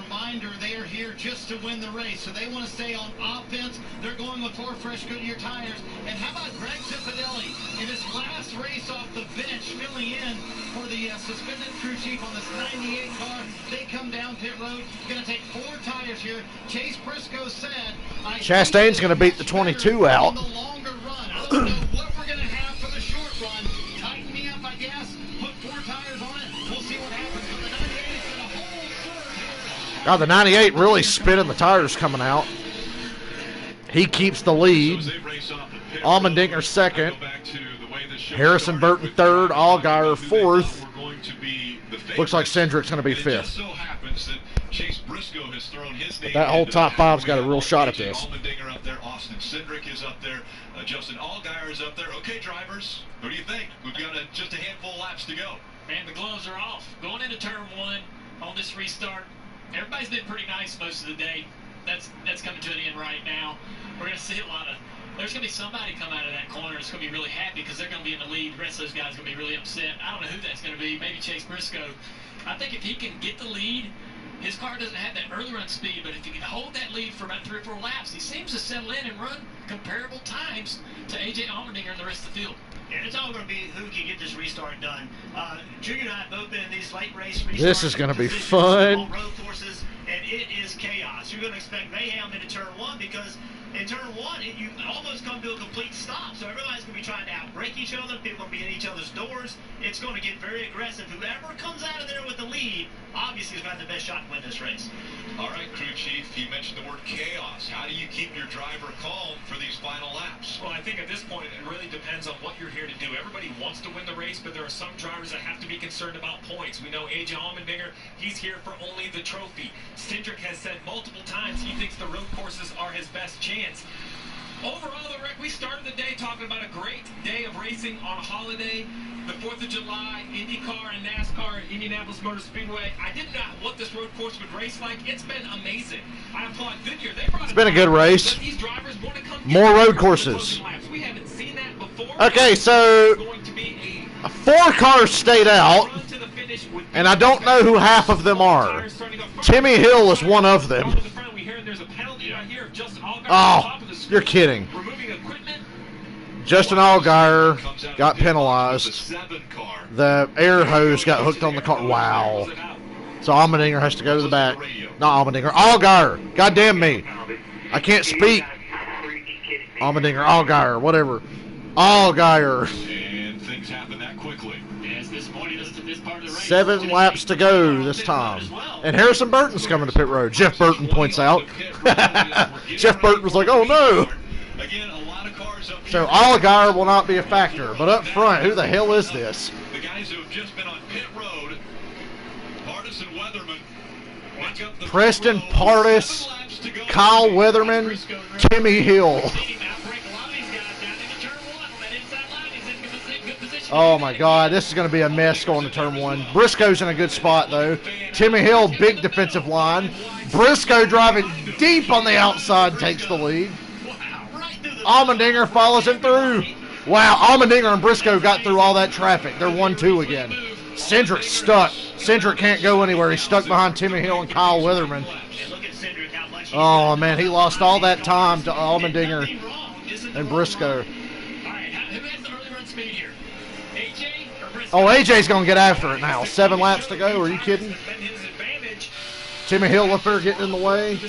Reminder, they are here just to win the race, so they want to stay on offense. They're going with 4 fresh Goodyear tires. And how about Greg Cipodelli in his last race off the bench, filling in for the suspended crew chief on this 98 car? They come down pit road, going to take 4 tires here. Chase Briscoe said, Chastain's going to beat the 22 out. The longer run. I don't know what we're going to have for the short run. Tighten me up, I guess. Put 4 tires on it. We'll see what happens. But the 98 is going to hold. God, the 98 really spinning the tires coming out. He keeps the lead. Allmendinger second. Harrison Burton third. Allgaier fourth. Looks like Cindric's going to be fifth. But that whole top five's got a real shot at this. Allmendinger up there. Austin Cindric is up there. Justin Allgaier is up there. Okay, drivers, what do you think? We've got just a handful of laps to go. Man, the gloves are off. Going into turn one on this restart, everybody's been pretty nice most of the day. That's coming to an end right now. We're going to see a lot of... There's going to be somebody come out of that corner that's going to be really happy because they're going to be in the lead. The rest of those guys are going to be really upset. I don't know who that's going to be. Maybe Chase Briscoe. I think if he can get the lead, his car doesn't have that early run speed, but if he can hold that lead for about 3 or 4 laps, he seems to settle in and run comparable times to A.J. Allmendinger and the rest of the field. And it's all going to be who can get this restart done. Junior and I have both been in these late race restarts. This is going to be fun. On road courses, and it is chaos. You're going to expect mayhem into turn one because in turn one, you almost come to a complete stop. So everybody's going to be trying to outbrake each other. People are going to be in each other's doors. It's going to get very aggressive. Whoever comes out of there with the lead, obviously is going to have the best shot to win this race. All right, crew chief, you mentioned the word chaos. How do you keep your driver calm for these final laps? Well, I think at this point, it really depends on what you're here to do. Everybody wants to win the race, but there are some drivers that have to be concerned about points. We know A.J. Allmendinger, he's here for only the trophy. Cindric has said multiple times he thinks the road courses are his best chance. Overall, we started the day talking about a great day of racing on a holiday. The 4th of July, IndyCar and NASCAR at Indianapolis Motor Speedway. I didn't know what this road course would race like. It's been amazing. I applaud Goodyear. It's been a good race. More road courses. We haven't seen that before. Okay, so 4 cars stayed out, and I don't know who half of them are. Timmy Hill is one of them. Oh, you're kidding. Justin Allgaier got penalized. The air hose got hooked on the car. Wow. So Allmendinger has to go to the back. Not Allmendinger. Allgaier. God damn me. I can't speak. Allmendinger. Allgaier. Whatever. Allgaier. And things happen that quickly. 7 laps to go this time. And Harrison Burton's coming to pit road. Jeff Burton points out. Jeff Burton was like, oh no. So Allgaier will not be a factor. But up front, who the hell is this? The guys who have just been on pit road, Pardis and Weatherman. Preston Pardis, Kyle Weatherman, Timmy Hill. Oh my God, this is going to be a mess going to turn 1. Briscoe's in a good spot though. Timmy Hill, big defensive line. Briscoe driving deep on the outside takes the lead. Allmendinger follows him through. Wow, Allmendinger and Briscoe got through all that traffic. They're 1-2 again. Cindric's stuck. Cindric can't go anywhere. He's stuck behind Timmy Hill and Kyle Weatherman. Oh man, he lost all that time to Allmendinger and Briscoe. Oh, AJ's going to get after it now. 7 laps to go. Are you kidding? Timmy Hill up there getting in the way.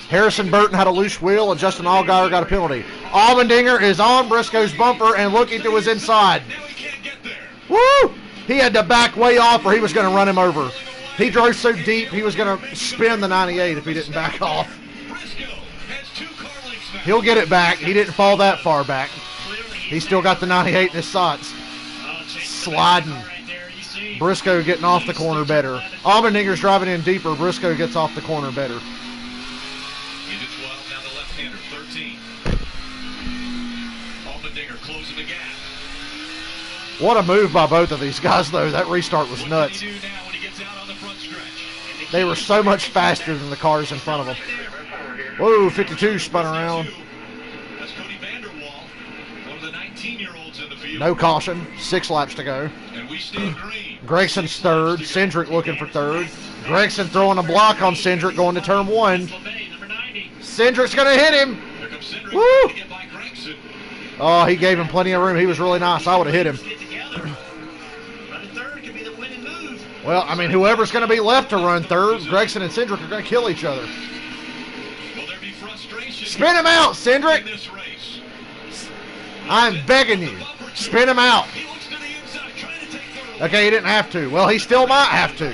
Harrison Burton had a loose wheel, and Justin Allgaier got a penalty. Allmendinger is on Briscoe's bumper and looking to his inside. Woo! He had to back way off or he was going to run him over. He drove so deep he was going to spin the 98 if he didn't back off. He'll get it back. He didn't fall that far back. He still got the 98 in his sights. Sliding. Briscoe getting off the corner better. Allmendinger's driving in deeper. Briscoe gets off the corner better. Into 12, now the left-hander, 13. Allmendinger closing the gap. What a move by both of these guys, though. That restart was nuts. They were so much faster than the cars in front of them. Whoa, 52 spun around. No caution. 6 laps to go. Gregson's third. Cindric looking for third. Gregson throwing a block on Cindric going to turn 1. Cindric's going to hit him. Woo! Oh, he gave him plenty of room. He was really nice. I would have hit him. Well, I mean, whoever's going to be left to run third, Gregson and Cindric are going to kill each other. Spin him out, Cindric. I'm begging you. Spin him out. Okay, he didn't have to. Well, he still might have to.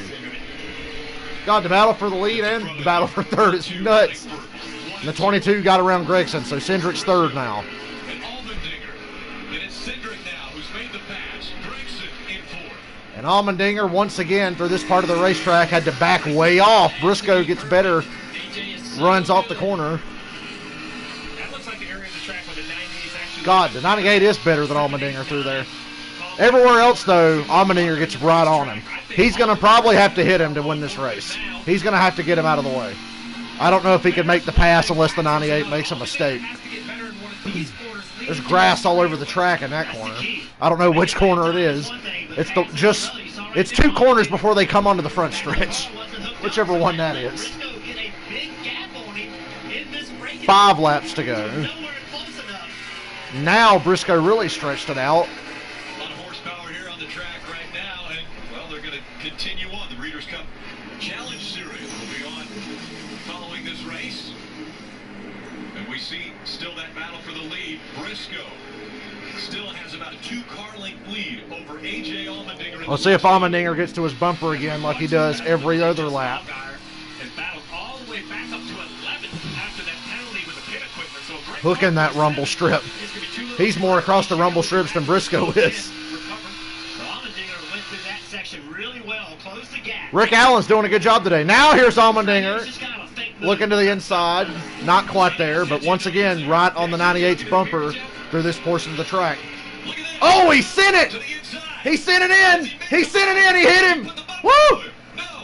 God, the battle for the lead and the battle for third is nuts. And the 22 got around Gregson, so Cindric's third now. And Allmendinger. And it's Cindric now who's made the pass. Gregson in fourth. And Allmendinger, once again, through this part of the racetrack, had to back way off. Briscoe gets better, runs off the corner. That looks like the area of the track where the 98 is actually... God, the 98 is better than Allmendinger through there. Everywhere else, though, Allmendinger gets right on him. He's going to probably have to hit him to win this race. He's going to have to get him out of the way. I don't know if he can make the pass unless the 98 makes a mistake. There's grass all over the track in that corner. I don't know which corner it is. It's two corners before they come onto the front stretch. Whichever one that is. 5 laps to go. Now Briscoe really stretched it out. A lot of horsepower here on the track right now, and, well, they're going to continue on. The Breeders' Cup Challenge Series will be on following this race. And we see still that battle for the lead. Briscoe still has about a 2-car length lead over A.J. Allmendinger. Let's see if Allmendinger gets to his bumper again like he does every other lap. Hooking that rumble strip. He's more across the rumble strips than Briscoe is. Rick Allen's doing a good job today. Now here's Allmendinger looking to the inside. Not quite there, but once again, right on the 98's bumper through this portion of the track. Oh, he sent it! He sent it in! He sent it in! He hit him! Woo!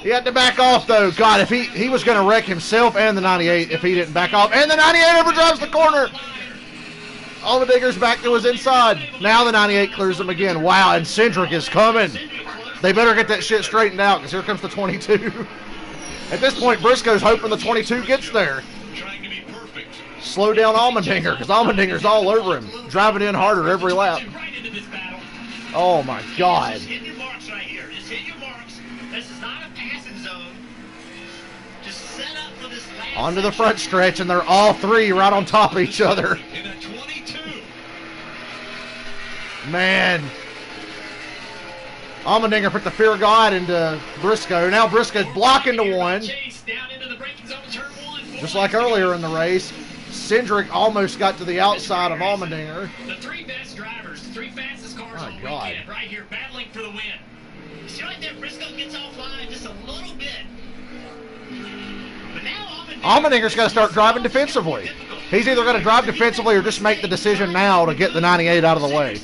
He had to back off, though. God, if he was going to wreck himself and the 98 if he didn't back off. And the 98 overdrives the corner. Allmendinger's back to his inside. Now the 98 clears him again. Wow, and Cindric is coming. They better get that shit straightened out because here comes the 22. At this point, Briscoe's hoping the 22 gets there. Slow down Allmendinger because Allmendinger's all over him. Driving in harder every lap. Oh, my God. Onto the front stretch, and they're all three right on top of each other. Man. Allmendinger put the fear of God into Briscoe. Now Briscoe's blocking to one. Just like earlier in the race. Cindric almost got to the outside of Allmendinger. The 3 best drivers, 3 fastest cars on the weekend, right here, battling for the win. See right there, Briscoe gets offline just a little bit. But now Allmendinger's got to start driving defensively. He's either going to drive defensively or just make the decision now to get the 98 out of the way.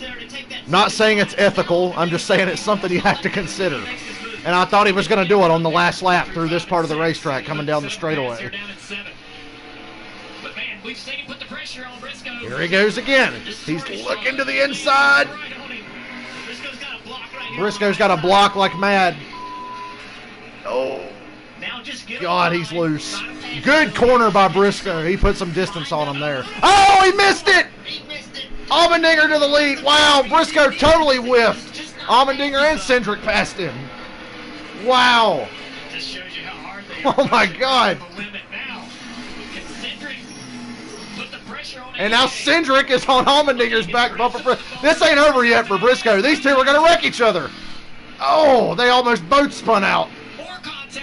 Not saying it's ethical. I'm just saying it's something you have to consider. And I thought he was going to do it on the last lap through this part of the racetrack coming down the straightaway. Here he goes again. He's looking to the inside. Briscoe's got a block like mad. Oh. God, he's loose. Good corner by Briscoe. He put some distance on him there. Oh, he missed it! Allmendinger to the lead. Wow, Briscoe totally whiffed. Allmendinger and Cindric passed him. Wow. Oh, my God. And now Cindric is on Allmendinger's back bumper. This ain't over yet for Briscoe. These two are going to wreck each other. Oh, they almost both spun out.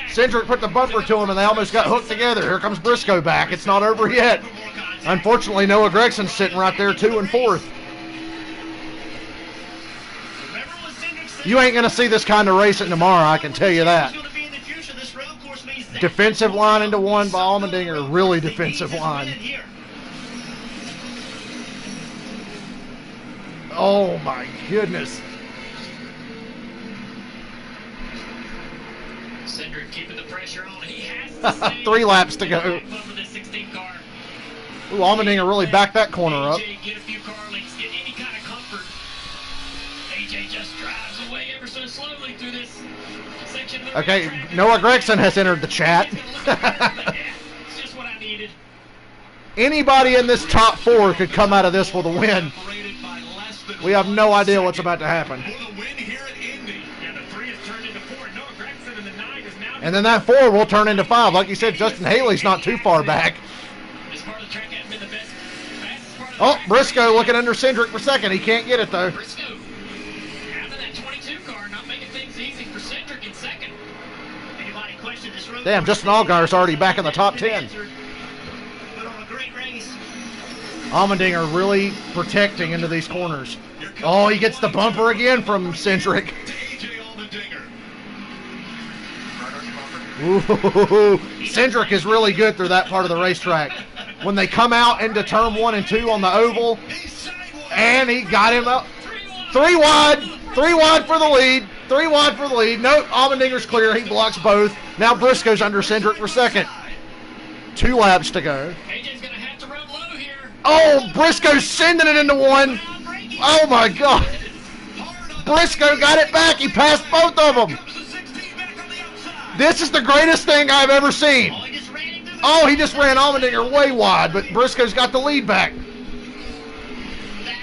Cindric put the bumper to him, and they almost got hooked together. Here comes Briscoe back. It's not over yet. Unfortunately, Noah Gregson's sitting right there, 2 and 4th. You ain't going to see this kind of racing tomorrow, I can tell you that. Defensive line into one by Allmendinger. Really defensive line. Oh, my goodness. Cindric keeping the pressure on. He has 3 laps to go. Ooh, Allmendinger really backed that corner up. Get a few car lengths, get any kind of comfort. AJ just drives away ever so slowly through this section. Okay, Noah Gregson has entered the chat. It's just what I needed. Anybody in this top 4 could come out of this with a win. We have no idea what's about to happen. And then that 4 will turn into 5. Like you said, Justin Haley's not too far back. Oh, Briscoe looking under Cindric for second. He can't get it, though. Briscoe having that 22 car, not making things easy for Cindric in second. Anybody question Damn, Justin Allgaier's already back in the top 10. Allmendinger really protecting into these corners. Oh, he gets the bumper again from Cindric. Ooh, Cindric is really good through that part of the racetrack. When they come out into turn 1 and 2 on the oval, and he got him up. 3 wide. 3 wide for the lead. 3 wide for the lead. Nope, Allmendinger's clear. He blocks both. Now Briscoe's under Cindric for second. 2 laps to go. Oh, Briscoe's sending it into one. Oh, my God. Briscoe got it back. He passed both of them. This is the greatest thing I've ever seen. Oh, he just ran Allmendinger way wide, but Briscoe's got the lead back.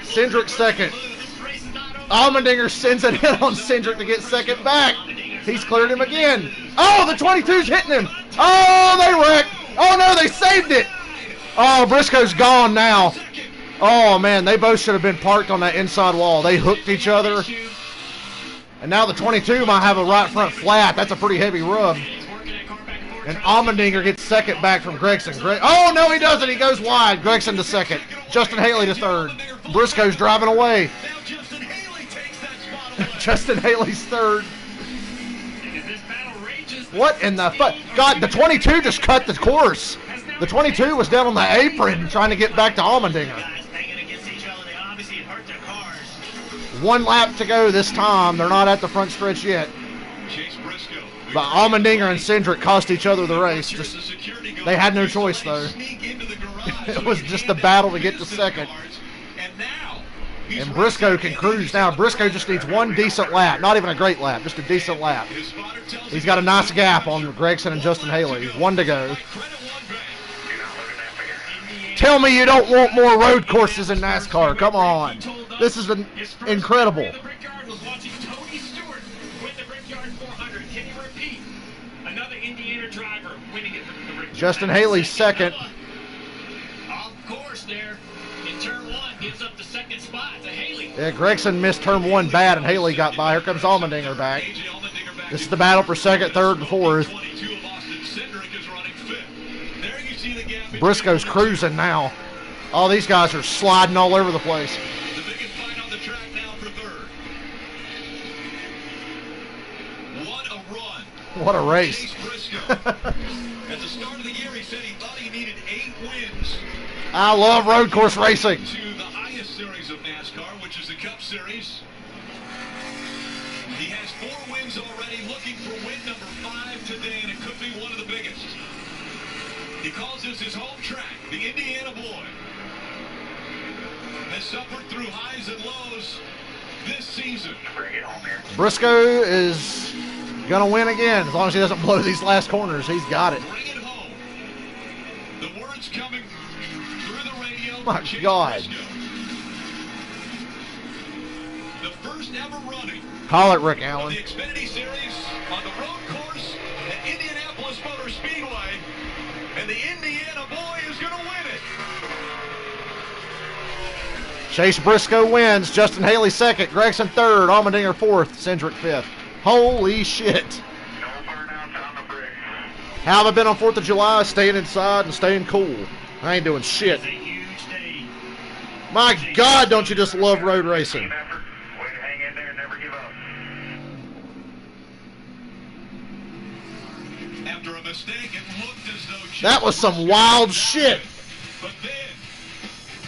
Cindric second. Allmendinger sends it in on Cindric to get second back. He's cleared him again. Oh, the 22's hitting him. Oh, they wrecked. Oh, no, they saved it. Oh, Briscoe's gone now. Oh, man, they both should have been parked on that inside wall. They hooked each other. And now the 22 might have a right front flat. That's a pretty heavy rub. And Allmendinger gets second back from Gregson. Oh, no, he doesn't. He goes wide. Gregson to second. Justin Haley to third. Briscoe's driving away. Justin Haley's third. What in the fuck? God, the 22 just cut the course. The 22 was down on the apron trying to get back to Allmendinger. 1 lap to go this time. They're not at the front stretch yet. But Allmendinger and Cindric cost each other the race. They had no choice, though. It was just a battle to get to second. And Briscoe can cruise now. Briscoe just needs 1 decent lap. Not even a great lap, just a decent lap. He's got a nice gap on Gregson and Justin Haley. 1 to go. Tell me you don't want more road courses in NASCAR. Come on. This is incredible. Justin Haley second. Of course, there in turn 1 gives up the second spot to Haley. Yeah, Gregson missed turn 1 bad, and Haley got by. Here comes Allmendinger back. This is the battle for second, third, and fourth. Briscoe's cruising now. All these guys are sliding all over the place. The biggest fight on the track now for third. What a run. What a race. At the start of the year, he said he thought he needed 8 wins. I love road course racing. To the highest series of NASCAR, which is the Cup Series. He has 4 wins already, looking for win number 5 today, and it could be one of the biggest. He calls this his home track, the Indiana boy. Has suffered through highs and lows this season. Briscoe is going to win again. As long as he doesn't blow these last corners, he's got it. Bring it home. The words coming through the radio. My God. The first ever running. Call it, Rick Allen. The Xfinity Series on the road course at Indianapolis Motor Speedway. And the Indiana boy is going to win it. Chase Briscoe wins. Justin Haley second. Gregson third. Allmendinger fourth. Cindric fifth. Holy shit. How have I been on 4th of July? Staying inside and staying cool. I ain't doing shit. My God, don't you just love road racing? After a mistake, it looked as though that was some wild shit. But then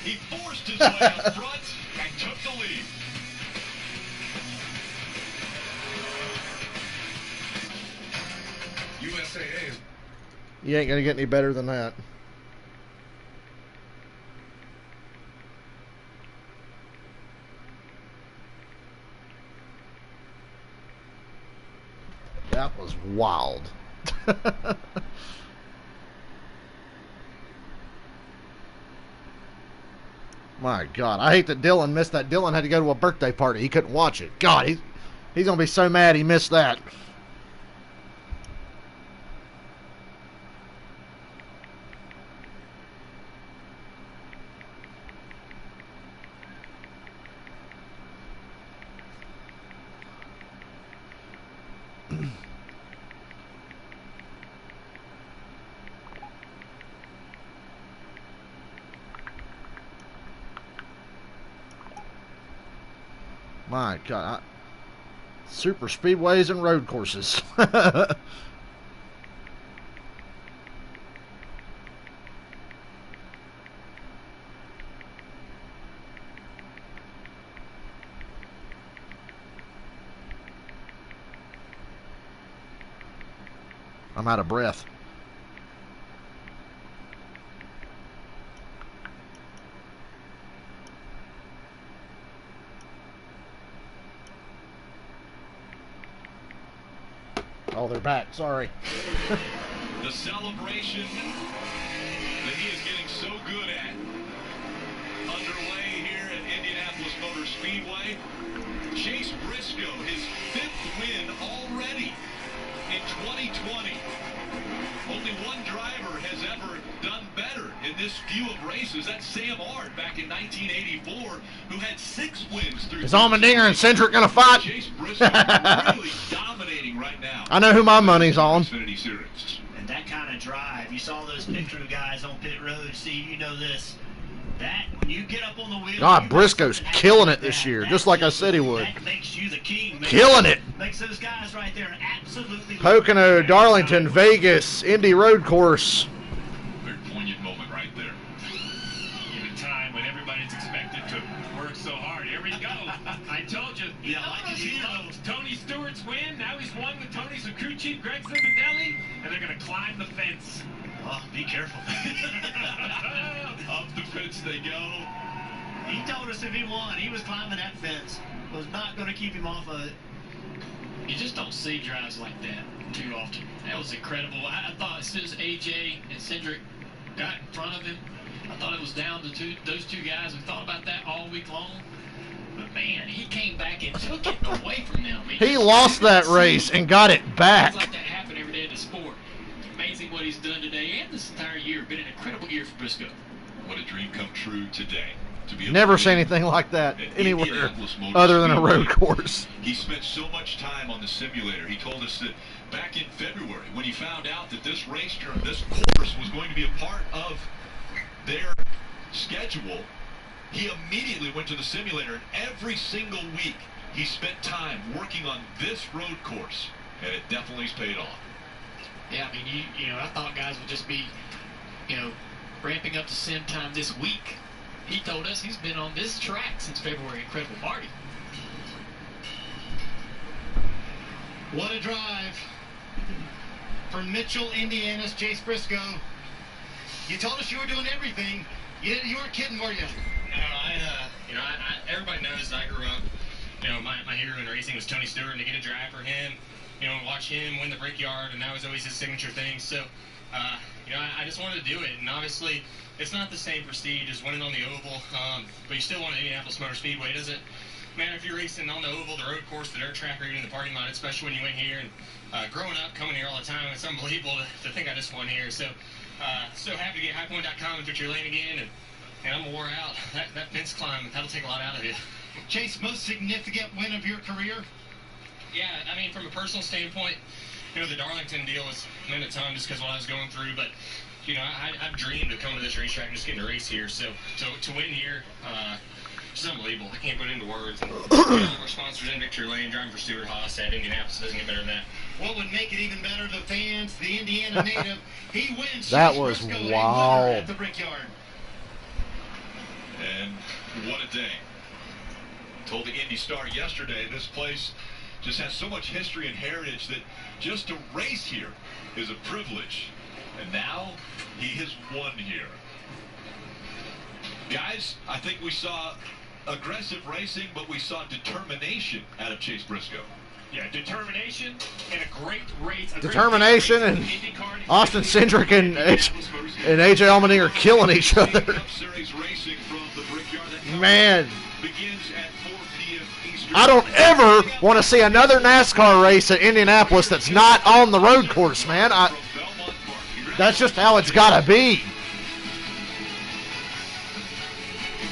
he forced his way up front and took the lead. USAA. You ain't gonna get any better than that. That was wild. My God, I hate that Dylan missed that. Dylan had to go to a birthday party. He couldn't watch it. God, he's going to be so mad he missed that. My God. Super speedways and road courses. I'm out of breath. Oh, they're back. Sorry. The celebration that he is getting so good at underway here at Indianapolis Motor Speedway. Chase Briscoe, his 5th win already in 2020. Only one driver has ever done better in this few of races. That's Sam Ard back in 1984, who had 6 wins through. Is Allmendinger and Cindric going to fight? Chase Briscoe really dominating right now. I know who my money's on. Xfinity Series. And that kind of drive, you saw those pit crew guys on pit road. See, you know this. That, when you get up on the wheel... God, Briscoe's killing it this year, just like I said he would. That makes you the king. Killing it. Makes those guys right there absolutely... Pocono, Darlington, Vegas, Indy Road Course. Very poignant moment right there. In a time when everybody's expected to work so hard. Here we go. I told you. Yeah, like He loves Tony Stewart's win. Now he's won with Tony Zakuchi, Greg Zimbabelli, and they're going to climb the fence. Oh, be careful. Up the fence they go. He told us if he won, he was climbing that fence. Was not going to keep him off of it. You just don't see drives like that too often. That was incredible. I thought as soon as AJ and Cindric got in front of him, I thought it was down to those two guys. We thought about that all week long. But man, he came back and took it away from them. He lost that race and got it back. Things like that happen every day in the sport. Amazing what he's done today and this entire year. Been an incredible year for Briscoe. What a dream come true today. To be Never seen anything like that at anywhere Indianapolis Motor other than a Speedway. road course. He spent so much time on the simulator. He told us that back in February, when he found out that this racetrack, this course was going to be a part of their schedule, he immediately went to the simulator, and every single week he spent time working on this road course, and it definitely's paid off. Yeah, I mean, you know, I thought guys would just be, you know, ramping up to sim time this week. He told us he's been on this track since February. Incredible, Marty. What a drive from Mitchell, Indiana's Chase Briscoe. You told us you were doing everything. You weren't kidding, were you? No, everybody knows that I grew up. You know, my hero in racing was Tony Stewart, and to get a drive for him, you know, watch him win the Brickyard, and that was always his signature thing. So, you know, I just wanted to do it, and obviously, it's not the same prestige as winning on the oval, but you still want Indianapolis Motor Speedway. It doesn't matter if you're racing on the oval, the road course, the dirt track, or even the parking lot, especially when you win here. And growing up, coming here all the time, it's unbelievable to think I just won here. So, so happy to get highpoint.com and Victory Lane again, and I'm wore out. That fence climb, that'll take a lot out of you. Chase, most significant win of your career? Yeah, I mean, from a personal standpoint, you know, the Darlington deal was meant a ton just because of what I was going through, but, you know, I've dreamed of coming to this racetrack and just getting a race here, so to win here, it's unbelievable. I can't put it into words. And, our sponsors in Victory Lane, driving for Stuart Haas at Indianapolis, doesn't get better than that. What would make it even better, the fans, the Indiana native, he wins. That Chase was Briscoe, wild. a winner at the Brickyard. And what a day. Told the Indy Star yesterday, this place just has so much history and heritage that just to race here is a privilege. And now he has won here. Guys, I think we saw aggressive racing, but we saw determination out of Chase Briscoe. Yeah, determination and a great race. Determination and Austin Cindric and AJ Allmendinger are killing each other. Man, I don't ever want to see another NASCAR race at Indianapolis that's not on the road course, man. That's just how it's got to be.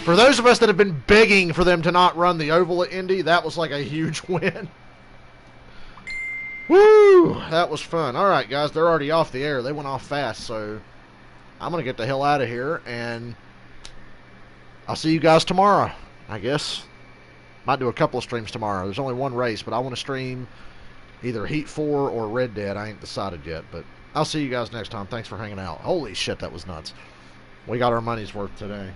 For those of us that have been begging for them to not run the oval at Indy, that was like a huge win. Woo! That was fun. All right, guys, they're already off the air. They went off fast, so I'm going to get the hell out of here, and I'll see you guys tomorrow, I guess. Might do a couple of streams tomorrow. There's only one race, but I want to stream either Heat 4 or Red Dead. I ain't decided yet, but I'll see you guys next time. Thanks for hanging out. Holy shit, that was nuts. We got our money's worth today.